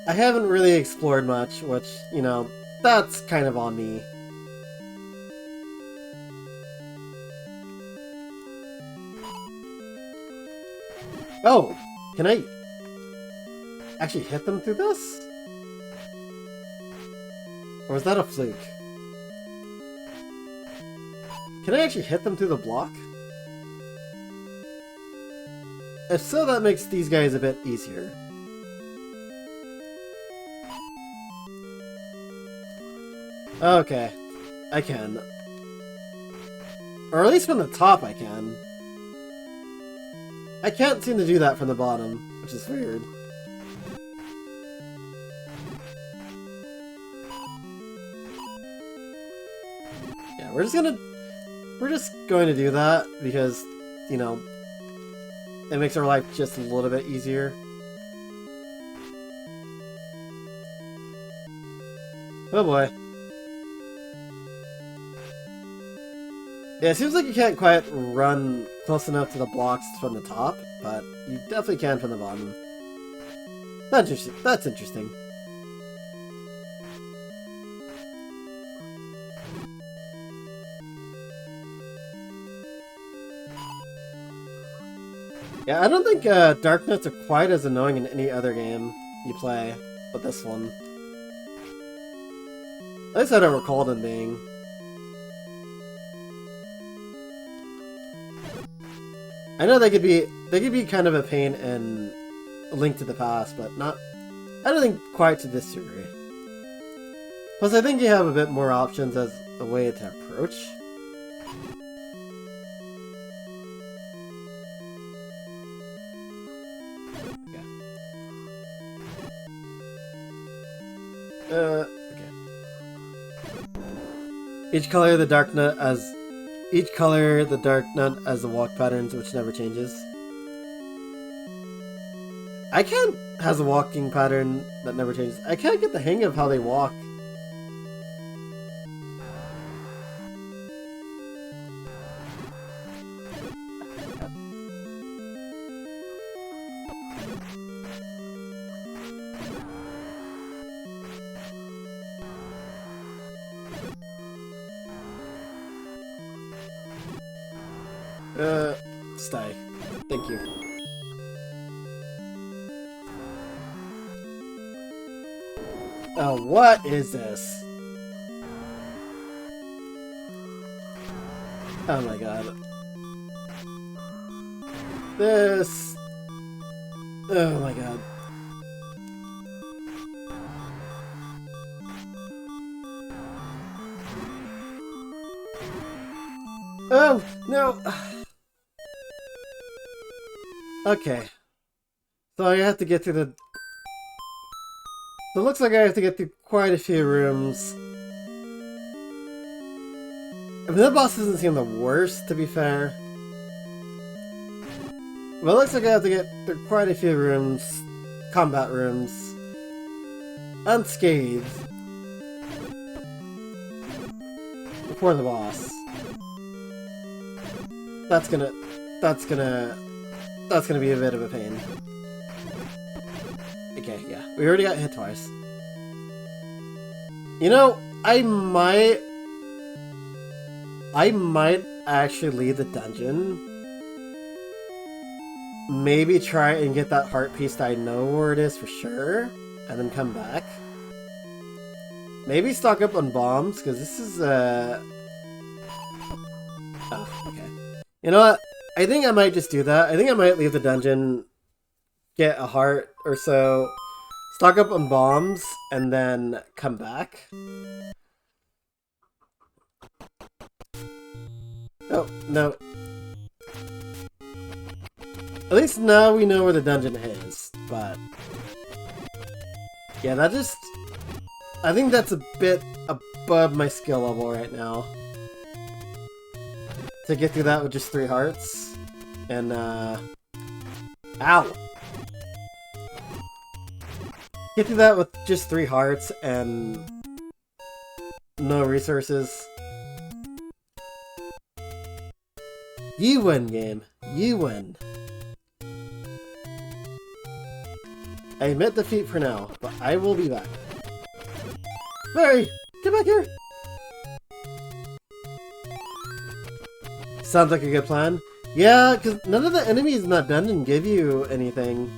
I haven't really explored much, which, you know, that's kind of on me. Oh! Can I actually hit them through this? Or was that a fluke? Can I actually hit them through the block? If so, that makes these guys a bit easier. Okay. I can. Or at least from the top I can. I can't seem to do that from the bottom, which is weird. Yeah, we're just going to do that because, you know, it makes our life just a little bit easier. Oh boy. Yeah, it seems like you can't quite run close enough to the blocks from the top, but you definitely can from the bottom. That's interesting. Yeah, I don't think Darknuts are quite as annoying in any other game you play, but this one. At least I don't recall them being. I know they could be kind of a pain in A Link to the Past, but not— I don't think quite to this degree. Plus, I think you have a bit more options as a way to approach. Okay. Each color the dark nut as the walk patterns, which never changes. I can't— has a walking pattern that never changes. I can't get the hang of how they walk. Stay. Thank you. Oh, what is this? Oh my god. This... Oh my god. Oh, no! Okay. So I have to get through the... So it looks like I have to get through quite a few rooms. I mean, that boss doesn't seem the worst, to be fair. But it looks like I have to get through quite a few rooms. Combat rooms. Unscathed. Before the boss. That's gonna be a bit of a pain. Okay, yeah. We already got hit twice. You know, I might actually leave the dungeon. Maybe try and get that heart piece that I know where it is for sure. And then come back. Maybe stock up on bombs, because this is, Oh, okay. You know what? I think I might just do that. I think I might leave the dungeon, get a heart or so, stock up on bombs, and then come back. Oh, no. At least now we know where the dungeon is, but... Yeah, that just... I think that's a bit above my skill level right now. To get through that with just 3 hearts. And, Ow! Get through that with just 3 hearts and... no resources. You win, game. You win. I admit defeat for now, but I will be back. Mary! Get back here! Sounds like a good plan. Yeah, because none of the enemies in that dungeon give you anything.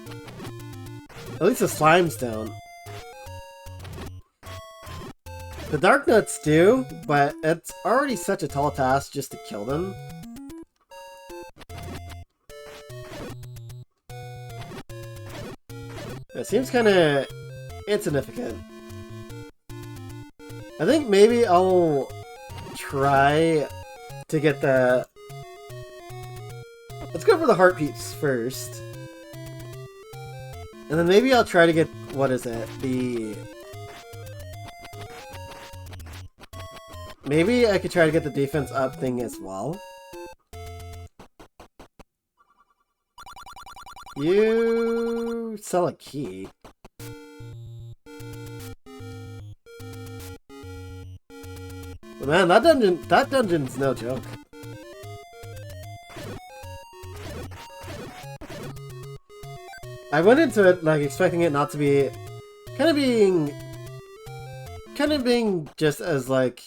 At least the slimes don't. The dark nuts do, but it's already such a tall task just to kill them. It seems kind of insignificant. I think maybe I'll try to get the... Let's go for the heart piece first. And then maybe I'll try to get... What is it? The... Maybe I could try to get the defense up thing as well. You sell a key. But man, that dungeon's no joke. I went into it like expecting it not to be kind of being just as like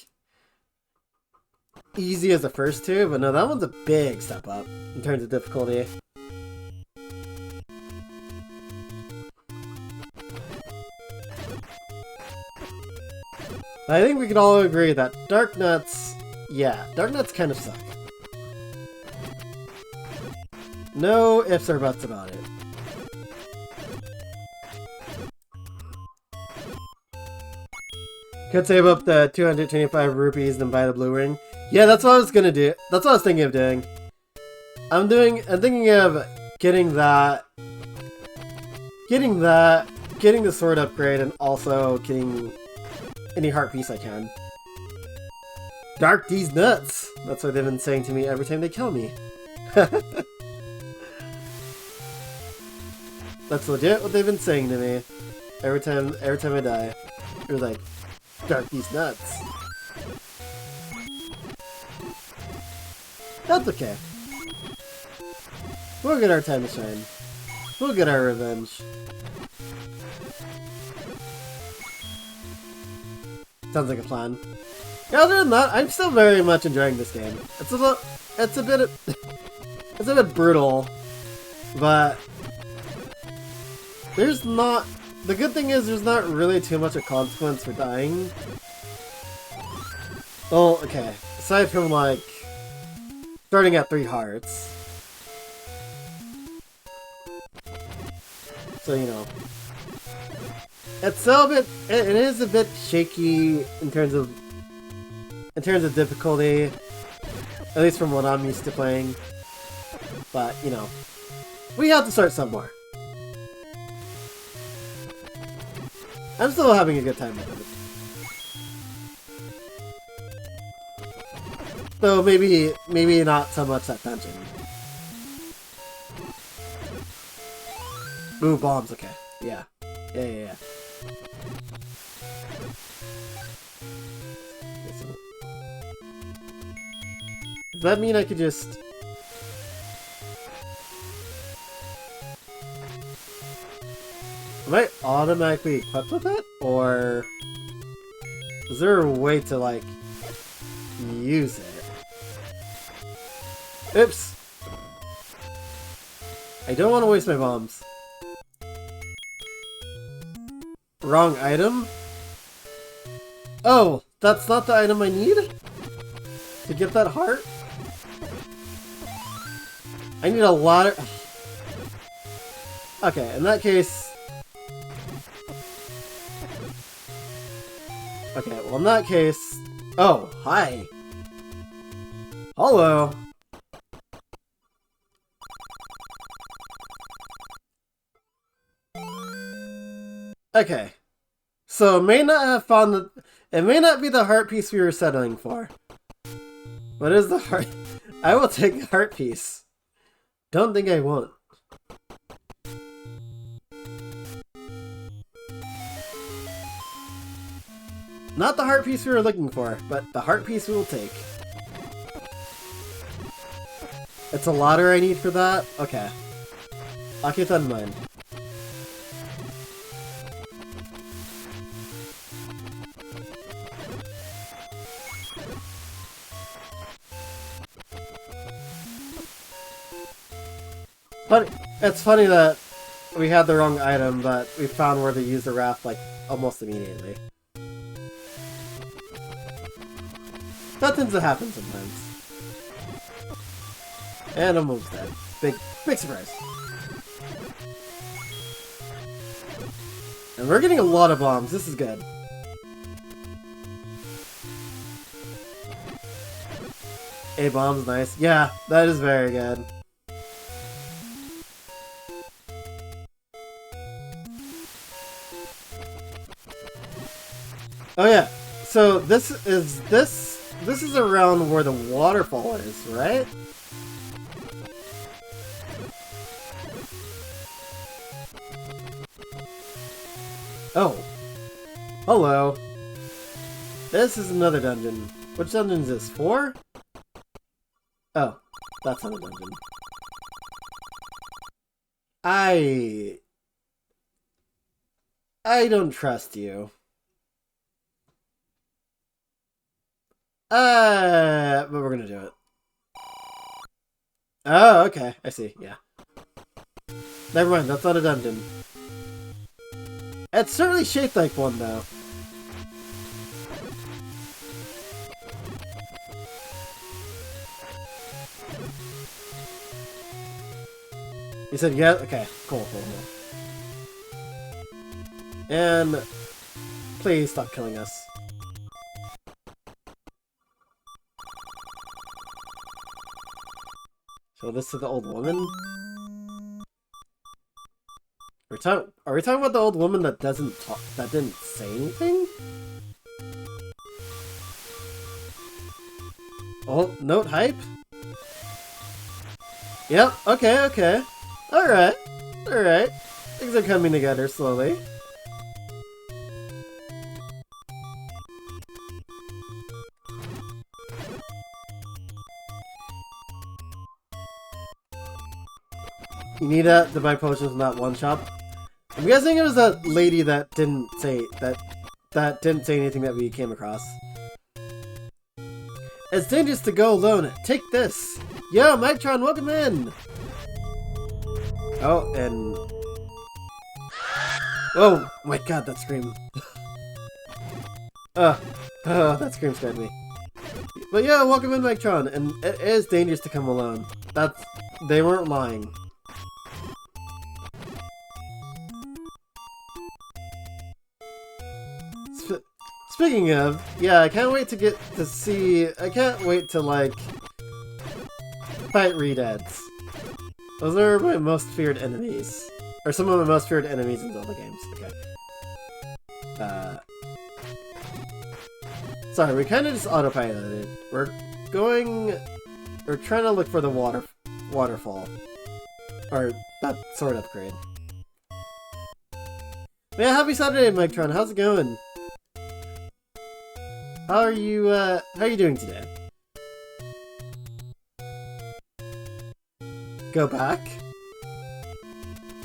easy as the first two, but no, that one's a big step up in terms of difficulty. I think we can all agree that Dark Nuts, yeah, Dark Nuts kind of suck. No ifs or buts about it. Could save up the 225 rupees and then buy the blue ring. Yeah, that's what I was gonna do. That's what I was thinking of doing. I'm thinking of getting the sword upgrade and also getting any heart piece I can. Dark these nuts! That's what they've been saying to me every time they kill me. That's legit what they've been saying to me. Every time I die. They're like, dark these nuts. That's okay. We'll get our time to shine. We'll get our revenge. Sounds like a plan. Yeah, other than that, I'm still very much enjoying this game. It's a bit brutal, but there's not the good thing is there's not really too much of consequence for dying. Well, okay. Aside from, like, starting at 3 hearts. So, you know. It's still a bit... It is a bit shaky in terms of difficulty. At least from what I'm used to playing. But, you know. We have to start somewhere. I'm still having a good time with it. So maybe not so much that dungeon. Ooh, bombs, okay. Yeah. Yeah. Does that mean I could just... Am I automatically equipped with it? Or... is there a way to, like, use it? Oops! I don't want to waste my bombs. Wrong item? Oh, that's not the item I need? To get that heart? I need a lot of... Okay, in that case... Okay, well in that case... Oh, hi! Hello! Okay. So it may not have found the... It may not be the heart piece we were settling for. What is the heart? I will take the heart piece. Don't think I won't. Not the heart piece we were looking for, but the heart piece we will take. It's a ladder I need for that? Okay. I'll keep that in mind. But it's funny that we had the wrong item, but we found where to use the raft, like, almost immediately. That tends to happen sometimes. And I'm almost dead. Big surprise. And we're getting a lot of bombs. This is good. A bomb's nice. Yeah, that is very good. Oh yeah, so this is around where the waterfall is, right? Oh. Hello. This is another dungeon. Which dungeon is this? 4? Oh, that's not a dungeon. I don't trust you. But we're gonna do it. Oh, okay. I see. Yeah. Never mind. That's not a dungeon. It's certainly shaped like one, though. You said yeah? Okay. Cool. And please stop killing us. So this is the old woman? Are we talking about the old woman that doesn't talk, that didn't say anything? Oh, note hype? Yep, okay. Alright. Things are coming together slowly. You need that to buy potions from that one shop. I'm guessing it was that lady that didn't say anything that we came across. It's dangerous to go alone. Take this. Yo, Mictron, welcome in. Oh, and Oh my god, that scream. That scream scared me. But yeah, welcome in, Mike-tron, and it is dangerous to come alone. They weren't lying. Speaking of, yeah, I can't wait to like fight Redeads. Those are my most feared enemies. Or some of my most feared enemies in Zelda games. Okay. Sorry, we kind of just autopiloted. We're trying to look for the waterfall. Or that sword upgrade. Yeah, happy Saturday, Mike-tron. How's it going? How are you doing today? Go back?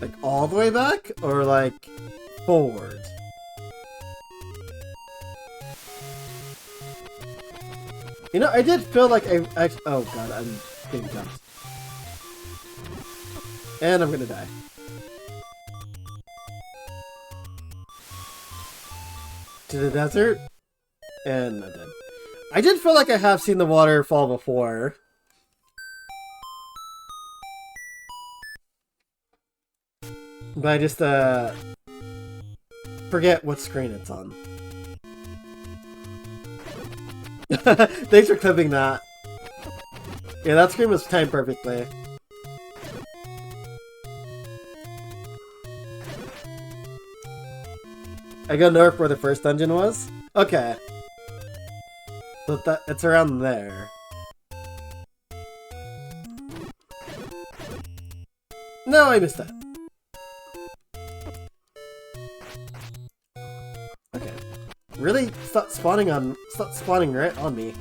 Like all the way back? Or like forward? You know, I did feel like oh god, I'm being jumped. And I'm gonna die. To the desert? And I'm dead. I did feel like I have seen the waterfall before. But I just, forget what screen it's on. Thanks for clipping that. Yeah, that screen was timed perfectly. I go north where the first dungeon was? Okay. So it's around there. No, I missed that. Okay. Really? Stop spawning right on me.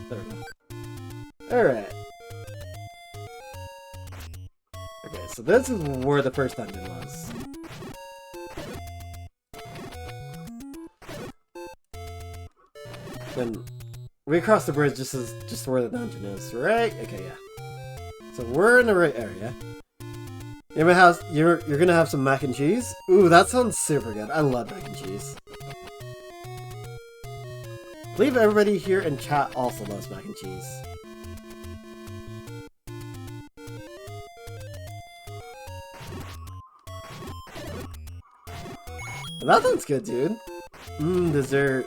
There we go. Alright. Okay, so this is where the first dungeon was. Then we cross the bridge just where the dungeon is, right? Okay, yeah. So we're in the right area. You're gonna have some mac and cheese? Ooh, that sounds super good. I love mac and cheese. I believe everybody here in chat also loves mac and cheese. That sounds good, dude. Dessert.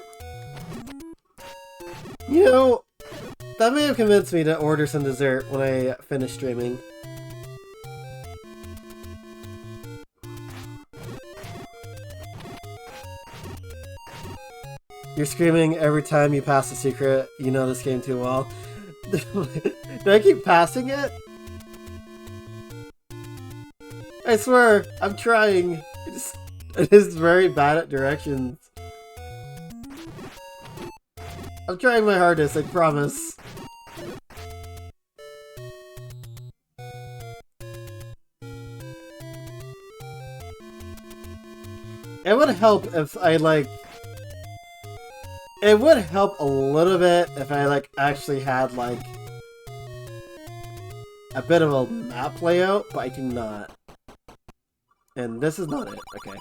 You know, that may have convinced me to order some dessert when I finish streaming. You're screaming every time you pass a secret. You know this game too well. Do I keep passing it? I swear, I'm trying. It is very bad at directions. I'm trying my hardest, I promise. It would help if I it would help a little bit if I actually had a bit of a map layout, but I do not. And this is not it, okay.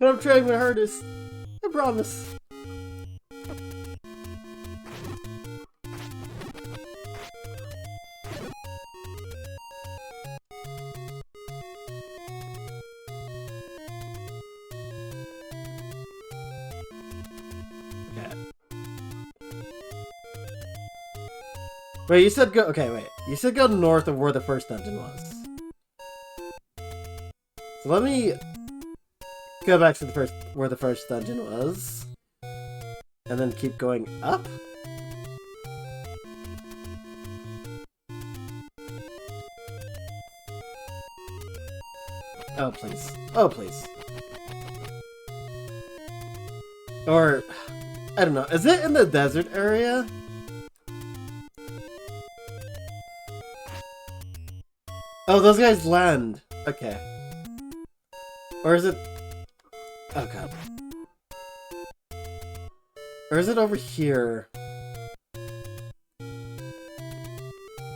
But I'm trying my hardest. I promise. Wait, you said go- okay, wait. You said go north of where the first dungeon was. So let me go back to where the first dungeon was. And then keep going up? Oh, please. Oh, please. Or, I don't know. Is it in the desert area? Oh, those guys land. Okay. Or is it... Oh god. Or is it over here?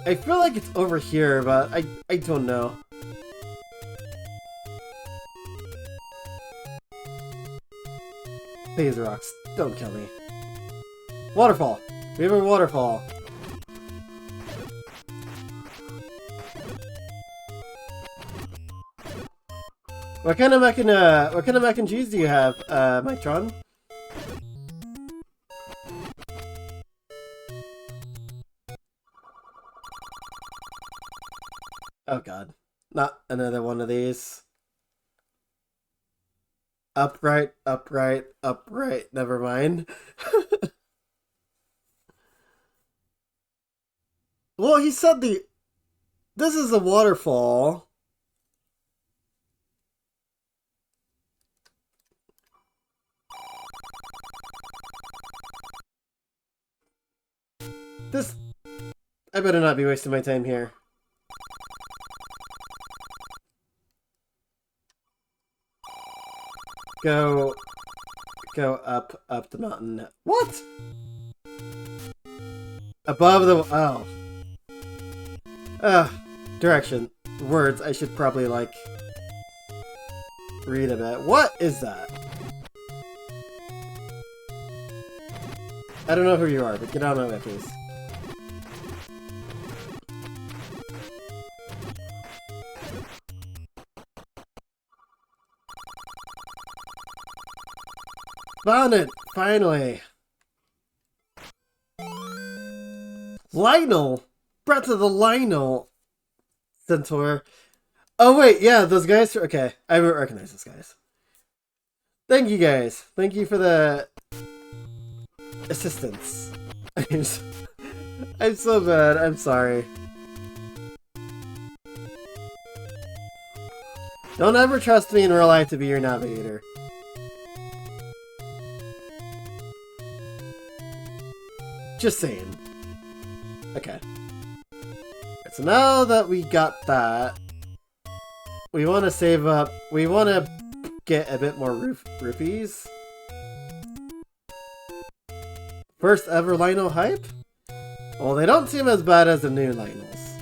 I feel like it's over here, but I don't know. Please, rocks. Don't kill me. Waterfall! We have a waterfall. What kind of mac and cheese do you have, Mitron? Oh god. Not another one of these. Upright, upright, upright. Never mind. Well, he said this is a waterfall. This... I better not be wasting my time here. Go up the mountain. What? Above the... Oh. Direction. Words I should probably, like, read a bit. What is that? I don't know who you are, but get out of my way, please. Found it! Finally! Lionel! Breath of the Lionel! Centaur. Oh wait, yeah, those guys... Okay, I recognize those guys. Thank you guys. Thank you for the... assistance. I'm so bad. I'm sorry. Don't ever trust me in real life to be your navigator. Just saying. Okay. So now that we got that, we want to save up. We want to get a bit more rupees. First ever Lino hype? Well, they don't seem as bad as the new Linos.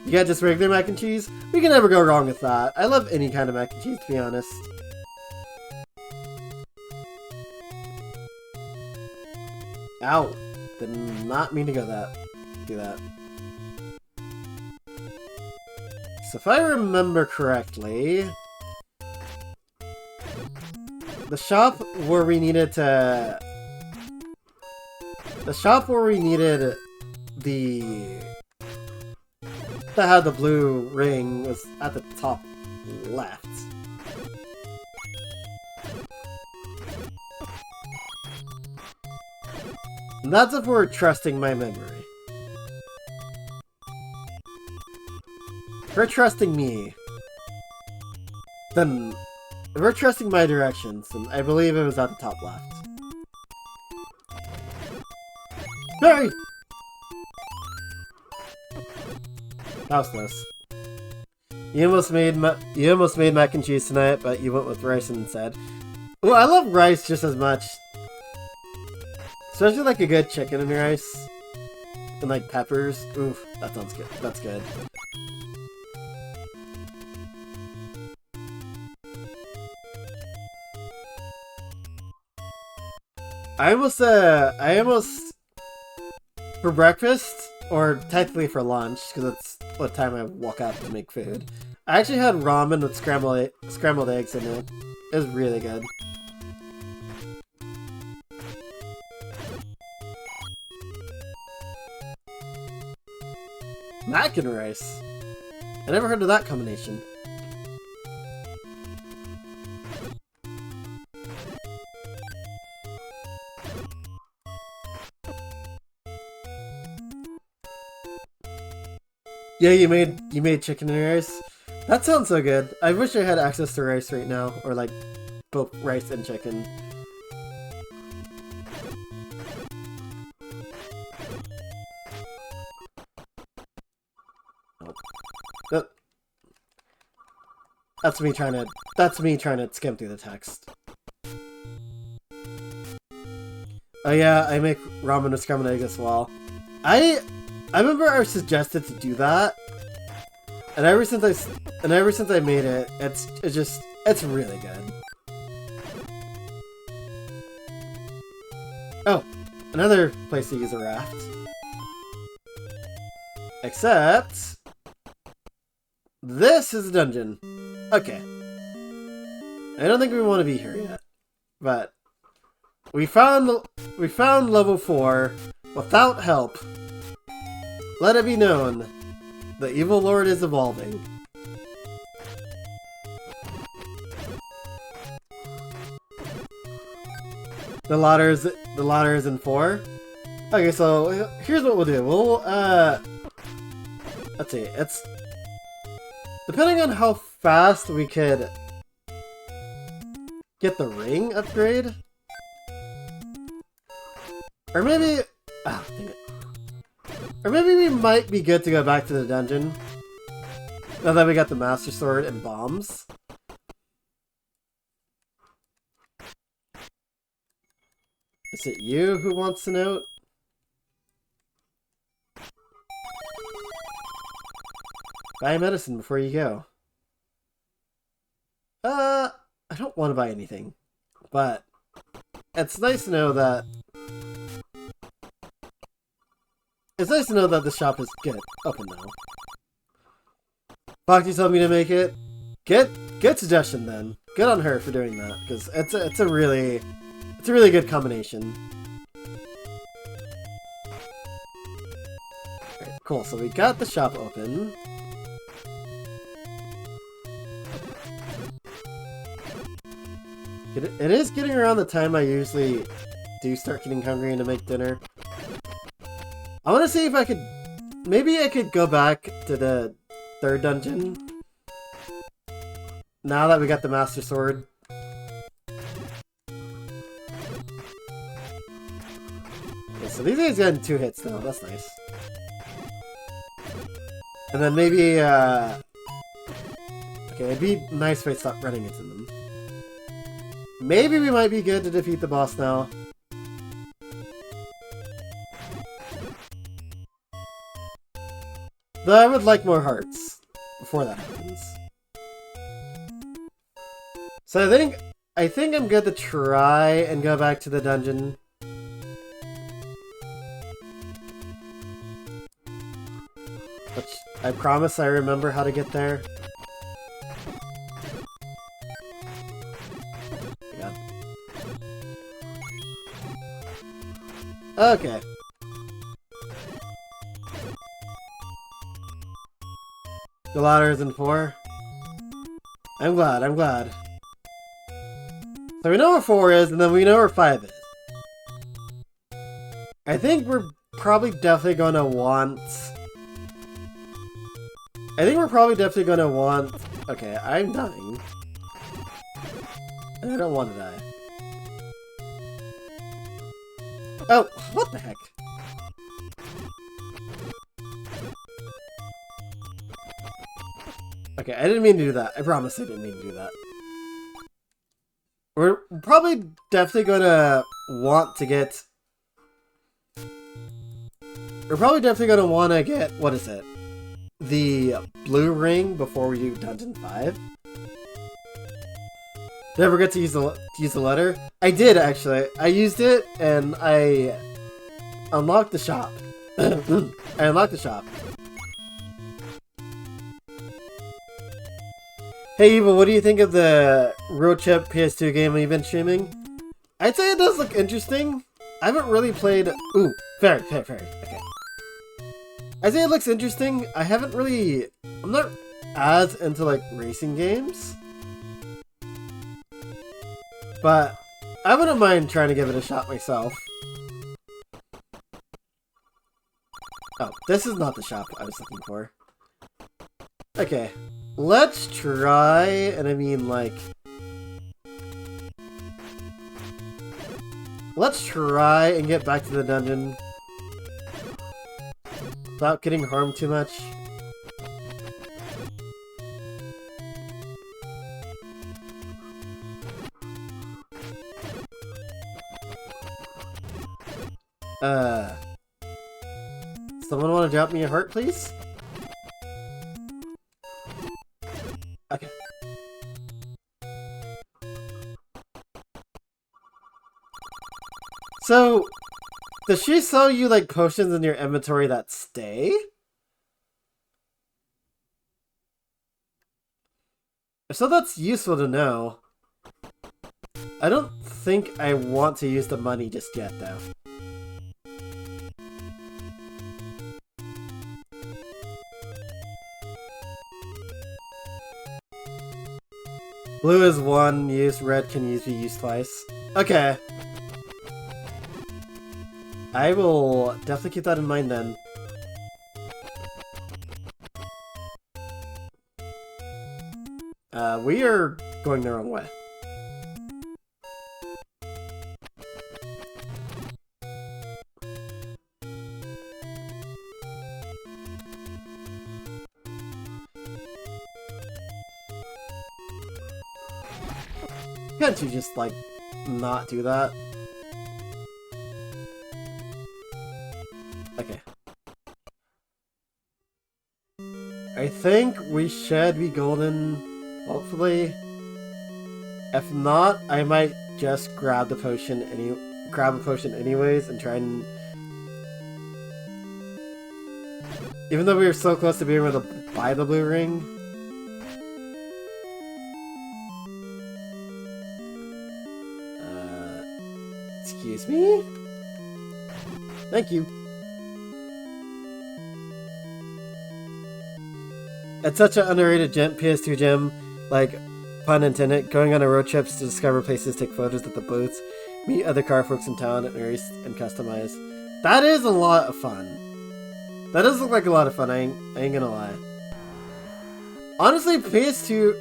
You got just regular mac and cheese? We can never go wrong with that. I love any kind of mac and cheese, to be honest. Ow. Did not mean to do that. So if I remember correctly, the shop where we needed the that had the blue ring was at the top left. And that's if we're trusting my memory. If we're trusting me, then if we're trusting my directions, then I believe it was at the top left. Hey! That was close. You almost made mac and cheese tonight, but you went with rice instead. Well, I love rice just as much. Especially like a good chicken and rice. And like peppers. Oof, that sounds good. That's good. I almost for breakfast, or technically for lunch, because that's what time I woke up to make food. I actually had ramen with scrambled eggs in it. It was really good. Mac and rice? I never heard of that combination. Yeah, you made chicken and rice? That sounds so good. I wish I had access to rice right now, or like both rice and chicken. That's me trying to skim through the text. Oh yeah, I make ramen with scrambled eggs as well. I remember I was suggested to do that, and ever since I made it, it's really good. Oh, another place to use a raft. Except this is a dungeon. Okay. I don't think we want to be here yet, but we found level 4 without help. Let it be known, the evil lord is evolving. The ladder is in 4. Okay, so here's what we'll do. We'll let's see. It's depending on how fast we could get the ring upgrade, or maybe dang it. Or maybe we might be good to go back to the dungeon now that we got the Master Sword and bombs. Is it you who wants to note? Buy medicine before you go. I don't want to buy anything, but it's nice to know that the shop is good open now. Bhakti told me to make it. Good suggestion then. Good on her for doing that, because it's a really good combination. Okay, cool. So we got the shop open. It is getting around the time I usually do start getting hungry and to make dinner. I want to see if I could... Maybe I could go back to the 3rd dungeon. Now that we got the Master Sword. Okay, so these guys getting 2 hits now. That's nice. And then maybe... Okay, it'd be nice if I stopped running into them. Maybe we might be good to defeat the boss now. Though I would like more hearts before that happens. So I think I'm good to try and go back to the dungeon. Which I promise I remember how to get there. Okay. The ladder is in 4. I'm glad. So we know where 4 is, and then we know where 5 is. I think we're probably definitely gonna want... Okay, I'm dying. And I don't want to die. Oh, what the heck? Okay, I didn't mean to do that. I promise I didn't mean to do that. We're probably definitely gonna want to get... We're probably definitely gonna want to get... What is it? The blue ring before we do Dungeon 5. Did I forget to use the letter? I did, actually. I used it, and I unlocked the shop. I unlocked the shop. Hey, Eva, what do you think of the Road Trip PS2 game we've been streaming? I'd say it does look interesting. I haven't really played... Ooh, fair. Okay. I'd say it looks interesting. I haven't really... I'm not as into, like, racing games. But I wouldn't mind trying to give it a shot myself. Oh, this is not the shop I was looking for. Okay, let's try, and I mean like... Let's try and get back to the dungeon without getting harmed too much. Uh, someone want to drop me a heart, please? Okay. So, does she sell you, like, potions in your inventory that stay? If so, that's useful to know. I don't think I want to use the money just yet, though. Blue is one use, red can be used twice. Okay. I will definitely keep that in mind then. We are going the wrong way. Can't you just, like, not do that? Okay. I think we should be golden, hopefully. If not, I might just grab a potion anyways and try and... Even though we were so close to being able to buy the blue ring. Excuse me? Thank you. It's such an underrated PS2 gem, like, pun intended, going on a road trips to discover places, take photos at the booths, meet other car folks in town, and race and customize. That is a lot of fun. That does look like a lot of fun, I ain't gonna lie. Honestly, PS2...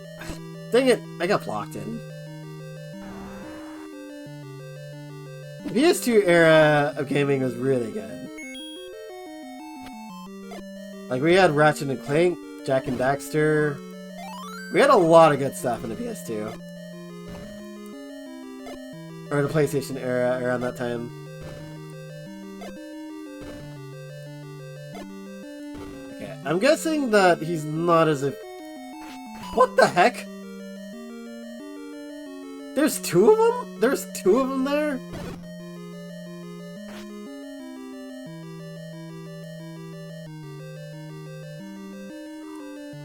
Dang it, I got blocked in. The PS2 era of gaming was really good. Like, we had Ratchet and Clank, Jak and Daxter. We had a lot of good stuff in the PS2. Or the PlayStation era, around that time. Okay, I'm guessing that he's not as if... What the heck? There's two of them? There's two of them there?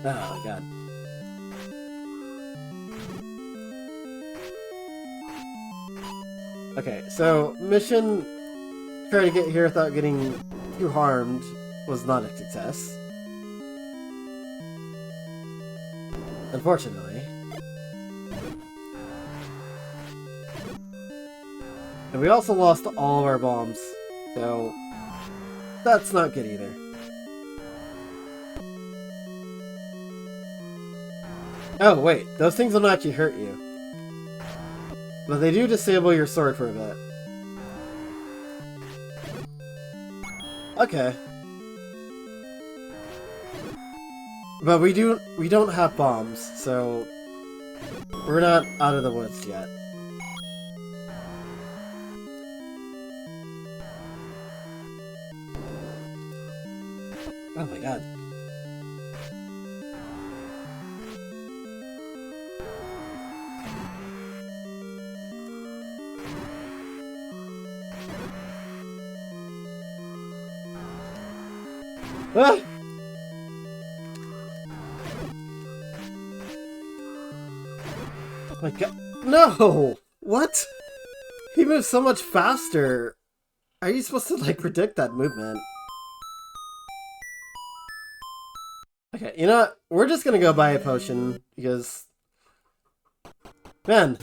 Oh my god. Okay, so mission try to get here without getting too harmed was not a success. Unfortunately. And we also lost all of our bombs, so that's not good either. Oh, wait, those things will not actually hurt you. But they do disable your sword for a bit. Okay. But we don't have bombs, so we're not out of the woods yet. Oh my god. Ah! Oh my god. No! What? He moves so much faster. Are you supposed to, like, predict that movement? Okay, you know what? We're just gonna go buy a potion, because... Man!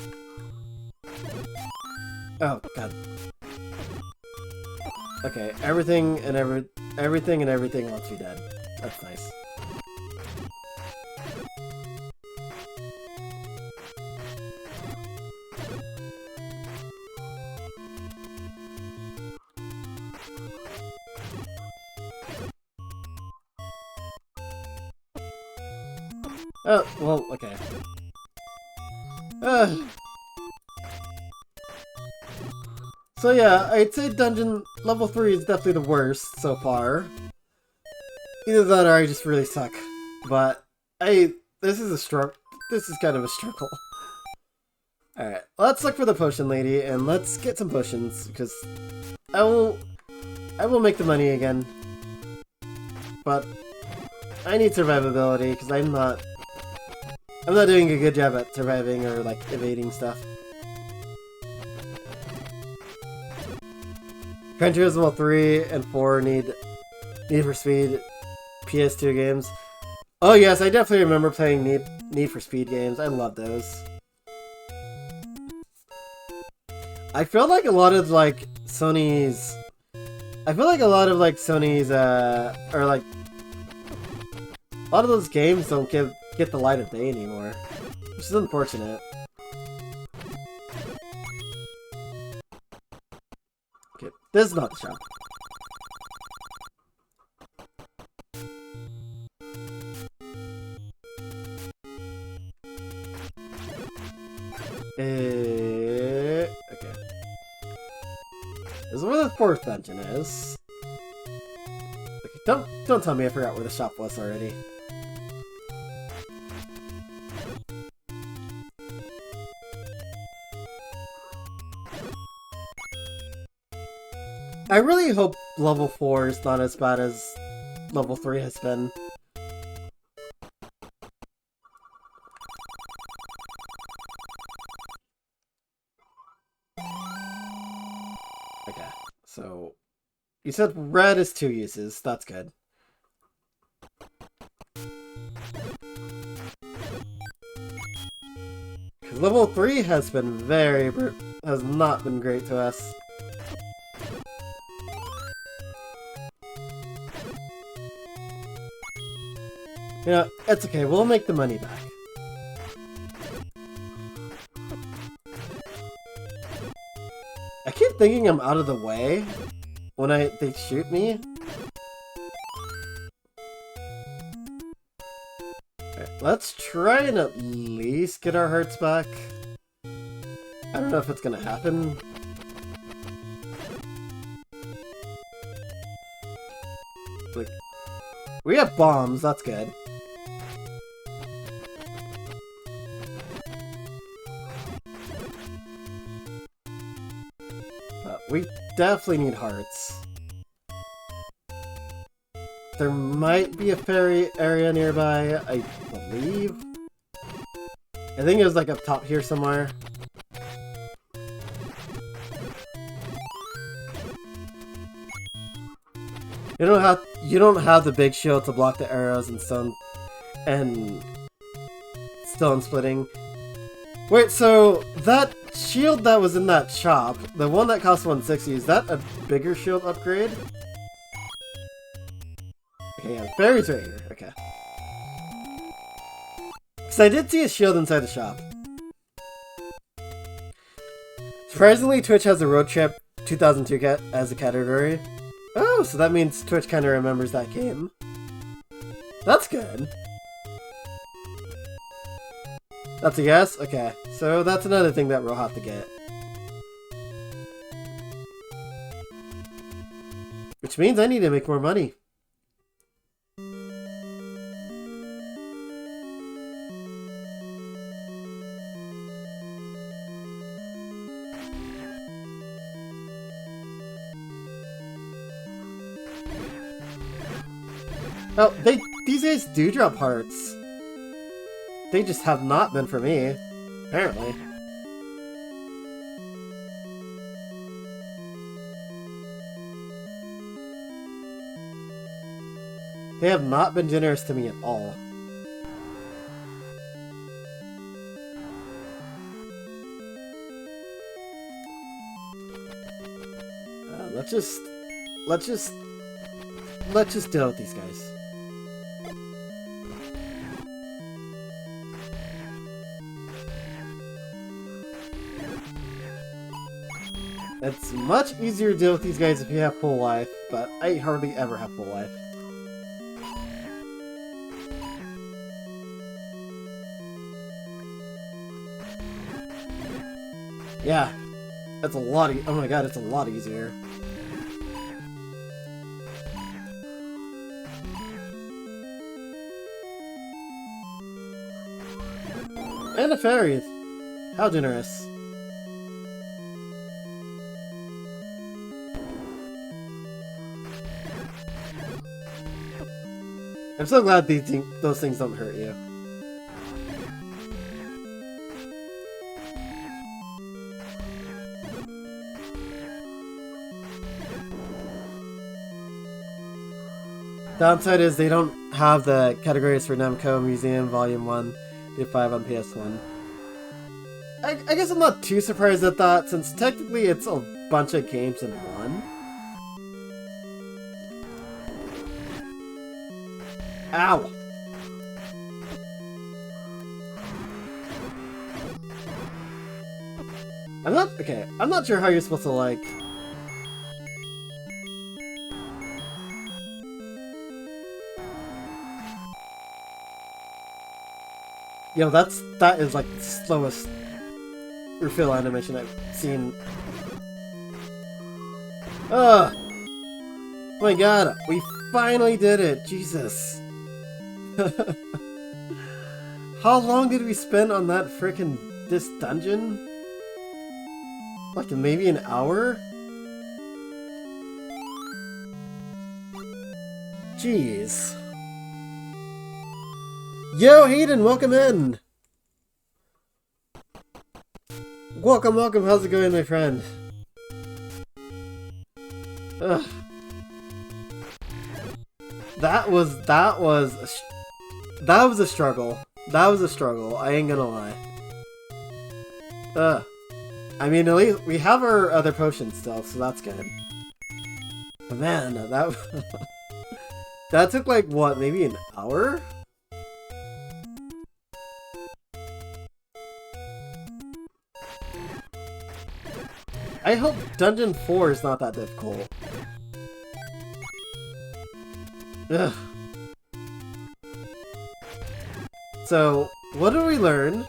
Oh, god. Okay, everything and everything wants you dead. That's nice. Oh, well, okay. So yeah, I'd say dungeon level 3 is definitely the worst so far. Either that or I just really suck. But this is a struggle. This is kind of a struggle. Alright, let's look for the potion lady and let's get some potions because I will make the money again. But I need survivability because I'm not doing a good job at surviving or like evading stuff. Gran Turismo 3 and 4 need for Speed PS2 games. Oh yes, I definitely remember playing Need for Speed games. I love those. I feel like a lot of like Sony's or like a lot of those games don't get the light of day anymore, which is unfortunate. Okay, this is not the shop. Okay. This is where the 4th dungeon is. Okay, don't tell me I forgot where the shop was already. I really hope level 4 is not as bad as level 3 has been. Okay, so you said red is 2 uses. That's good. Because level 3 has been has not been great to us. You know, it's okay. We'll make the money back. I keep thinking I'm out of the way when they shoot me. Okay, let's try and at least get our hearts back. I don't know if it's gonna happen. Like, we have bombs. That's good. We definitely need hearts. There might be a fairy area nearby, I believe. I think it was like up top here somewhere. You don't have the big shield to block the arrows and stone splitting. Wait, so that shield that was in that shop, the one that cost 160, is that a bigger shield upgrade? Okay, yeah, fairies right here. Okay. Because I did see a shield inside the shop. Surprisingly, Twitch has a Road Trip 2002 as a category. Oh, so that means Twitch kind of remembers that game. That's good. That's a yes? Okay. So that's another thing that we'll have to get. Which means I need to make more money. Oh, these guys do drop hearts. They just have not been for me, apparently. They have not been generous to me at all. Let's just deal with these guys. It's much easier to deal with these guys if you have full life, but I hardly ever have full life. Yeah. That's a lot of, oh my god, it's a lot easier. And a fairy. How generous. I'm so glad those things don't hurt you. Downside is they don't have the categories for Namco Museum Volume 1 to 5 on PS1. I guess I'm not too surprised at that, since technically it's a bunch of games in one. Ow! I'm not sure how you're supposed to, like... Yo, that is like the slowest refill animation I've seen. Ugh! Oh my god, we finally did it! Jesus! How long did we spend on that this dungeon? Like maybe an hour? Jeez. Yo, Hayden, welcome in! Welcome, welcome, how's it going, my friend? Ugh. That was a struggle. That was a struggle, I ain't gonna lie. Ugh. I mean, at least we have our other potions still, so that's good. But man, that... that took like, what, maybe an hour? I hope Dungeon 4 is not that difficult. Ugh. So, what did we learn?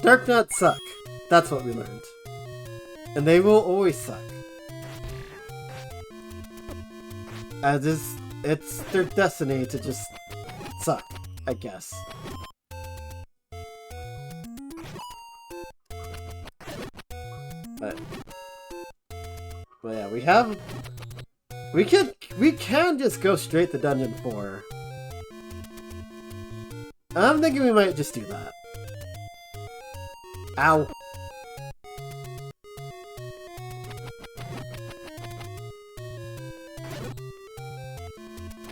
Dark nuts suck. That's what we learned. And they will always suck. It's their destiny to just suck, I guess. But yeah, we can just go straight to Dungeon 4. I'm thinking we might just do that. Ow.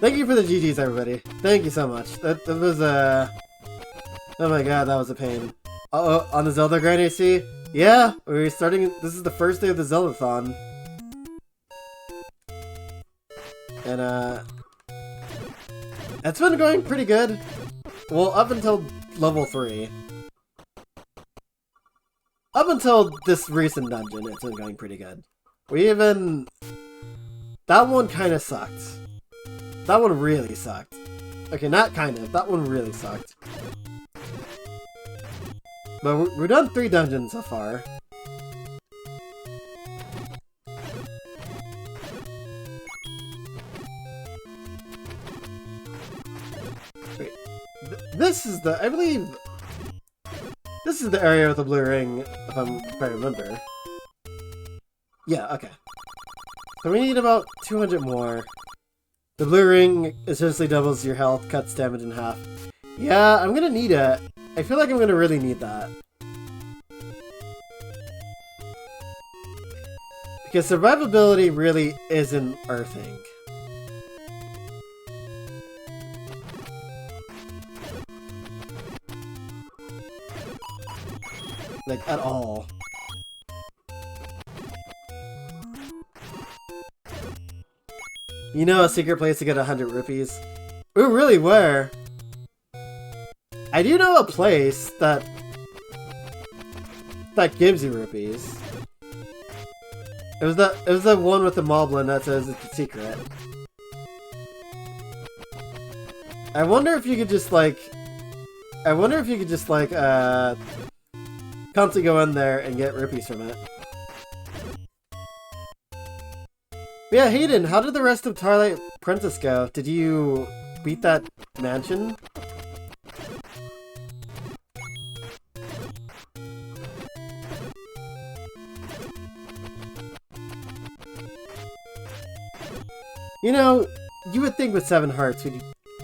Thank you for the GGs, everybody. Thank you so much. That was oh my god, that was a pain. Uh-oh, on the Zelda Grand AC? Yeah, we're starting, this is the first day of the Zeldathon. And it's been going pretty good. Well, up until level 3. Up until this recent dungeon, it's been going pretty good. That one kinda sucked. That one really sucked. Okay, not kind of. That one really sucked. But we're done 3 dungeons so far. Wait. This is the... I believe... This is the area with the blue ring, if I remember. Yeah, okay. So we need about 200 more. The blue ring essentially doubles your health, cuts damage in half. Yeah, I'm gonna need it. I feel like I'm gonna really need that. Because survivability really isn't our thing. Like, at all. You know a secret place to get 100 rupees? Ooh, really, where? I do know a place that gives you rupees. It was the one with the moblin that says it's a secret. I wonder if you could just constantly go in there and get rupees from it. But yeah, Hayden, how did the rest of Twilight Princess go? Did you beat that mansion? You know, you would think with 7 hearts we'd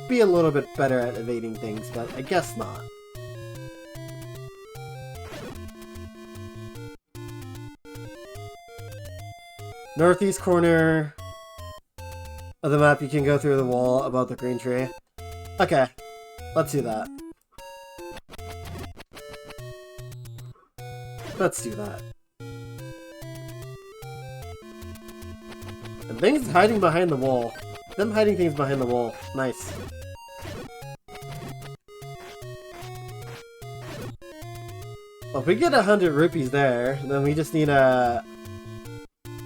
be a little bit better at evading things, but I guess not. Northeast corner of the map, you can go through the wall above the green tree. Okay, let's do that. Let's do that. And things hiding behind the wall. Them hiding things behind the wall. Nice. Well, if we get 100 rupees there, then we just need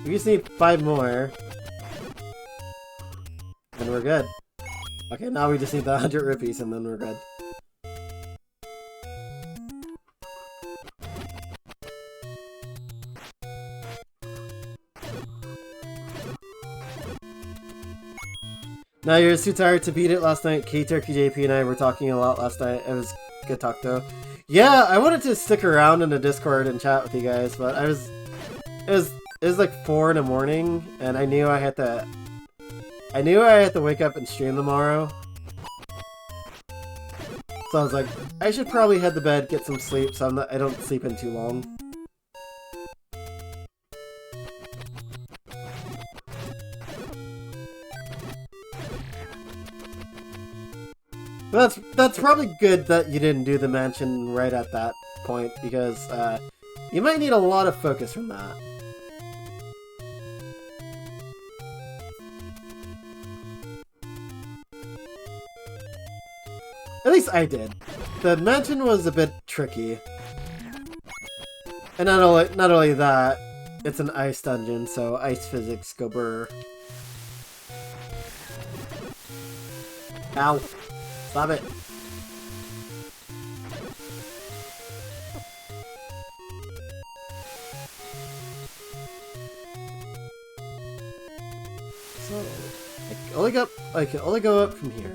we just need 5 more. And we're good. Okay, now we just need the 100 rupees and then we're good. Now you're too tired to beat it last night. K-Turkey, JP, and I were talking a lot last night. It was good talk though. Yeah, I wanted to stick around in the Discord and chat with you guys, but it was like 4 in the morning, and I knew I had to wake up and stream tomorrow. So I was like, I should probably head to bed, get some sleep, so I don't sleep in too long. But that's probably good that you didn't do the mansion right at that point, because you might need a lot of focus from that. At least I did. The mansion was a bit tricky. And not only that, it's an ice dungeon, so ice physics go brr. Ow. Stop it. So, I can only go up from here.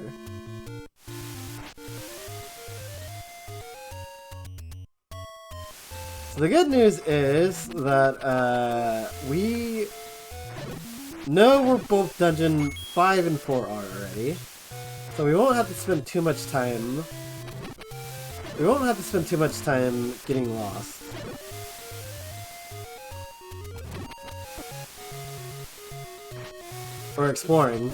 So the good news is that we know where both dungeon 5 and 4 are already. So we won't have to spend too much time. We won't have to spend too much time getting lost. Or exploring.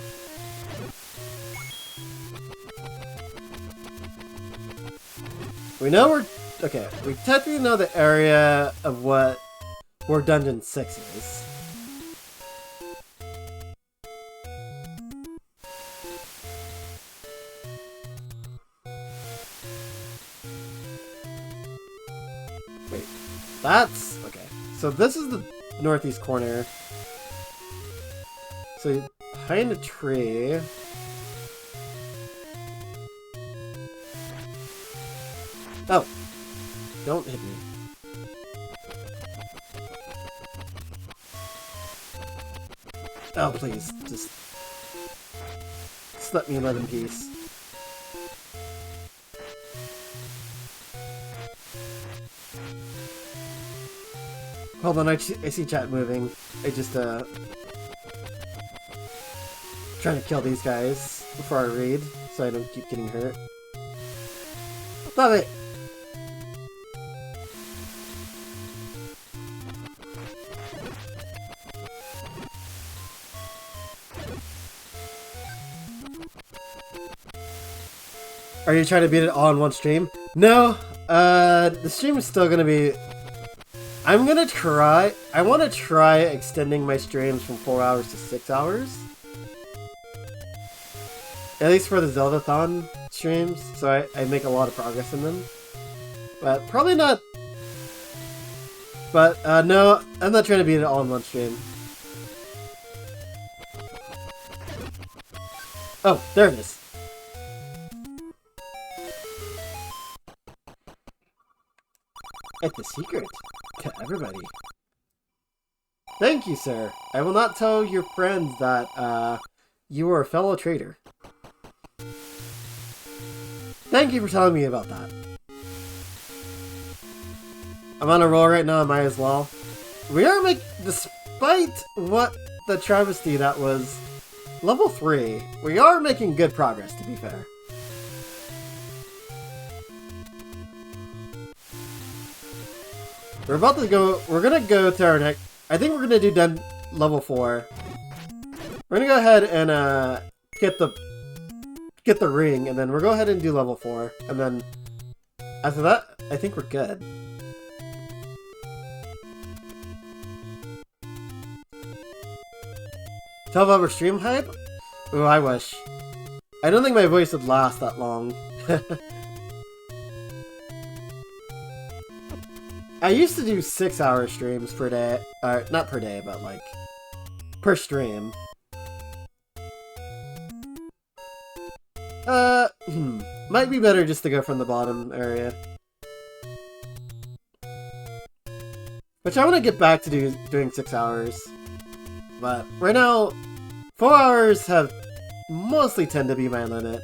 We know okay, we technically know the area of where Dungeon 6 is. Wait, that's... okay. So this is the northeast corner. So behind a tree... oh! Don't hit me. Oh, please. Just let me live in peace. Hold on, I see chat moving. I just, trying to kill these guys before I read, so I don't keep getting hurt. Stop it! Are you trying to beat it all in one stream? No, the stream is still gonna be... I'm gonna try... I want to try extending my streams from 4 hours to 6 hours. At least for the Zelda-thon streams, so I make a lot of progress in them. But probably not... but, no, I'm not trying to beat it all in one stream. Oh, there it is. It's a secret to everybody. Thank you, sir. I will not tell your friends that, you are a fellow traitor. Thank you for telling me about that. I'm on a roll right now, I might as well. We are despite what the travesty that was level 3, we are making good progress, to be fair. We're gonna go to our next, I think we're gonna do level 4. We're gonna go ahead and, get the ring, and then we'll go ahead and do level 4, and then after that, I think we're good. 12-hour stream hype? Ooh, I wish. I don't think my voice would last that long. I used to do 6-hour streams per day. Not per day, but like, per stream. Might be better just to go from the bottom area. Which I want to get back to doing 6 hours. But right now, 4 hours have mostly tend to be my limit.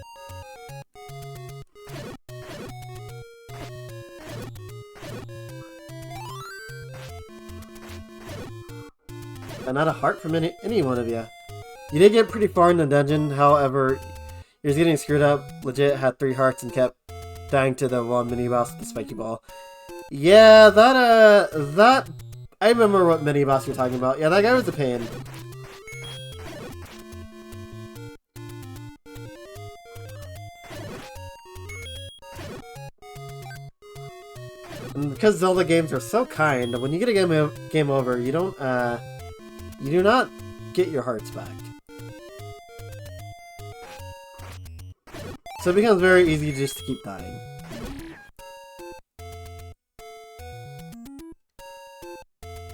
And not a heart from any one of you. You did get pretty far in the dungeon, however, you're getting screwed up. Legit had 3 hearts and kept dying to the one mini-boss with the spiky ball. Yeah, that... I remember what mini-boss you're talking about. Yeah, that guy was a pain. And because Zelda games are so kind, when you get a game over, you don't, you do not get your hearts back. So it becomes very easy just to keep dying.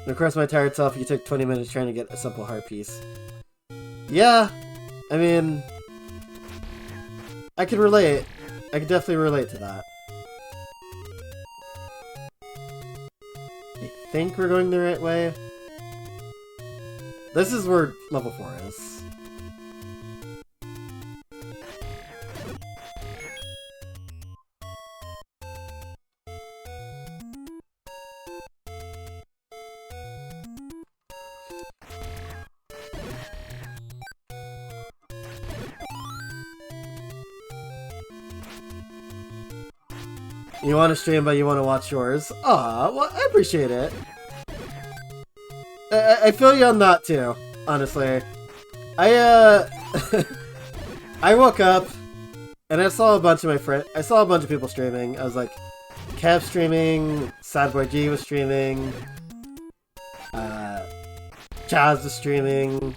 And of course, my tired self, you took 20 minutes trying to get a simple heart piece. Yeah, I mean, I could relate. I could definitely relate to that. I think we're going the right way. This is where level 4 is. You want to stream, but you want to watch yours. Aw, well, I appreciate it. I feel you on that too, honestly. I woke up and I saw a bunch of my friends. I saw a bunch of people streaming. I was like, Kev streaming, Sadboy G was streaming, Chaz was streaming.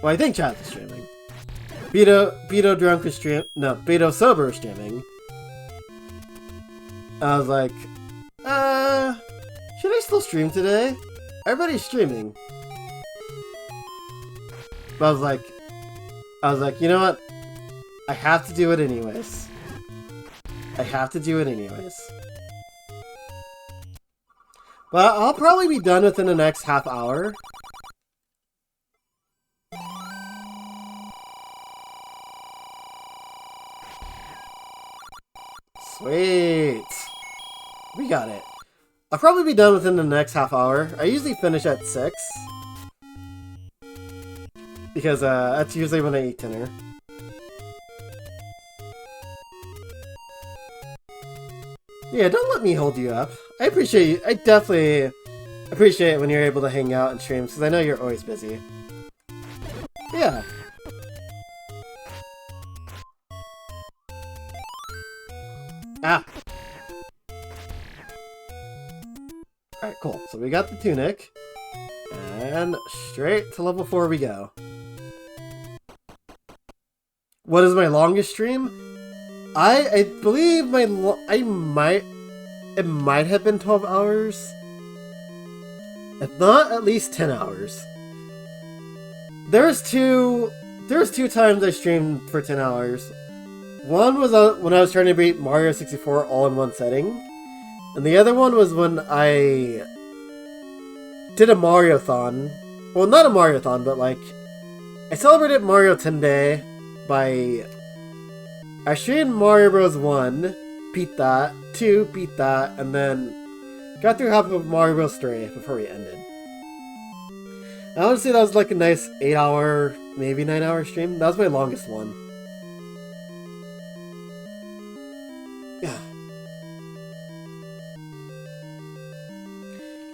Well, I think Chaz was streaming. Beto Drunk was streaming. No, Beto Sober was streaming. I was like, should I still stream today? Everybody's streaming. But I was like, you know what? I have to do it anyways. I have to do it anyways. But I'll probably be done within the next half hour. Sweet. We got it. I'll probably be done within the next half hour. I usually finish at 6. Because that's usually when I eat dinner. Yeah, don't let me hold you up. I appreciate you. I definitely appreciate it when you're able to hang out and stream, because I know you're always busy. Yeah. Ah! Alright, cool. So we got the tunic. And straight to level 4 we go. What is my longest stream? I believe it might have been 12 hours. If not, at least 10 hours. There's two times I streamed for 10 hours. One was when I was trying to beat Mario 64 all in one setting. And the other one was when I did a Mario-thon. Well, not a Mario-thon, but like I celebrated Mario 10 Day by I streamed Mario Bros. 1, beat that, 2, beat that, and then got through half of Mario Bros. 3 before we ended. I would say that was like a nice 8-hour, maybe 9-hour stream. That was my longest one. Yeah.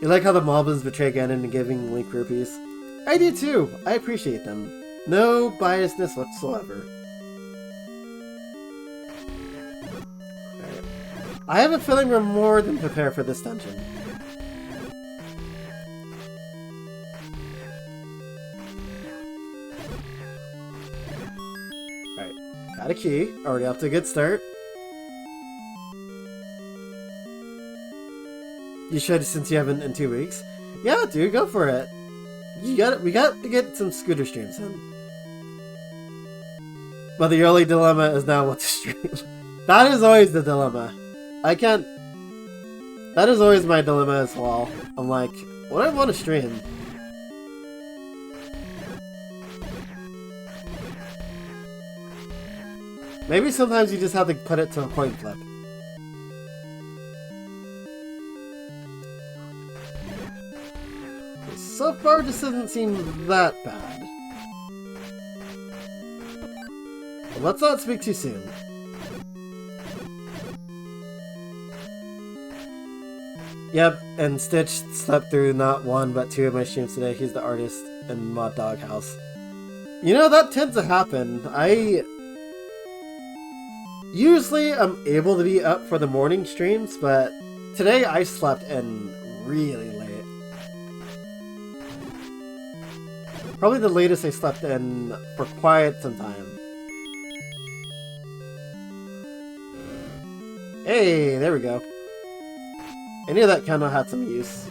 You like how the Moblins betray Ganon and giving Link rupees? I do too. I appreciate them. No biasness whatsoever. Right. I have a feeling we're more than prepared for this dungeon. Alright, got a key. Already off to a good start. You should, since you haven't in 2 weeks. Yeah, dude, go for it. You got it. We got to get some scooter streams in. But the early dilemma is now what to stream. That is always the dilemma. I can't... That is always my dilemma as well. I'm like, what do I want to stream? Maybe sometimes you just have to put it to a coin flip. So far, this doesn't seem that bad. But let's not speak too soon. Yep, and Stitch slept through not 1 but 2 of my streams today. He's the artist in Mod Doghouse. You know, that tends to happen. Usually I'm able to be up for the morning streams, but today I slept in really late. Probably the latest I slept in for quite some time. Hey, there we go. I knew that candle had some use.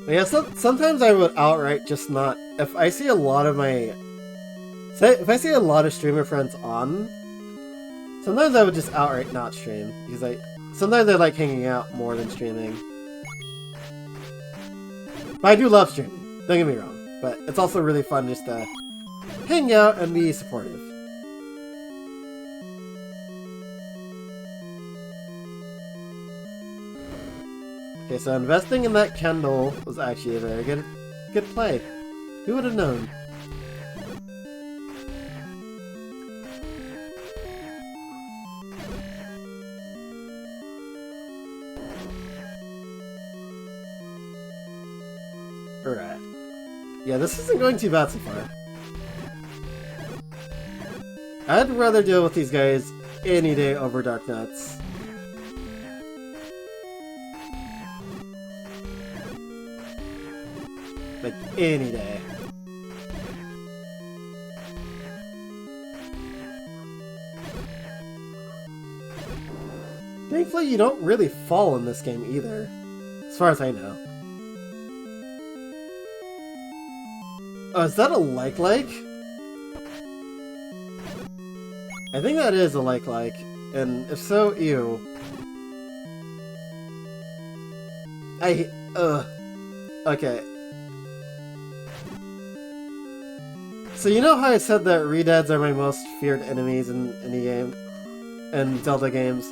Yeah, sometimes I would outright just not... If I see a lot of my... If I see a lot of streamer friends on, sometimes I would just outright not stream. Because sometimes I like hanging out more than streaming. But I do love streaming, don't get me wrong. But it's also really fun just to hang out and be supportive. Okay, so investing in that candle was actually a very good play. Who would have known? Alright. Yeah, this isn't going too bad so far. I'd rather deal with these guys any day over Dark Nuts. Like, any day. Thankfully, you don't really fall in this game either. As far as I know. Oh, is that a like-like? I think that is a like-like. And if so, ew. Okay. So you know how I said that Redads are my most feared enemies in any game? In Zelda games?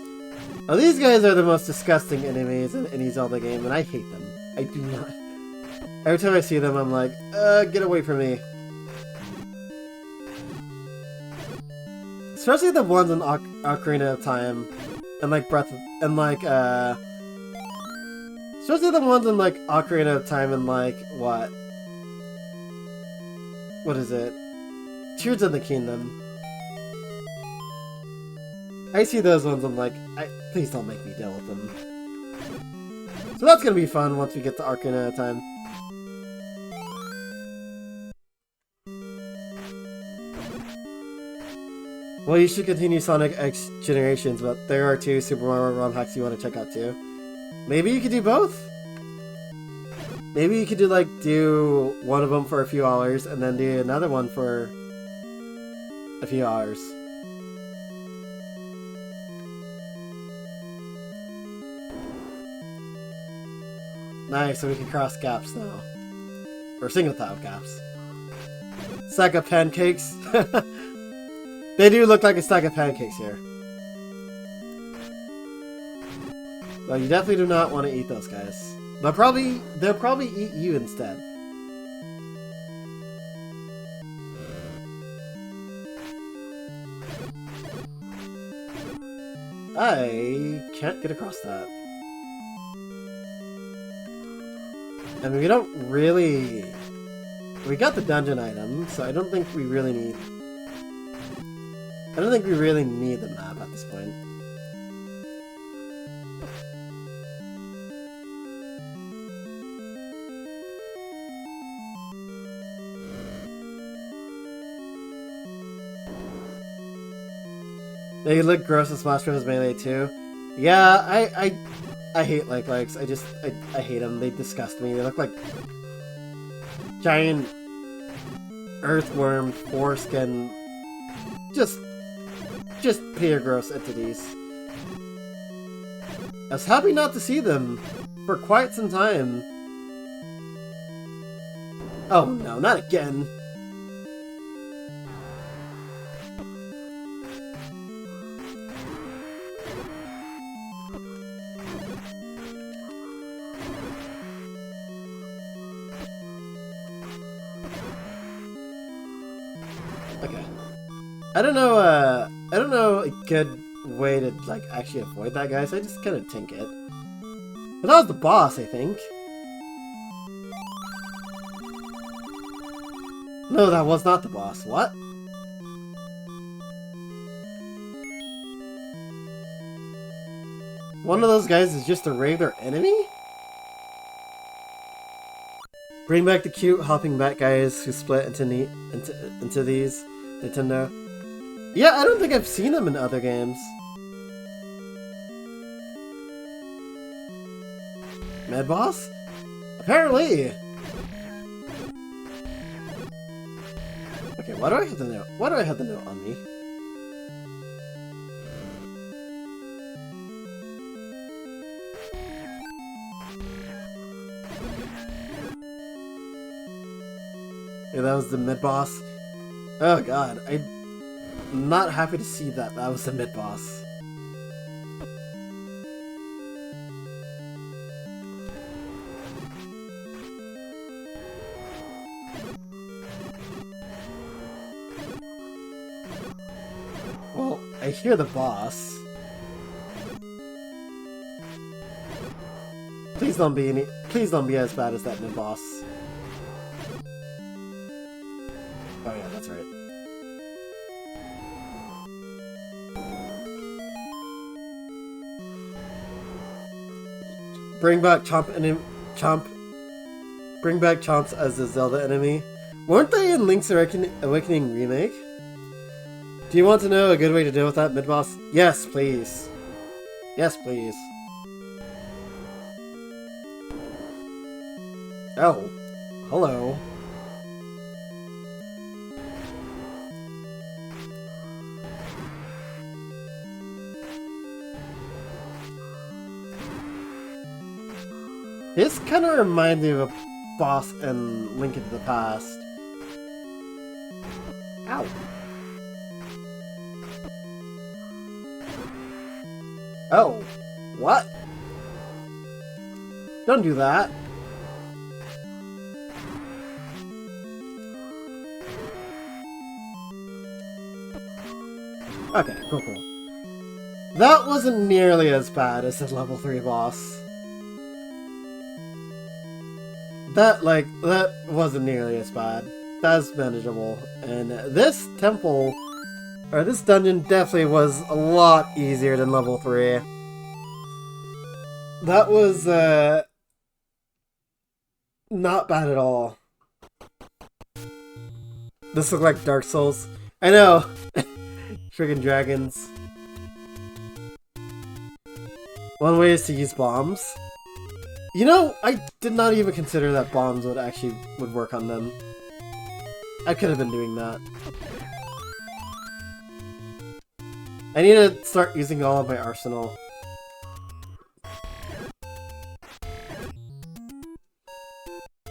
Well, these guys are the most disgusting enemies in any Zelda game, and I hate them. I do not. Every time I see them, I'm like, get away from me. Especially the ones in Ocarina of Time, and like especially the ones in like Ocarina of Time and like, what is it? Tears of the Kingdom. I see those ones, I'm like, please don't make me deal with them. So that's gonna be fun once we get to Ocarina of Time. Well, you should continue Sonic X Generations, but there are 2 Super Mario ROM hacks you want to check out too. Maybe you could do both? Maybe you could do like do one of them for a few hours and then do another one for a few hours. Nice, so we can cross gaps now. Or single tile gaps. Stack of pancakes. They do look like a stack of pancakes here. But you definitely do not want to eat those guys. They'll probably eat you instead. I can't get across that. I mean, we don't really... We got the dungeon item, so I don't think we really need... I don't think we really need the map at this point. They look gross in Smash Bros. Melee too. Yeah, I hate like-likes. I hate them. They disgust me. They look like giant earthworm foreskin. Just pure gross entities. I was happy not to see them for quite some time. Oh no, not again. Okay. I don't know a good way to, like, actually avoid that guy, so I just kind of tink it. But that was the boss, I think. No, that was not the boss. What? One of those guys is just a regular enemy? Bring back the cute hopping back guys who split into these, Nintendo. Yeah, I don't think I've seen them in other games. Med boss? Apparently! Okay, why do I have the note? Why do I have the note on me? Yeah, that was the mid boss. Oh god, I'm not happy to see that that was the mid boss. Well, I hear the boss. Please don't be as bad as that mid boss. Oh yeah, that's right. Bring back Bring back Chomps as the Zelda enemy. Weren't they in Link's Awakening Remake? Do you want to know a good way to deal with that mid-boss? Yes, please. Yes, please. Oh. Hello. This kind of reminds me of a boss in Link into the Past. Ow. Oh. What? Don't do that. Okay, cool. That wasn't nearly as bad as the level 3 boss. That wasn't nearly as bad. That's manageable. And this temple, or this dungeon definitely was a lot easier than level 3. That was, not bad at all. This looked like Dark Souls. I know! Friggin' dragons. One way is to use bombs. You know, I did not even consider that bombs would work on them. I could have been doing that. I need to start using all of my arsenal.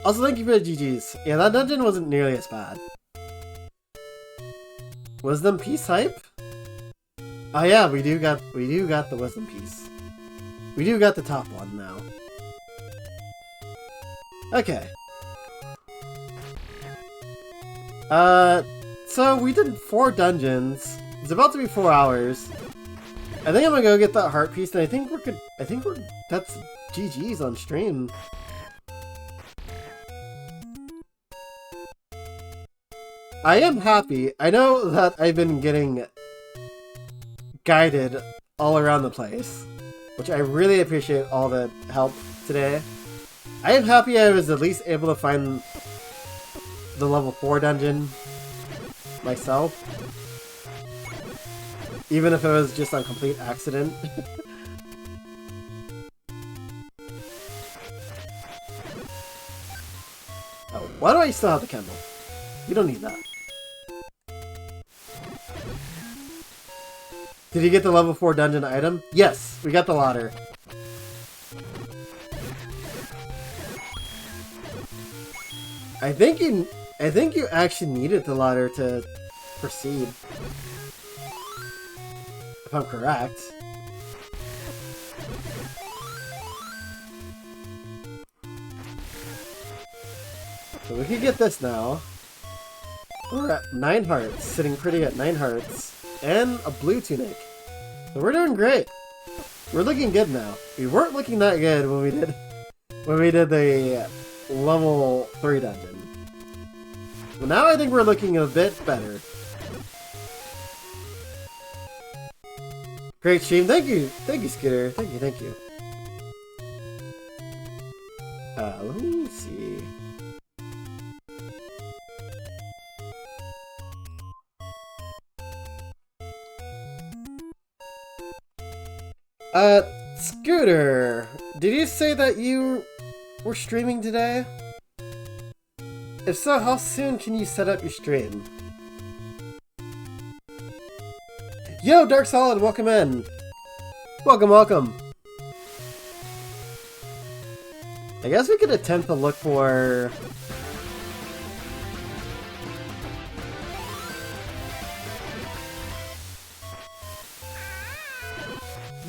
Also, thank you for the GGs. Yeah, that dungeon wasn't nearly as bad. Wisdom piece hype? Oh yeah, we do got the wisdom piece. We do got the top one now. Okay. So we did 4 dungeons. It's about to be 4 hours. I think I'm gonna go get that heart piece, and I think that's GG's on stream. I am happy. I know that I've been getting guided all around the place, which I really appreciate all the help today. I am happy I was at least able to find the level 4 dungeon myself, even if it was just on complete accident. Oh, why do I still have the candle? You don't need that. Did you get the level 4 dungeon item? Yes, we got the ladder. I think you actually needed the ladder to proceed. If I'm correct. So we can get this now. We're at 9 hearts, sitting pretty at 9 hearts. And a blue tunic. So we're doing great. We're looking good now. We weren't looking that good when we did the level 3 dungeon. But now I think we're looking a bit better. Great stream. Thank you, Scooter. Thank you. Let me see. Scooter, did you say that you were streaming today? If so, how soon can you set up your stream? Yo, Dark Solid, welcome in. Welcome. I guess we could attempt to look for...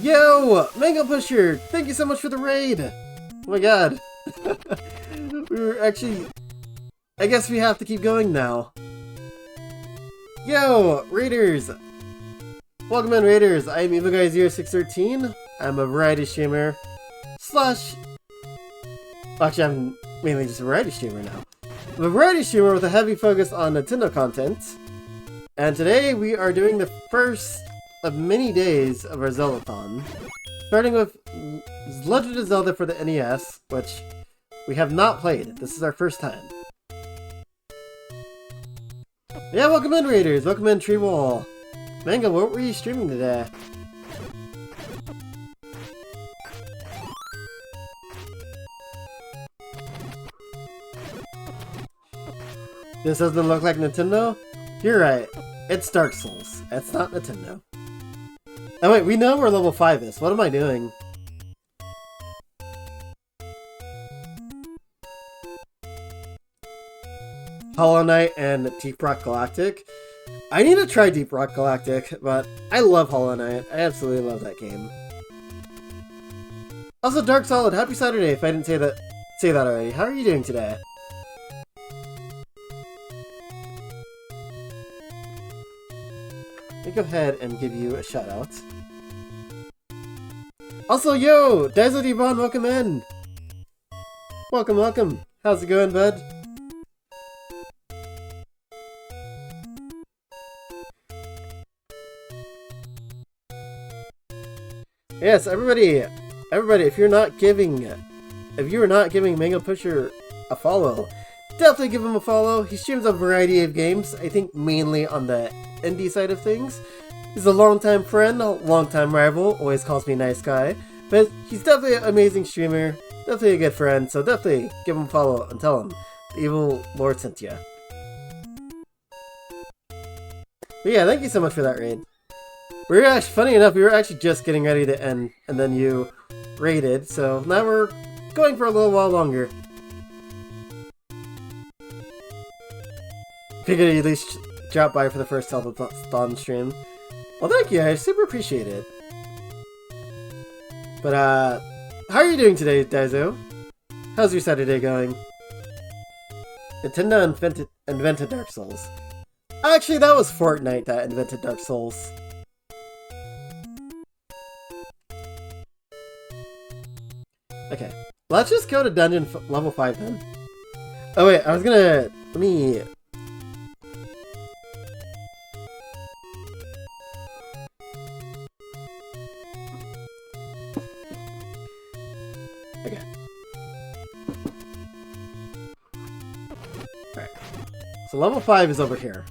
Yo! Mango Pusher! Thank you so much for the raid! Oh my god. We were actually... I guess we have to keep going now. Yo! Raiders! Welcome in, Raiders! I'm EvilGuy0613. I'm a variety streamer. Actually, I'm mainly just a variety streamer now. I'm a variety streamer with a heavy focus on Nintendo content. And today we are doing the first of many days of our Zeldathon, starting with Legend of Zelda for the NES, which we have not played. This is our first time. Yeah, welcome in, Raiders. Welcome in, Treewall. Mango, what were you streaming today? This doesn't look like Nintendo? You're right. It's Dark Souls. It's not Nintendo. Oh wait, we know where level 5 is. What am I doing? Hollow Knight and Deep Rock Galactic. I need to try Deep Rock Galactic, but I love Hollow Knight. I absolutely love that game. Also, Dark Solid, happy Saturday if I didn't say that already. How are you doing today? Let me go ahead and give you a shout out. Also, yo! Dazzle Devon, welcome in! Welcome. How's it going, bud? Yes, everybody, if you're not giving Mango Pusher a follow, definitely give him a follow. He streams a variety of games, I think mainly on the indie side of things. He's a longtime friend, a longtime rival, always calls me nice guy. But he's definitely an amazing streamer, definitely a good friend, so definitely give him a follow and tell him the evil Lord sent you. But yeah, thank you so much for that raid. We were actually, funny enough, we were actually just getting ready to end, and then you raided, so now we're going for a little while longer. Figured you'd at least drop by for the first Telethon stream. Well, thank you, I super appreciate it. But, how are you doing today, Daizo? How's your Saturday going? Nintendo invented Dark Souls. Actually, that was Fortnite that invented Dark Souls. Okay, let's just go to dungeon level 5 then. Oh wait, I was gonna... Let me... Okay. Alright. So level 5 is over here.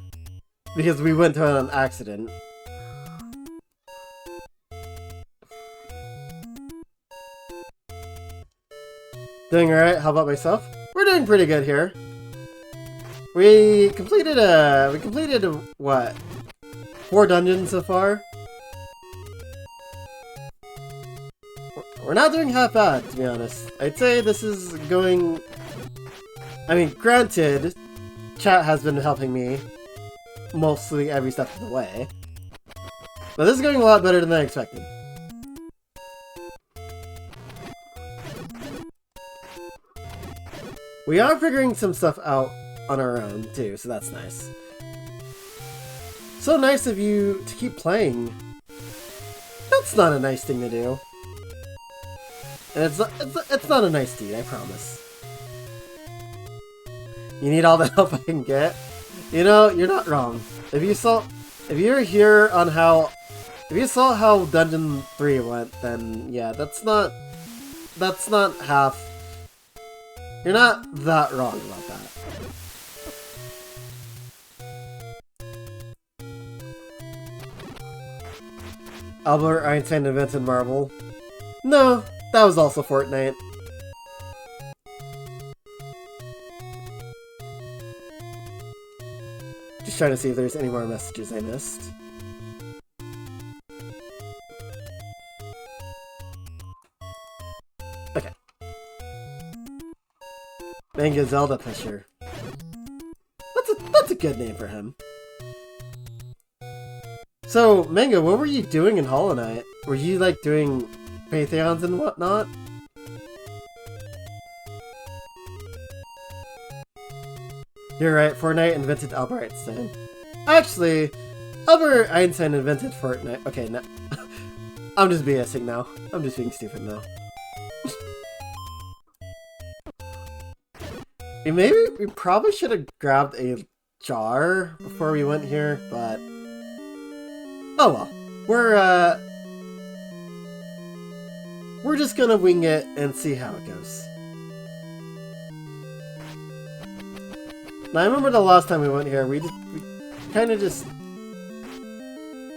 Because we went to an accident. Doing alright, how about myself? We're doing pretty good here. We completed what? 4 dungeons so far? We're not doing half bad, to be honest. I'd say this is going... I mean, granted, chat has been helping me mostly every step of the way. But this is going a lot better than I expected. We are figuring some stuff out on our own, too, so that's nice. So nice of you to keep playing. That's not a nice thing to do. And it's not a nice deed, I promise. You need all the help I can get? You know, you're not wrong. If you saw how Dungeon 3 went, then yeah, that's not half... You're not that wrong about that. Albert Einstein invented Marvel. No, that was also Fortnite. Just trying to see if there's any more messages I missed. Okay. Legend of Zelda Pusher. That's a good name for him. So, Mango, what were you doing in Hollow Knight? Were you, like, doing Pantheons and whatnot? You're right, Fortnite invented Albert Einstein. Actually, Albert Einstein invented Fortnite. Okay, no. I'm just BSing now. I'm just being stupid now. Maybe we probably should have grabbed a jar before we went here, but... Oh well. We're just gonna wing it and see how it goes. Now, I remember the last time we went here, we kind of just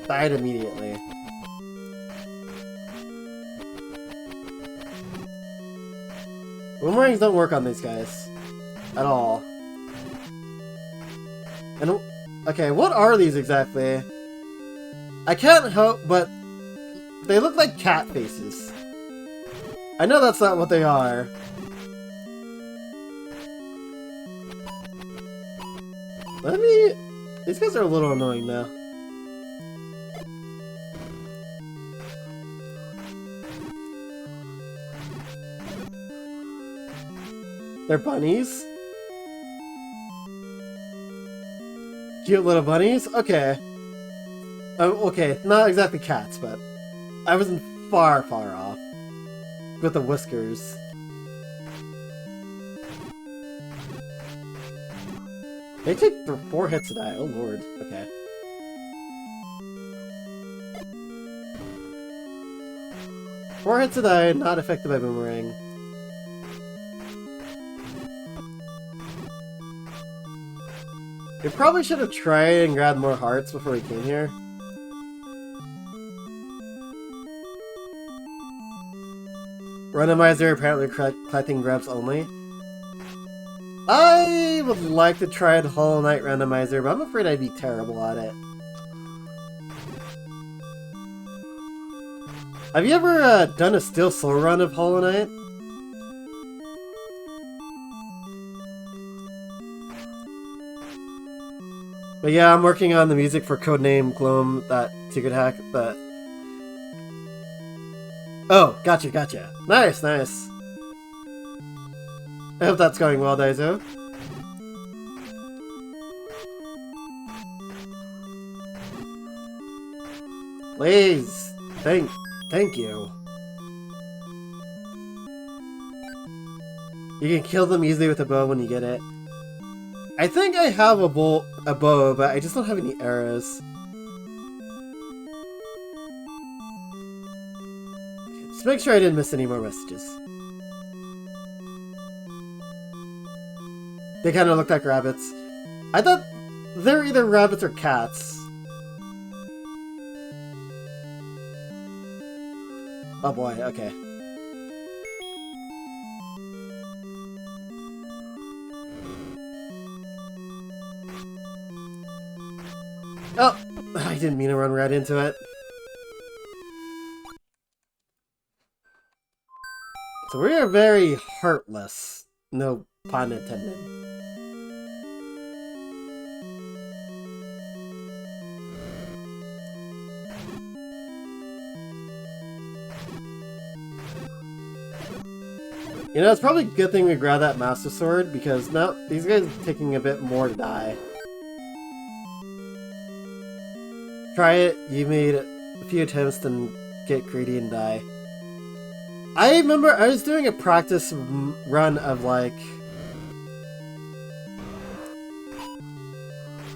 died immediately. Boomerangs don't work on these guys. At all. And, okay, what are these exactly? I can't help but... They look like cat faces. I know that's not what they are. Let me... These guys are a little annoying now. They're bunnies? Cute little bunnies? Okay. Okay, not exactly cats, but I wasn't far off. With the whiskers. They take 4 hits to die. Oh lord. Okay. Four hits to die, not affected by boomerang. We probably should have tried and grabbed more hearts before we came here. Randomizer apparently collecting grubs only. I would like to try the Hollow Knight randomizer, but I'm afraid I'd be terrible at it. Have you ever done a Steel Soul run of Hollow Knight? But yeah, I'm working on the music for Codename Gloom, that secret hack, but... Oh, gotcha. Nice. I hope that's going well, Daizo. Please, thank you. You can kill them easily with a bow when you get it. I think I have a bow, but I just don't have any arrows. Just make sure I didn't miss any more messages. They kind of look like rabbits. I thought they're either rabbits or cats. Oh boy, okay. Oh, I didn't mean to run right into it. So we are very heartless. No pun intended. You know, it's probably a good thing we grabbed that Master Sword, because now these guys are taking a bit more to die. Try it, you made a few attempts, then get greedy and die. I remember I was doing a practice run of like...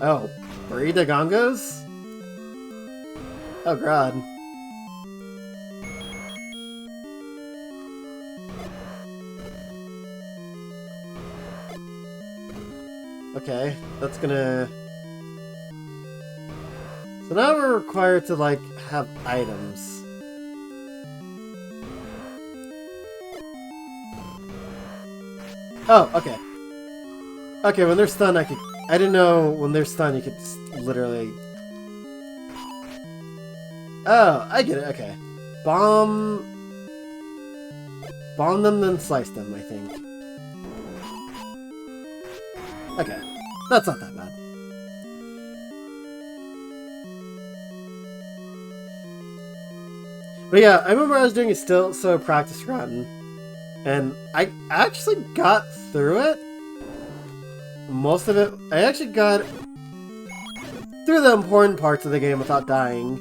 Oh, Burrito Gongos? Oh god. Okay, that's gonna... So now we're required to, like, have items. Oh, okay. Okay, when they're stunned, I didn't know when they're stunned you could literally... Oh, I get it, okay. Bomb them, then slice them, I think. Okay, that's not that bad. But yeah, I remember I was doing a still so practice run, and I actually got through it. Most of it, I actually got through the important parts of the game without dying.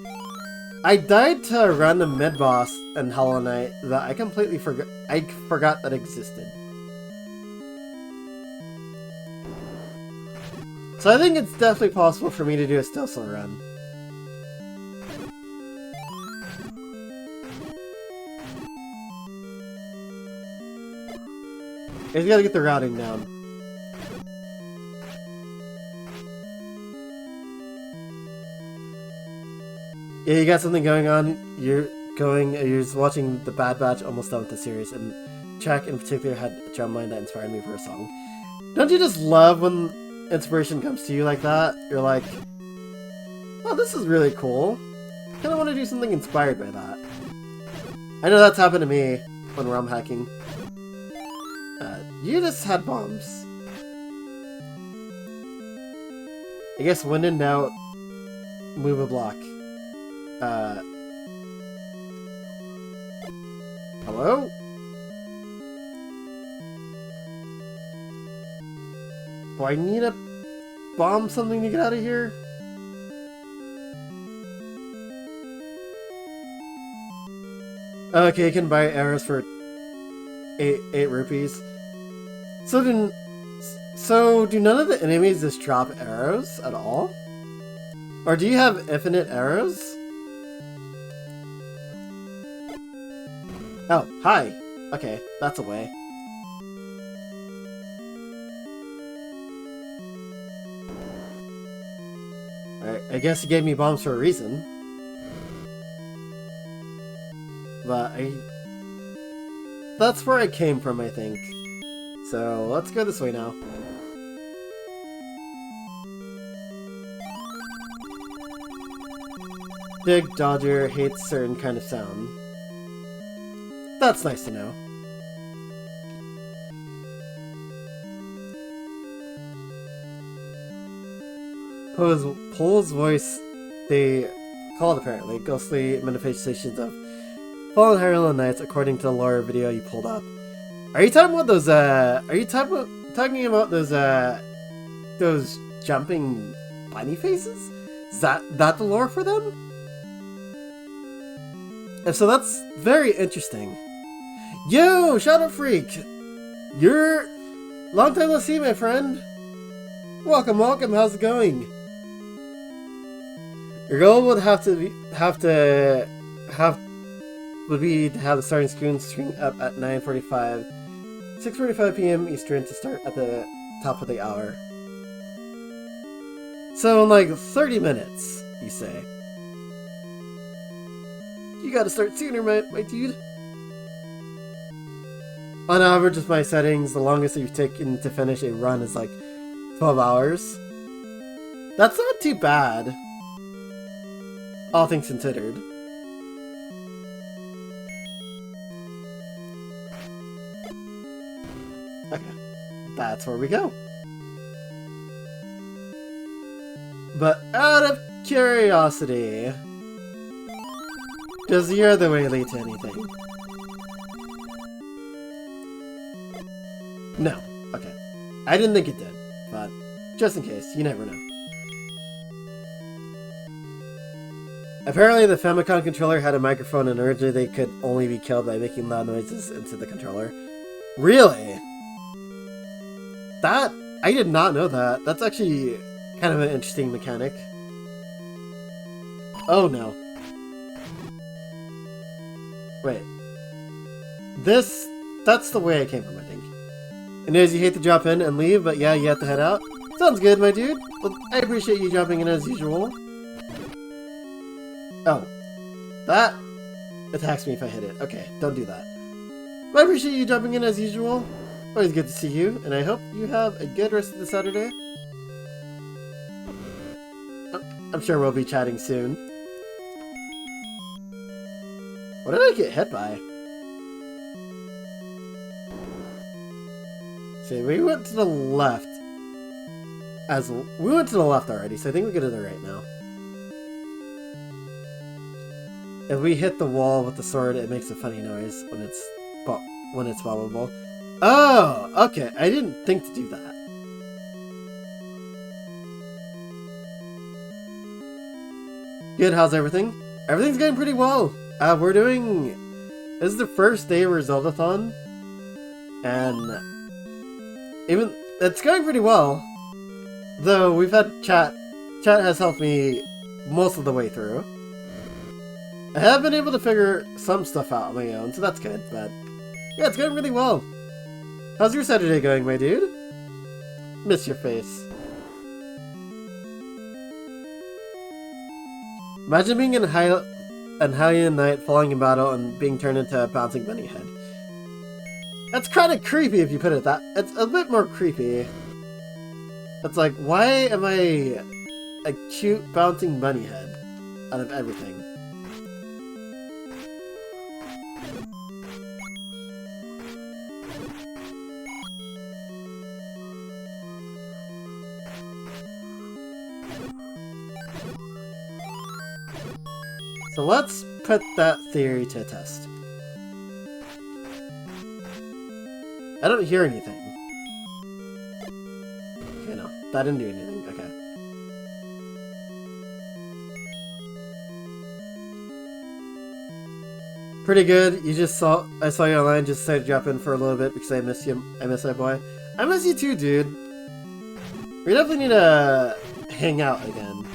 I died to a random mid-boss in Hollow Knight that I completely forgot that existed. So I think it's definitely possible for me to do a still soul run. I just gotta get the routing down. Yeah, you got something going on. You're just watching The Bad Batch, almost done with the series, and Chuck in particular had a drum line that inspired me for a song. Don't you just love when inspiration comes to you like that? You're like, oh, this is really cool. I kinda want to do something inspired by that. I know that's happened to me when ROM hacking. You just had bombs. I guess when in doubt, move a block. Hello? Do I need to bomb something to get out of here? Okay, you can buy arrows for 8 rupees. So do none of the enemies just drop arrows at all? Or do you have infinite arrows? Oh, hi. Okay, that's a way. Alright, I guess you gave me bombs for a reason. But that's where I came from, I think. So let's go this way now. Big Dodger hates certain kind of sound. That's nice to know. Pole's voice, they call it apparently, ghostly manifestations of fallen Hyrule Knights according to the lore video you pulled up. Are you talking about those, talking about those jumping bunny faces? Is that the lore for them? And so that's very interesting. Yo, Shadow Freak! You're... Long time no see, my friend! Welcome, how's it going? Your goal would would be to have the starting screen up at 9:45, 6:45 p.m. Eastern to start at the top of the hour. So in like 30 minutes, you say. You gotta start sooner, my dude. On average, with my settings, the longest that you've taken to finish a run is like 12 hours. That's not too bad. All things considered. Okay, that's where we go. But out of curiosity, does the other way lead to anything? No. Okay. I didn't think it did, but just in case, you never know. Apparently the Famicom controller had a microphone and originally they could only be killed by making loud noises into the controller. Really? That... I did not know that. That's actually kind of an interesting mechanic. Oh no. Wait. That's the way I came from, I think. And as you hate to drop in and leave, but yeah, you have to head out. Sounds good, my dude. Well, I appreciate you jumping in as usual. Oh. That attacks me if I hit it. Okay, don't do that. But I appreciate you jumping in as usual. Always good to see you, and I hope you have a good rest of the Saturday. I'm sure we'll be chatting soon. What did I get hit by? See, we went to the left. We went to the left already, so I think we go to the right now. If we hit the wall with the sword, it makes a funny noise when it's bobbable. Oh, okay. I didn't think to do that. Good, how's everything? Everything's going pretty well. We're doing... This is the first day of our Zelda-thon. And... even... It's going pretty well. Though, we've had chat. Chat has helped me most of the way through. I have been able to figure some stuff out on my own, so that's good, but... Yeah, it's going really well. How's your Saturday going, my dude? Miss your face. Imagine being in Hylian Knight, falling in battle, and being turned into a bouncing bunny head. That's kind of creepy if you put it that... It's a bit more creepy. It's like, why am I a cute bouncing bunny head out of everything? So let's put that theory to a test. I don't hear anything. Okay, no. That didn't do anything. Okay. Pretty good. You just saw... I saw you online. Just decided to drop in for a little bit because I miss you. I miss my boy. I miss you too, dude. We definitely need to hang out again.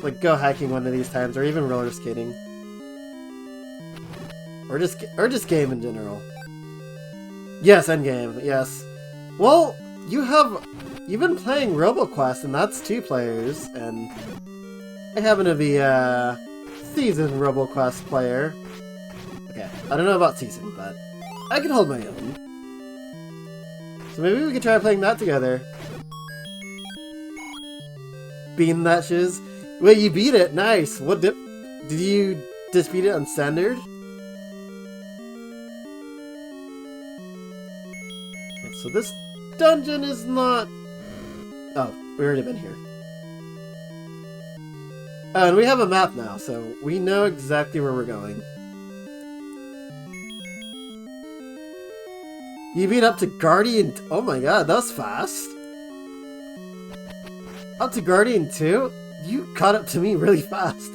Like, go hiking one of these times, or even roller skating. Or just game in general. Yes, endgame, yes. Well, you've been playing RoboQuest, and that's 2 players, and I happen to be, seasoned RoboQuest player. Okay, I don't know about seasoned, but I can hold my own. So maybe we could try playing that together. Beating that shiz. Wait, you beat it? Nice. What did you just beat it on standard? Okay, so this dungeon is not... Oh, we already been here. Oh, and we have a map now, so we know exactly where we're going. You beat up to Guardian... Oh my god, that was fast. Up to Guardian 2? You caught up to me really fast.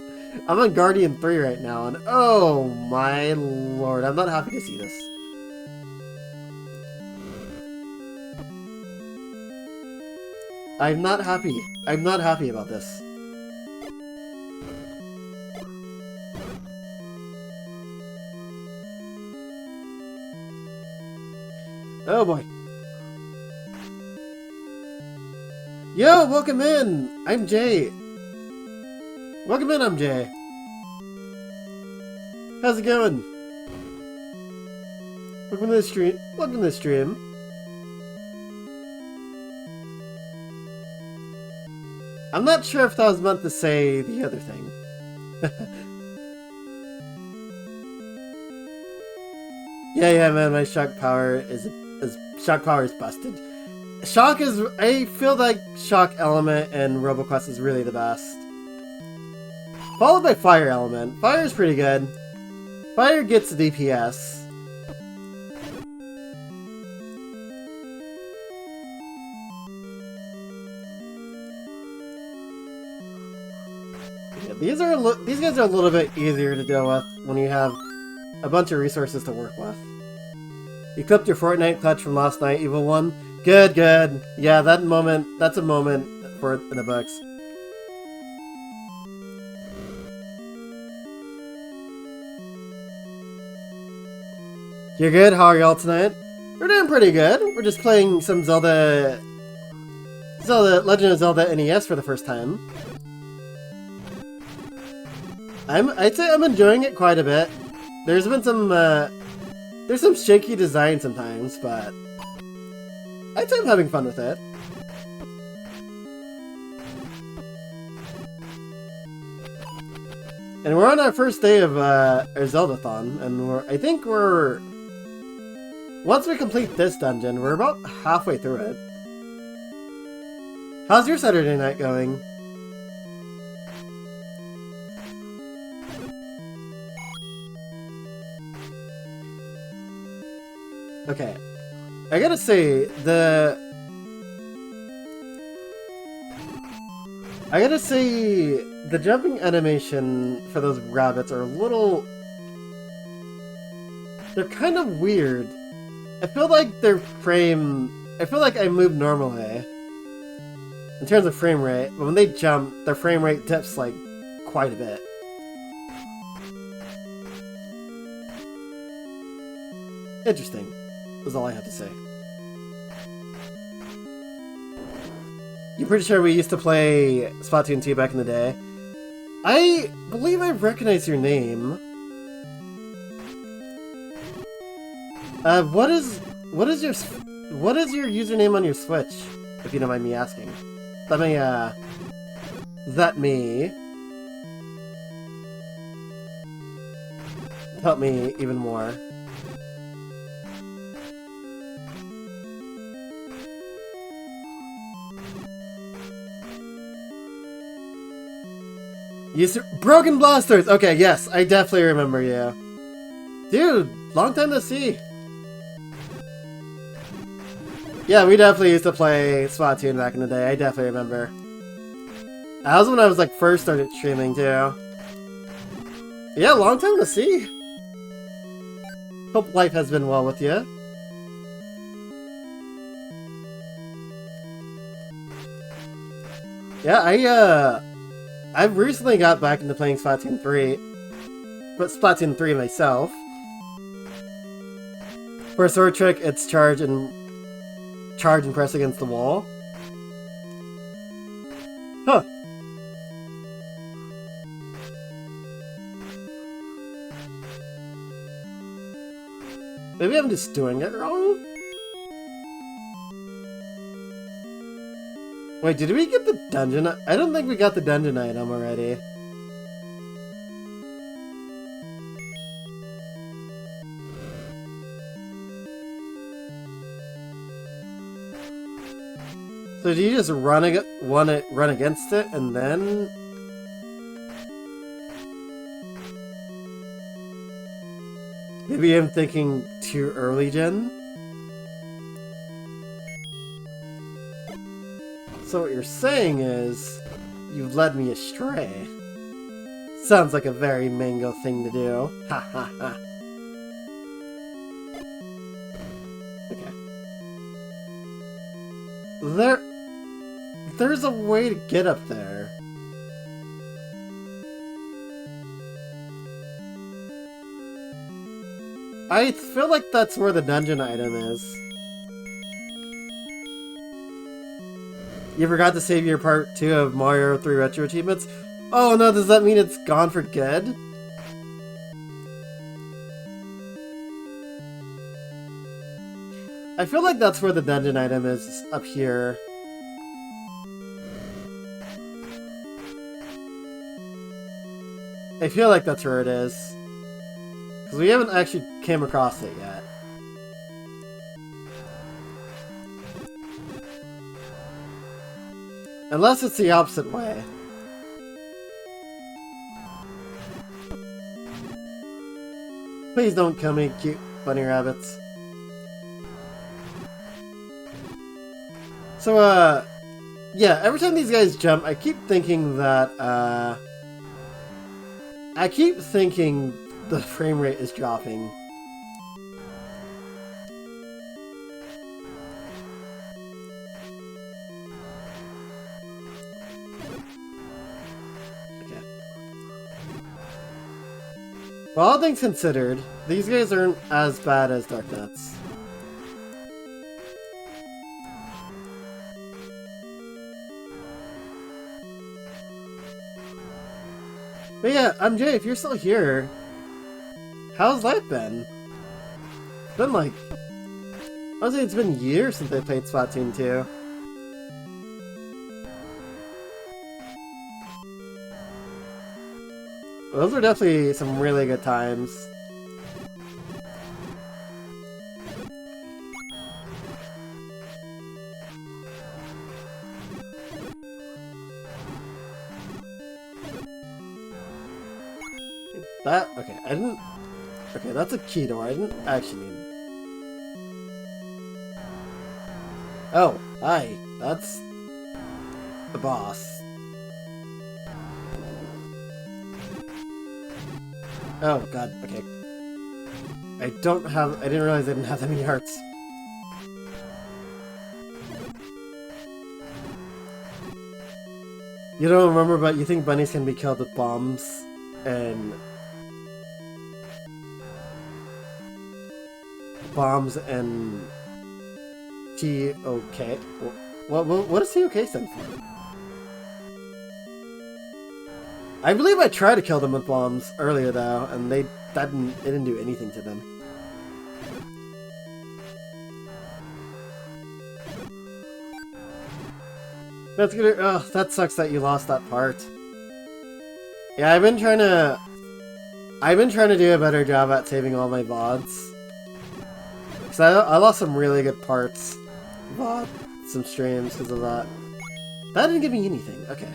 I'm on Guardian 3 right now, and oh my lord, I'm not happy to see this. I'm not happy. I'm not happy about this. Oh boy. Yo, welcome in! I'm Jay. Welcome in, I'm Jay. How's it going? Welcome to the stream. Welcome to the stream. I'm not sure if that was meant to say the other thing. yeah, man, my shock power is busted. Shock is... I feel like Shock Element and RoboQuest is really the best. Followed by Fire Element. Fire is pretty good. Fire gets the DPS. Yeah, these guys are a little bit easier to deal with when you have a bunch of resources to work with. You clipped your Fortnite clutch from last night, Evil One. Good, good. Yeah, that's a moment for in the books. You're good? How are y'all tonight? We're doing pretty good. We're just playing some Legend of Zelda NES for the first time. I'd say I'm enjoying it quite a bit. There's been some, there's some shaky design sometimes, but I'd say I'm having fun with it. And we're on our first day of our Zeldathon, and I think we're... Once we complete this dungeon, we're about halfway through it. How's your Saturday night going? Okay. I gotta say, the jumping animation for those rabbits are a little... They're kind of weird. I feel like I move normally in terms of frame rate, but when they jump, their frame rate dips like quite a bit. Interesting, is all I have to say. You're pretty sure we used to play Splatoon 2 back in the day? I believe I recognize your name. What is your username on your Switch, if you don't mind me asking? Let me help me even more. Broken Blasters! Okay, yes, I definitely remember you. Dude, long time to see. Yeah, we definitely used to play Splatoon back in the day. I definitely remember. That was when I was like first started streaming too. Yeah, long time to see. Hope life has been well with you. Yeah, I've recently got back into playing Splatoon 3. But Splatoon 3 myself. For a sword trick, it's charge and press against the wall. Huh. Maybe I'm just doing it wrong? Wait, did we get the dungeon? I don't think we got the dungeon item already. So do you just run against it and then... Maybe I'm thinking too early gen? So what you're saying is, you've led me astray. Sounds like a very Mango thing to do. Ha ha ha. Okay. There's a way to get up there. I feel like that's where the dungeon item is. You forgot to save your part 2 of Mario 3 Retro Achievements? Oh no, does that mean it's gone for good? I feel like that's where the dungeon item is, up here. I feel like that's where it is. Because we haven't actually came across it yet. Unless it's the opposite way. Please don't kill me, cute bunny rabbits. So, yeah, every time these guys jump, I keep thinking that, I keep thinking the frame rate is dropping. Well, all things considered, these guys aren't as bad as Dark Nuts. But yeah, Jay, if you're still here, how's life been? It's been like... I would say it's been years since I played Splatoon 2. Those were definitely some really good times. That, okay, I didn't... Okay, that's a key door. I didn't actually need... Oh, hi. That's... the boss. Oh, god, okay. I didn't realize I didn't have that many hearts. You don't remember, but you think bunnies can be killed with bombs and... T-OK? What does T-OK stand for? I believe I tried to kill them with bombs earlier though, and it didn't do anything to them. That's good. Oh, that sucks that you lost that part. Yeah, I've been trying to do a better job at saving all my VODs. Cause I lost some really good parts, some streams because of that. That didn't give me anything. Okay.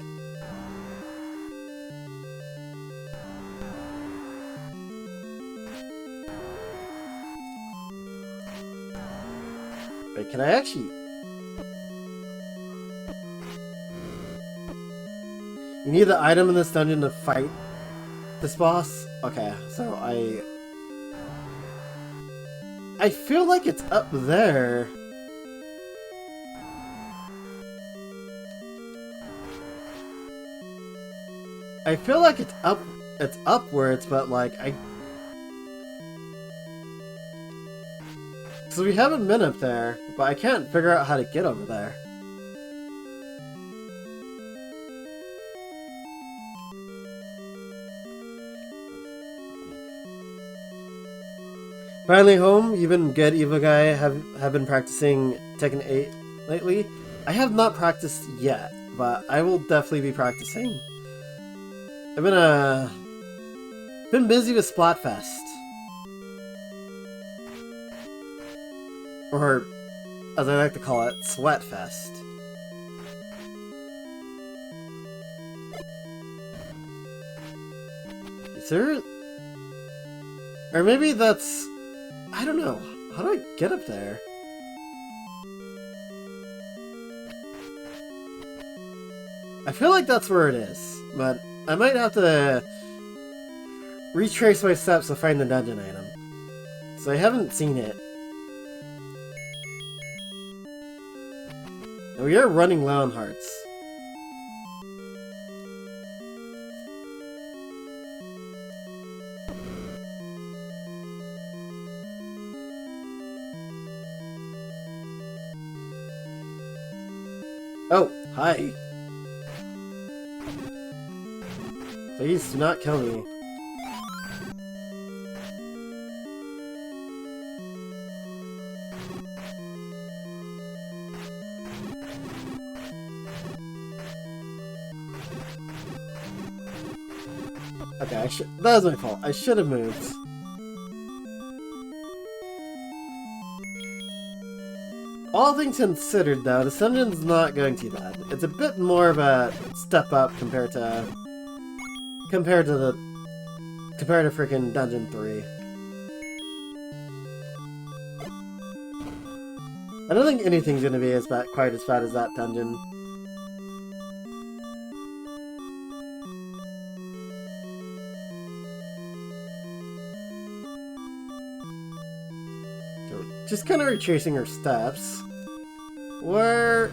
Wait, can I actually... You need the item in this dungeon to fight this boss? Okay, so I feel like it's up there. I feel like it's upwards, but like so we haven't been up there, but I can't figure out how to get over there. Finally home. You've been good, Evil Guy. Have been practicing Tekken 8 lately. I have not practiced yet, but I will definitely be practicing. I've been busy with Splatfest. Or, as I like to call it, Sweatfest. Is there... Or maybe that's... I don't know. How do I get up there? I feel like that's where it is, but I might have to retrace my steps to find the dungeon item. So I haven't seen it. And we are running low on hearts. Oh, hi. Please do not kill me. Okay, that was my fault. I should have moved. All things considered, though, this dungeon's not going too bad. It's a bit more of a step up compared to freaking Dungeon 3. I don't think anything's gonna be quite as bad as that dungeon. So we're just kind of retracing our steps. Where...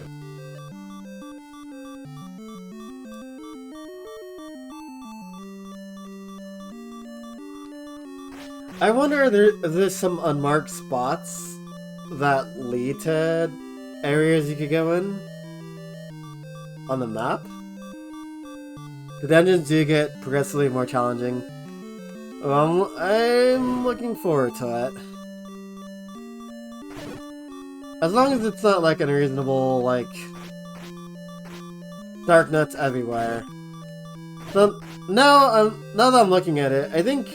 I wonder if there's some unmarked spots that lead to areas you could go in on the map. The dungeons do get progressively more challenging. I'm looking forward to it. As long as it's not like unreasonable, like dark nuts everywhere. So now that I'm looking at it, I think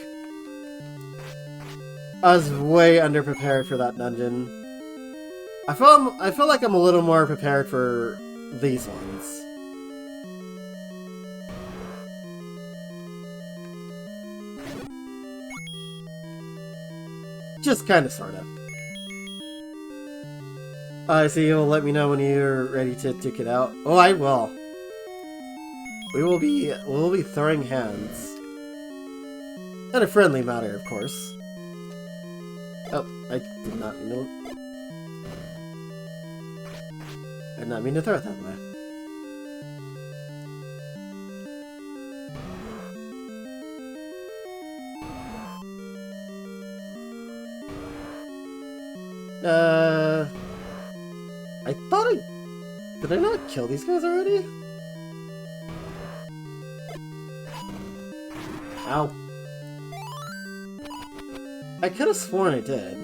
I was way underprepared for that dungeon. I feel like I'm a little more prepared for these ones. Just kind of, sort of. So you'll let me know when you're ready to duke it out. Oh, I will. We'll be throwing hands. In a friendly manner, of course. Oh, I did not mean to... I did not mean to throw it that way. I thought I... Did I not kill these guys already? Ow. I could have sworn I did.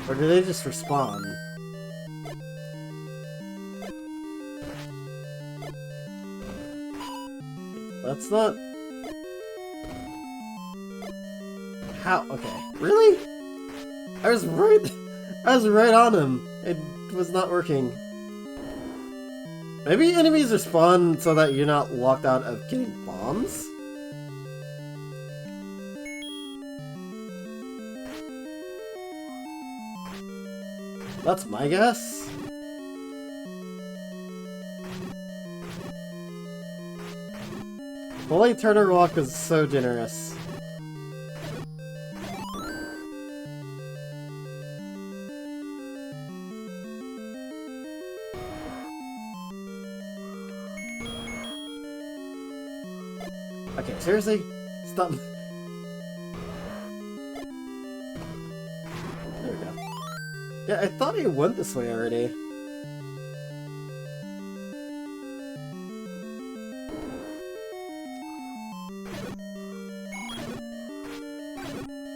Or do they just respawn? That's not... How? Okay. Really? I was right on him. It was not working. Maybe enemies respawn so that you're not locked out of getting bombs? That's my guess. Holy Turner Walk was so generous. Okay, seriously? Stop. There we go. Yeah, I thought he went this way already.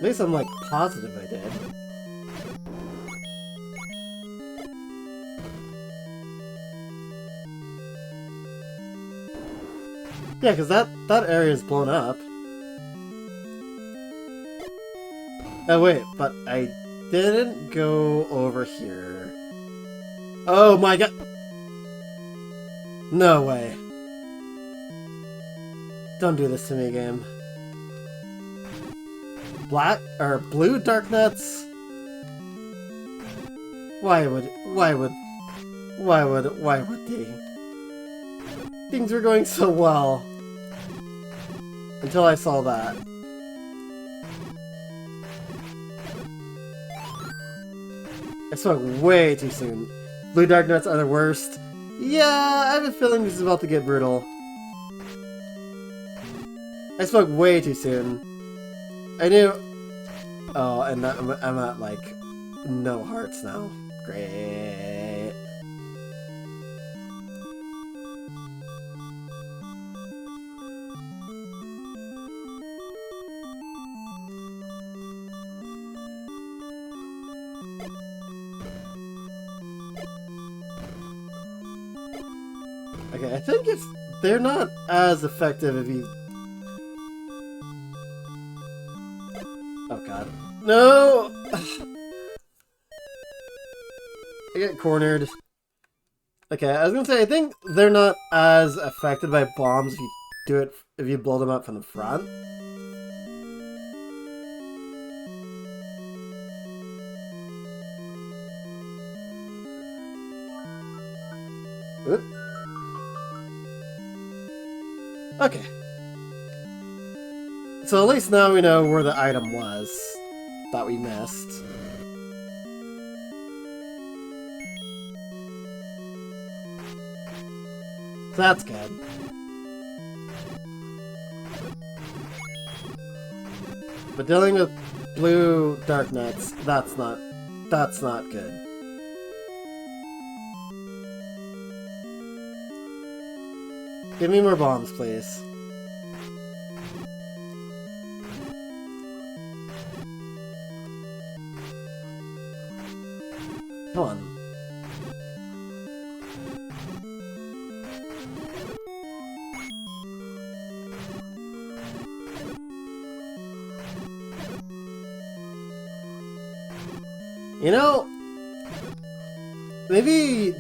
At least I'm like positive I did. Yeah, because that area is blown up. Oh wait, but I didn't go over here. Oh my god! No way. Don't do this to me, game. Black or blue dark nuts? Why would they? Things were going so well. Until I saw that. I spoke way too soon. Blue dark nuts are the worst. Yeah, I have a feeling this is about to get brutal. I spoke way too soon. I knew... Oh, and I'm at, like, no hearts now. Great. Okay, I think if they're not as effective if you... Oh god. No! I get cornered. Okay, I was gonna say, I think they're not as affected by bombs if you blow them up from the front. Oop. Okay. So at least now we know where the item was that we missed. So that's good. But dealing with blue dark nuts, that's not good. Give me more bombs, please. Come on. You know, maybe,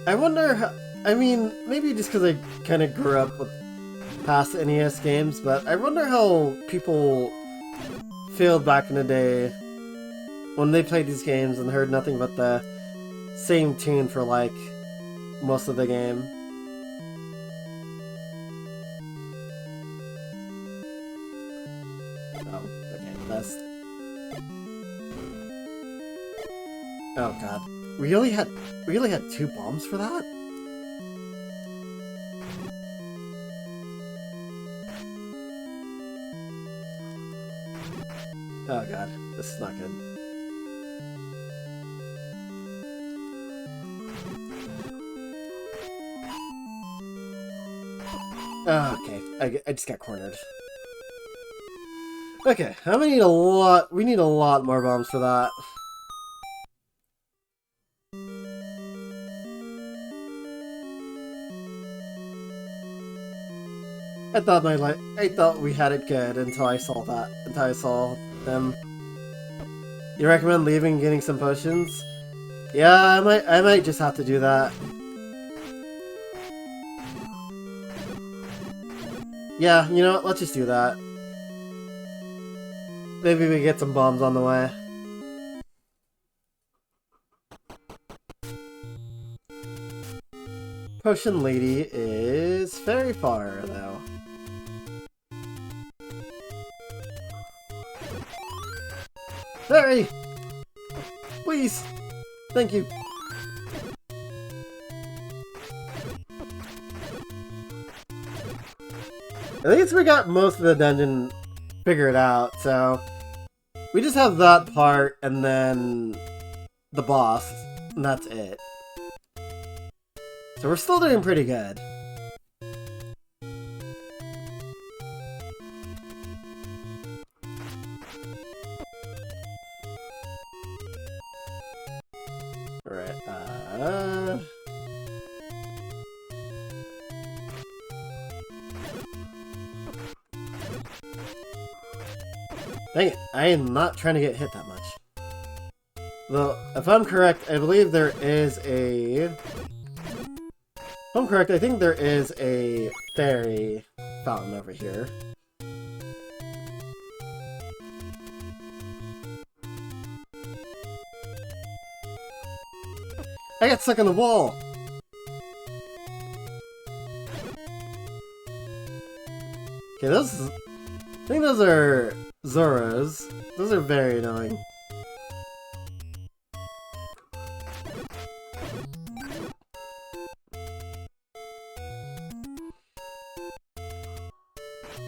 I wonder how, I mean, maybe just because I kind of grew up with past NES games, but I wonder how people felt back in the day when they played these games and heard nothing but the same tune for, like, most of the game. Oh, okay, that's... Oh god. We only had 2 bombs for that? Oh god, this is not good. Oh, okay, I just got cornered. Okay, we need a lot more bombs for that. I thought we had it good until I saw them. You recommend leaving and getting some potions? Yeah, I might just have to do that. Yeah, you know what, let's just do that. Maybe we get some bombs on the way. Potion Lady is very far, though. Fairy! Please! Thank you. At least we got most of the dungeon figured out, so... We just have that part, and then... the boss, and that's it. So we're still doing pretty good. Dang it, I am not trying to get hit that much. Though, if I'm correct, I believe there is a... If I'm correct, I think there is a fairy fountain over here. I got stuck on the wall! Okay, those... I think those are Zoras. Those are very annoying.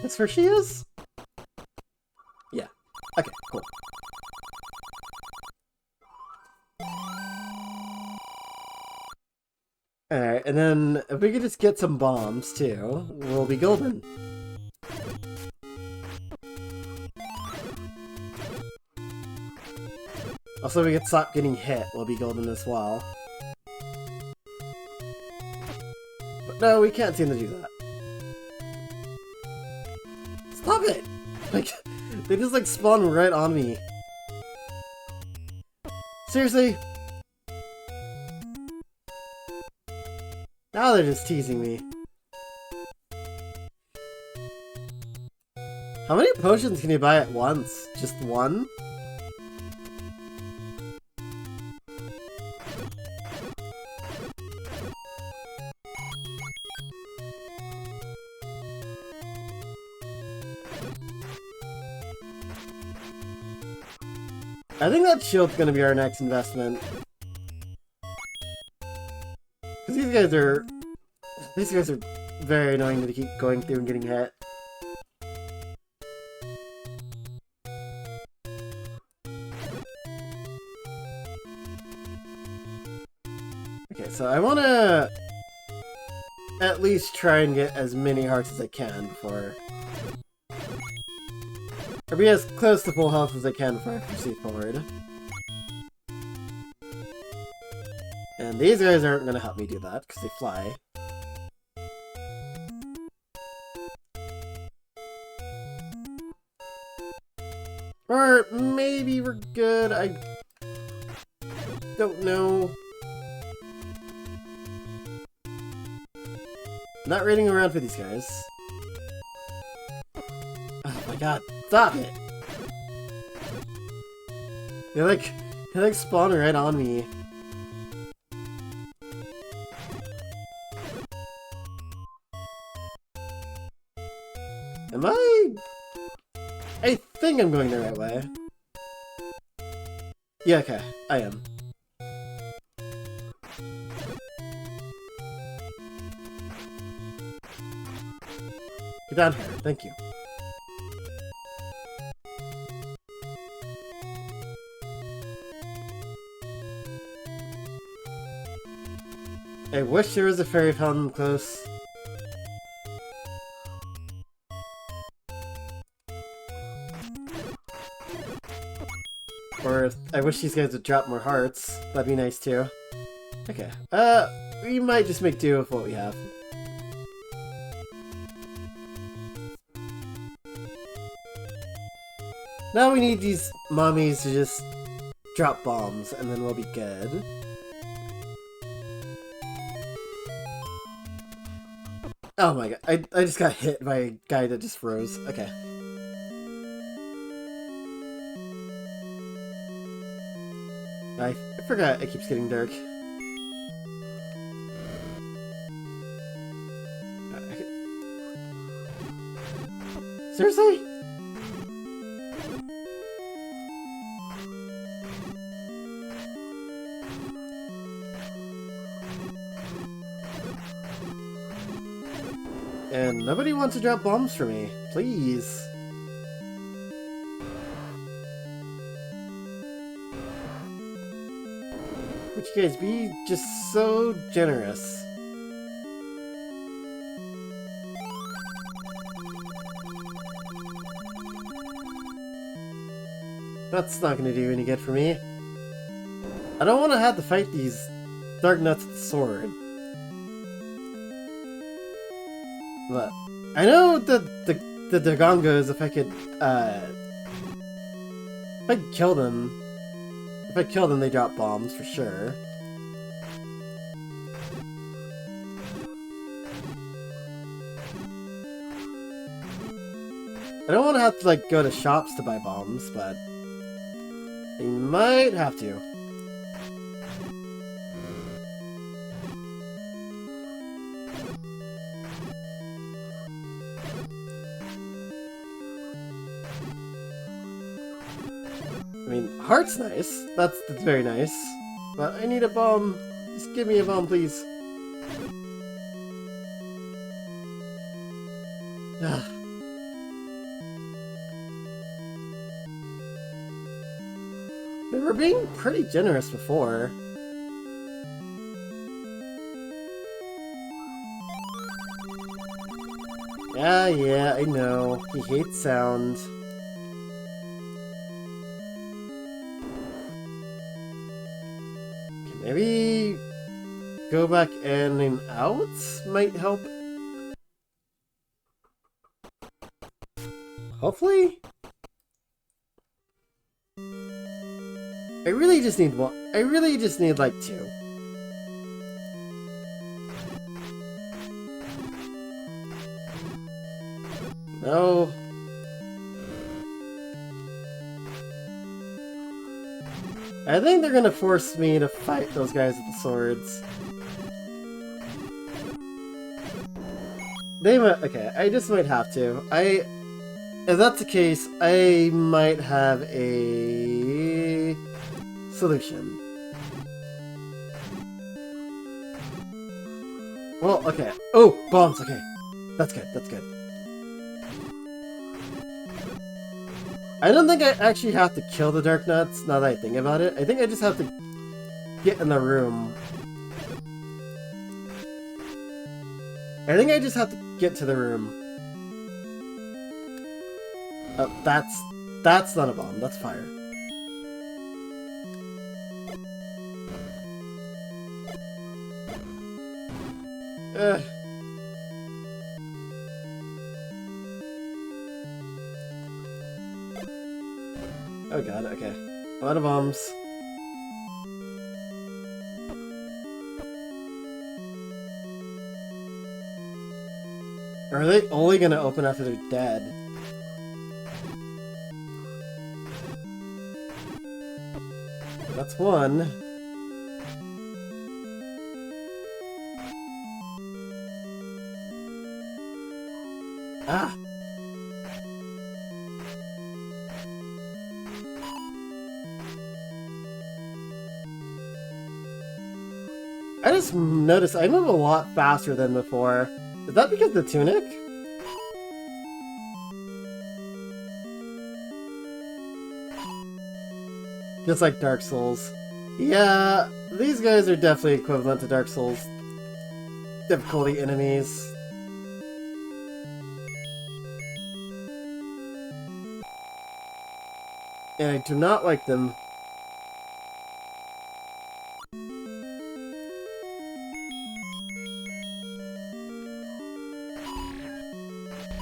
That's where she is? Yeah. Okay, cool. Alright, and then if we could just get some bombs, too, we'll be golden. Also, we could stop getting hit, we'll be golden as well. But no, we can't seem to do that. Stop it! Like, they just, like, spawn right on me. Seriously? Now they're just teasing me. How many potions can you buy at once? Just one? I think that shield's gonna be our next investment. Because these guys are very annoying to keep going through and getting hit. Okay, so I wanna at least try and get as many hearts as I can before... Or be as close to full health as I can before I proceed forward. And these guys aren't gonna help me do that, because they fly. Or maybe we're good, I don't know. Not raiding around for these guys. Oh my god, stop it! They like spawn right on me. Am I think I'm going the right way. Yeah, okay, I am. Get down here, thank you. I wish there was a fairy fountain close. Or I wish these guys would drop more hearts. That'd be nice too. Okay. We might just make do with what we have. Now we need these mommies to just drop bombs, and then we'll be good. Oh my god, I just got hit by a guy that just froze. Okay. I forgot it keeps getting dark. Seriously? And nobody wants to drop bombs for me. Please. Would you guys be just so generous? That's not gonna do any good for me. I don't want to have to fight these Dark Nuts with the sword. But I know the Dagongos, if I could If I kill them... If I kill them, they drop bombs, for sure. I don't want to have to, like, go to shops to buy bombs, but... I might have to. I mean, heart's nice. That's very nice. But I need a bomb. Just give me a bomb, please. They were being pretty generous before. Yeah, I know. He hates sound. Okay, maybe go back in and out might help. Hopefully? I really just need one. I really just need like 2. No. I think they're gonna force me to fight those guys with the swords. They might. Okay, I just might have to. If that's the case, I might have a solution. Well, okay. Oh, bombs. Okay, that's good. That's good. I don't think I actually have to kill the Dark Nuts, now that I think about it. I think I just have to get in the room. I think I just have to get to the room. Oh, that's not a bomb, that's fire. Ugh. Oh god, okay. A lot of bombs. Are they only gonna open after they're dead? That's one. Ah! I just noticed I move a lot faster than before. Is that because of the tunic? Just like Dark Souls. Yeah, these guys are definitely equivalent to Dark Souls difficulty enemies. And I do not like them.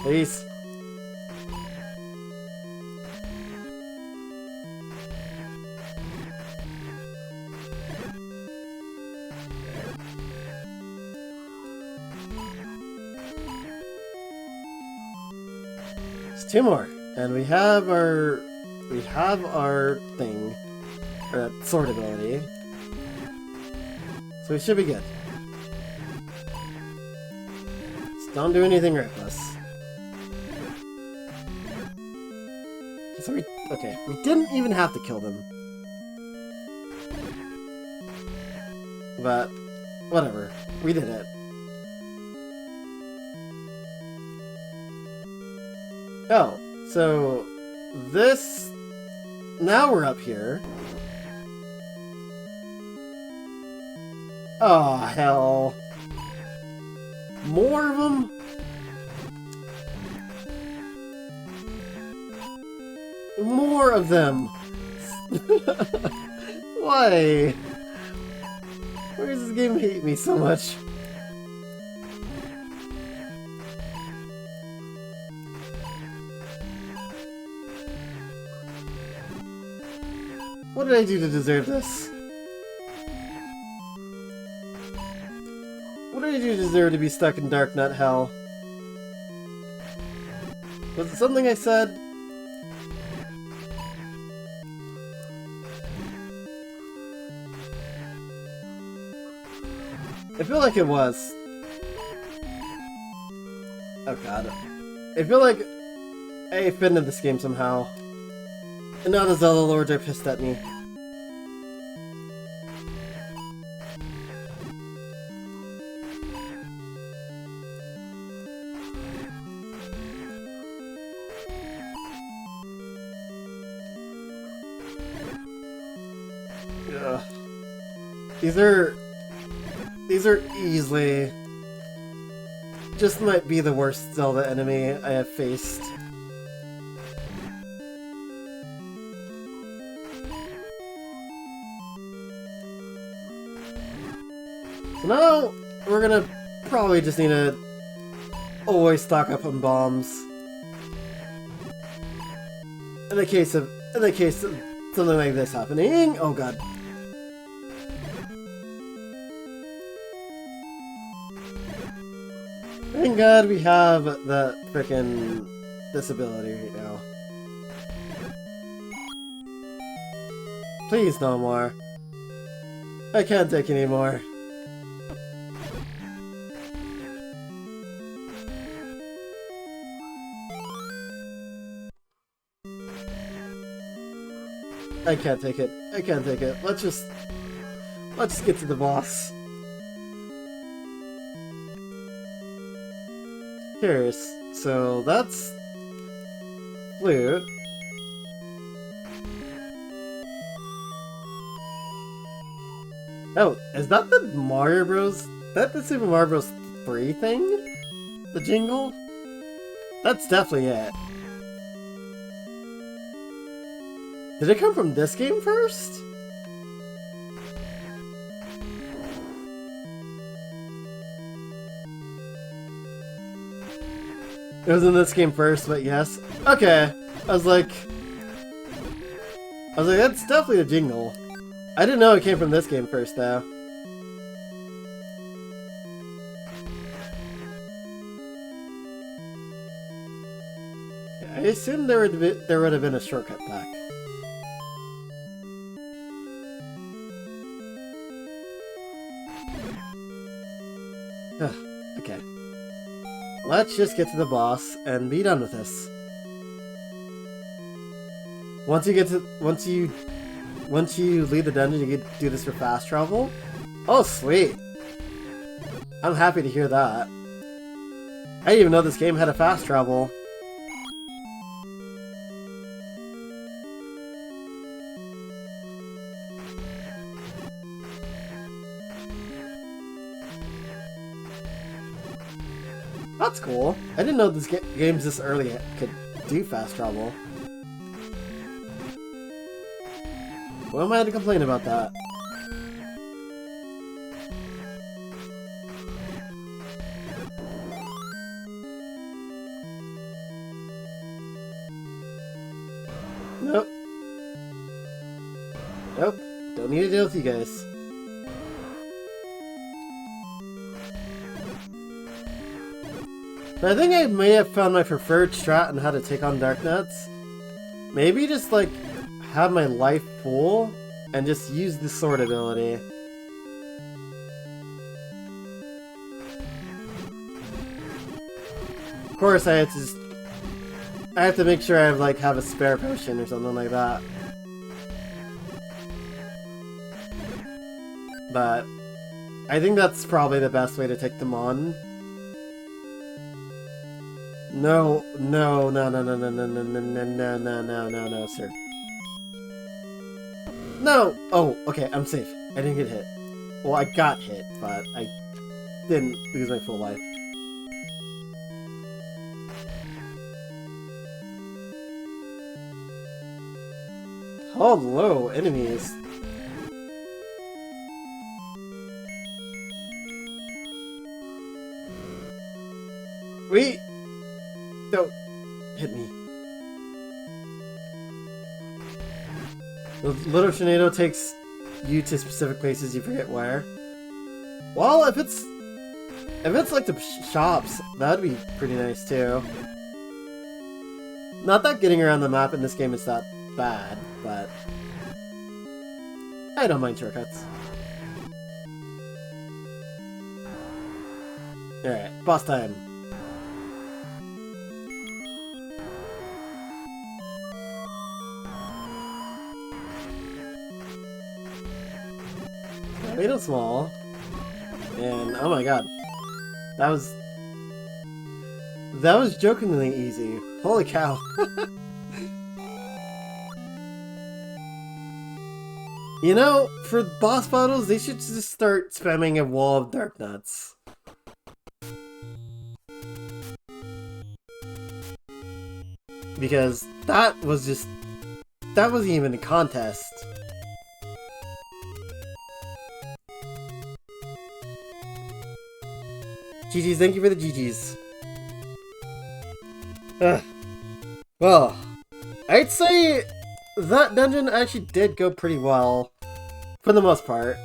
Please. It's 2 more, and we have our thing, or sword ability. So we should be good. Just don't do anything reckless. So we didn't even have to kill them. But, whatever. We did it. Oh, so this... Now we're up here. Oh, hell. More of them? More of them! Why? Why does this game hate me so much? What did I do to deserve this? What did I do to deserve to be stuck in Dark Nut Hell? Was it something I said? I feel like it was. Oh god. I feel like I offended this game somehow. And now the Zelda Lords are pissed at me. Ugh. These are easily just might be the worst Zelda enemy I have faced. So now we're gonna probably just need to always stock up on bombs. In the case of something like this happening. Oh god. Thank god we have that frickin' disability right now. Please no more. I can't take any more. I can't take it. I can't take it. Let's just get to the boss. Curious. So that's flute. Oh, is that the Mario Bros? That the Super Mario Bros. 3 thing? The jingle? That's definitely it. Did it come from this game first? It was in this game first, but yes. Okay. I was like, that's definitely a jingle. I didn't know it came from this game first, though. I assumed there would have been a shortcut back. Okay. Let's just get to the boss and be done with this. Once you leave the dungeon, you can do this for fast travel. Oh, sweet. I'm happy to hear that. I didn't even know this game had a fast travel. That's cool. I didn't know this games this early could do fast travel. What am I to complain about that? Nope. Nope. Don't need to deal with you guys. But I think I may have found my preferred strat on how to take on Dark Nuts. Maybe just like have my life full and just use the sword ability. Of course, I have to make sure I have a spare potion or something like that. But I think that's probably the best way to take them on. No, no, no, no, no, no, no, no, no, no, no, no, no, no, no, sir. No! Oh, okay, I'm safe. I didn't get hit. Well, I got hit, but I didn't lose my full life. Hello, enemies. Wait! Don't hit me. The little tornado takes you to specific places, you forget where. Well, if it's like the shops, that'd be pretty nice too. Not that getting around the map in this game is that bad, but I don't mind shortcuts. Alright, boss time. I made it small. And oh my god. That was jokingly easy. Holy cow. You know, for boss battles, they should just start spamming a wall of dark nuts. Because that wasn't even a contest. GG's, thank you for the GG's. Well, I'd say that dungeon actually did go pretty well, for the most part.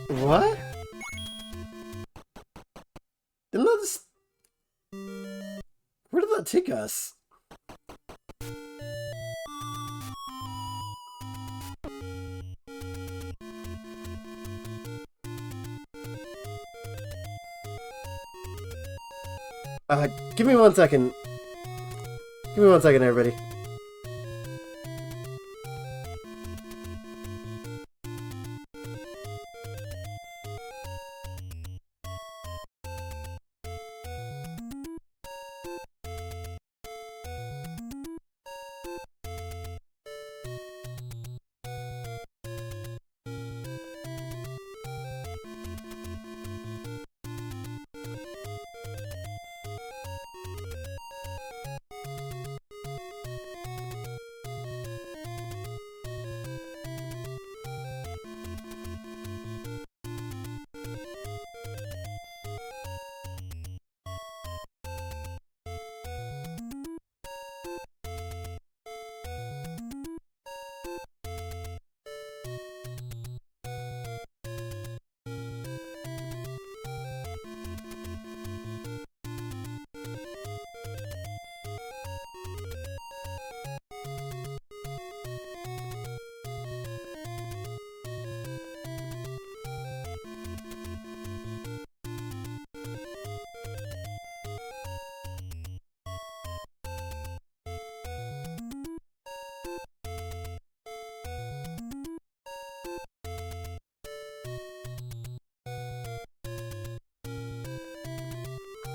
What? Didn't that just... Where did that take us? Give me 1 second. Give me 1 second, everybody.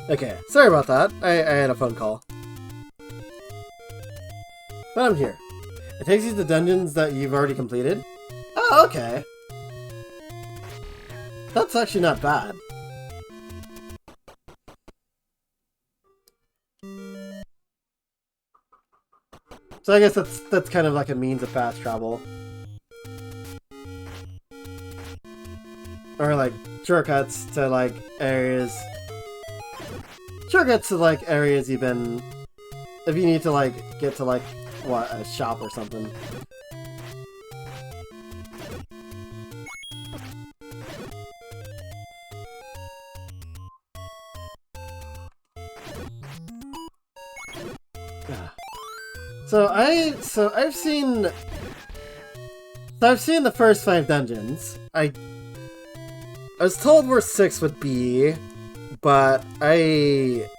Okay, sorry about that. I had a phone call. But I'm here. It takes you to dungeons that you've already completed. Oh, okay. That's actually not bad. So I guess that's kind of like a means of fast travel. Or like shortcuts to like areas. Shortcuts to like areas you've been, if you need to like get to like what, a shop or something. So I've seen the first 5 dungeons. I was told where 6 would be, but I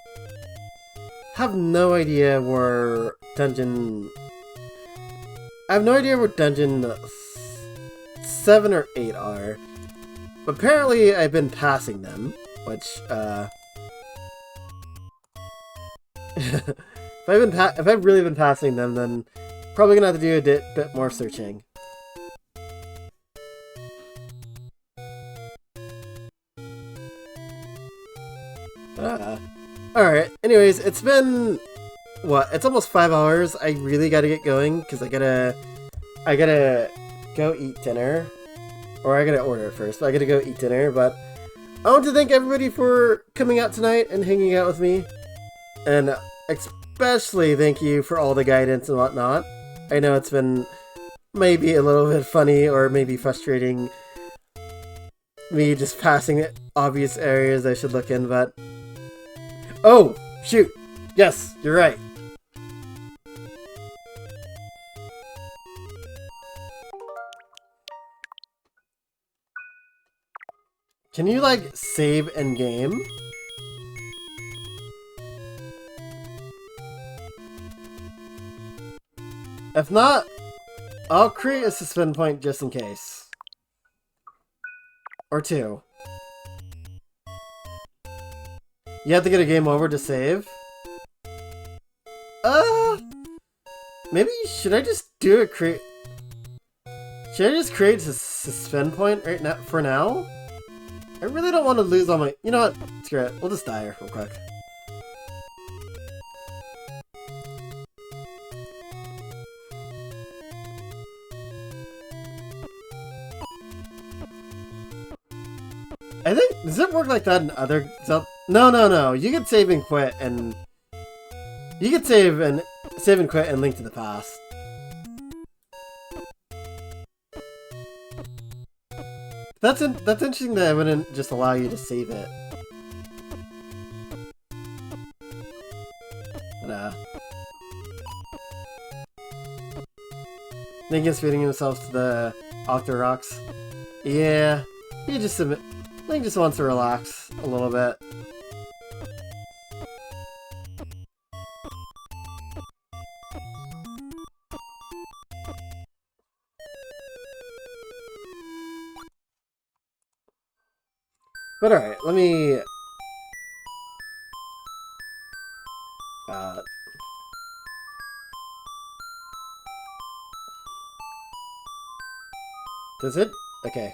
have no idea where dungeon... I have no idea where dungeon 7 or 8 are. But apparently I've been passing them, which, if I've really been passing them, then probably gonna have to do a bit more searching. Alright, anyways, it's been, what, it's almost 5 hours. I really gotta get going, because I gotta go eat dinner. Or I gotta order it first, but I gotta go eat dinner, but I want to thank everybody for coming out tonight and hanging out with me. And especially thank you for all the guidance and whatnot. I know it's been maybe a little bit funny or maybe frustrating, me just passing obvious areas I should look in, but... Oh! Shoot! Yes, you're right. Can you, like, save in game? If not, I'll create a suspend point just in case. Or two. You have to get a game over to save? Maybe should I just do it Should I just create a suspend point right now for now? I really don't want to lose all my... You know what? Screw it. We'll just die here real quick. I think... Does it work like that in other... No. You could save and quit and... You could save and quit and link to the past. That's interesting that I wouldn't just allow you to save it. But, Lincoln's feeding himself to the Octo Rocks. Yeah, he just submit. Link just wants to relax a little bit. But alright, let me... Does it? Okay.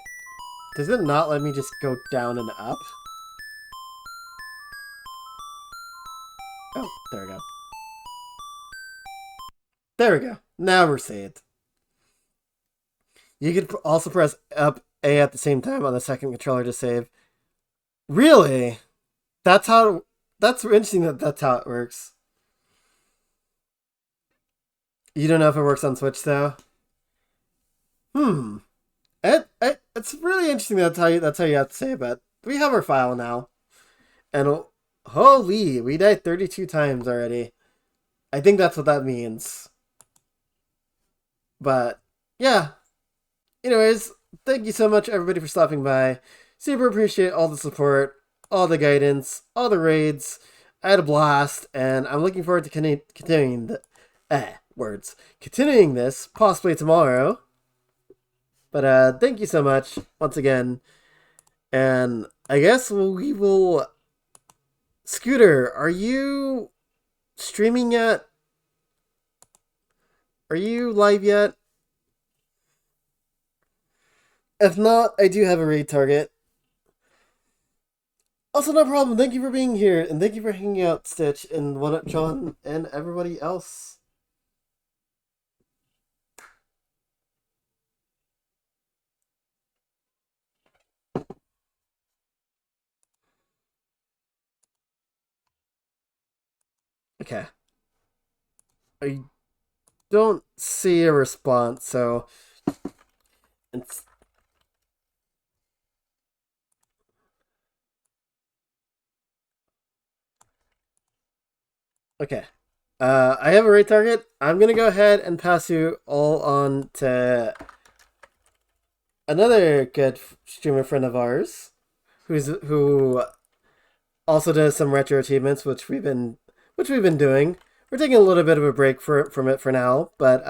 Does it not let me just go down and up? Oh, there we go. There we go. Now we're saved. You could also press up A at the same time on the second controller to save. Really? That's how... That's interesting that that's how it works. You don't know if it works on Switch, though? It's really interesting that's how you have to save it. We have our file now. And holy, we died 32 times already. I think that's what that means. But, yeah. Anyways, thank you so much, everybody, for stopping by. Super appreciate all the support, all the guidance, all the raids. I had a blast, and I'm looking forward to continuing continuing this, possibly tomorrow. But thank you so much once again. And I guess we will... Scooter, are you streaming yet? Are you live yet? If not, I do have a raid target. Also, no problem. Thank you for being here, and thank you for hanging out, Stitch, and One Up John, and everybody else. Okay. I don't see a response, so... It's... Okay. I have a raid target. I'm gonna go ahead and pass you all on to another good streamer friend of ours, who also does some retro achievements, which we've been doing. We're taking a little bit of a break from it for now, but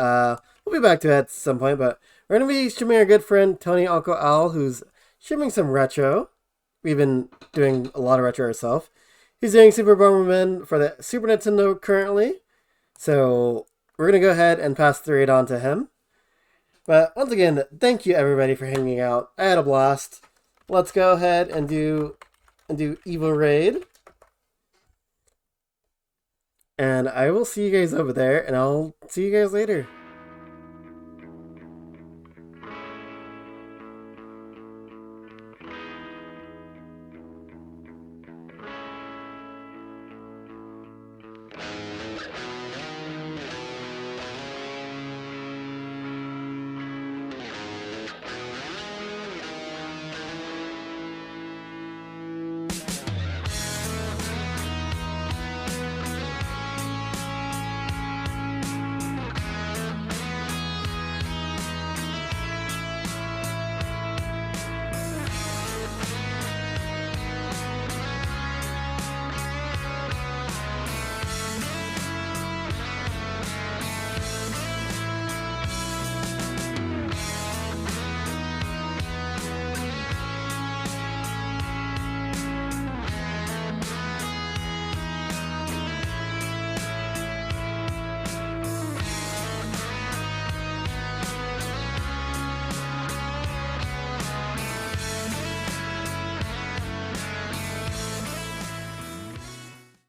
we'll be back to it at some point. But we're gonna be streaming our good friend Tony Uncle Al, who's streaming some retro. We've been doing a lot of retro ourselves. He's doing Super Bomberman for the Super Nintendo currently. So we're going to go ahead and pass the raid on to him. But once again, thank you everybody for hanging out. I had a blast. Let's go ahead and do Evil Raid. And I will see you guys over there, and I'll see you guys later.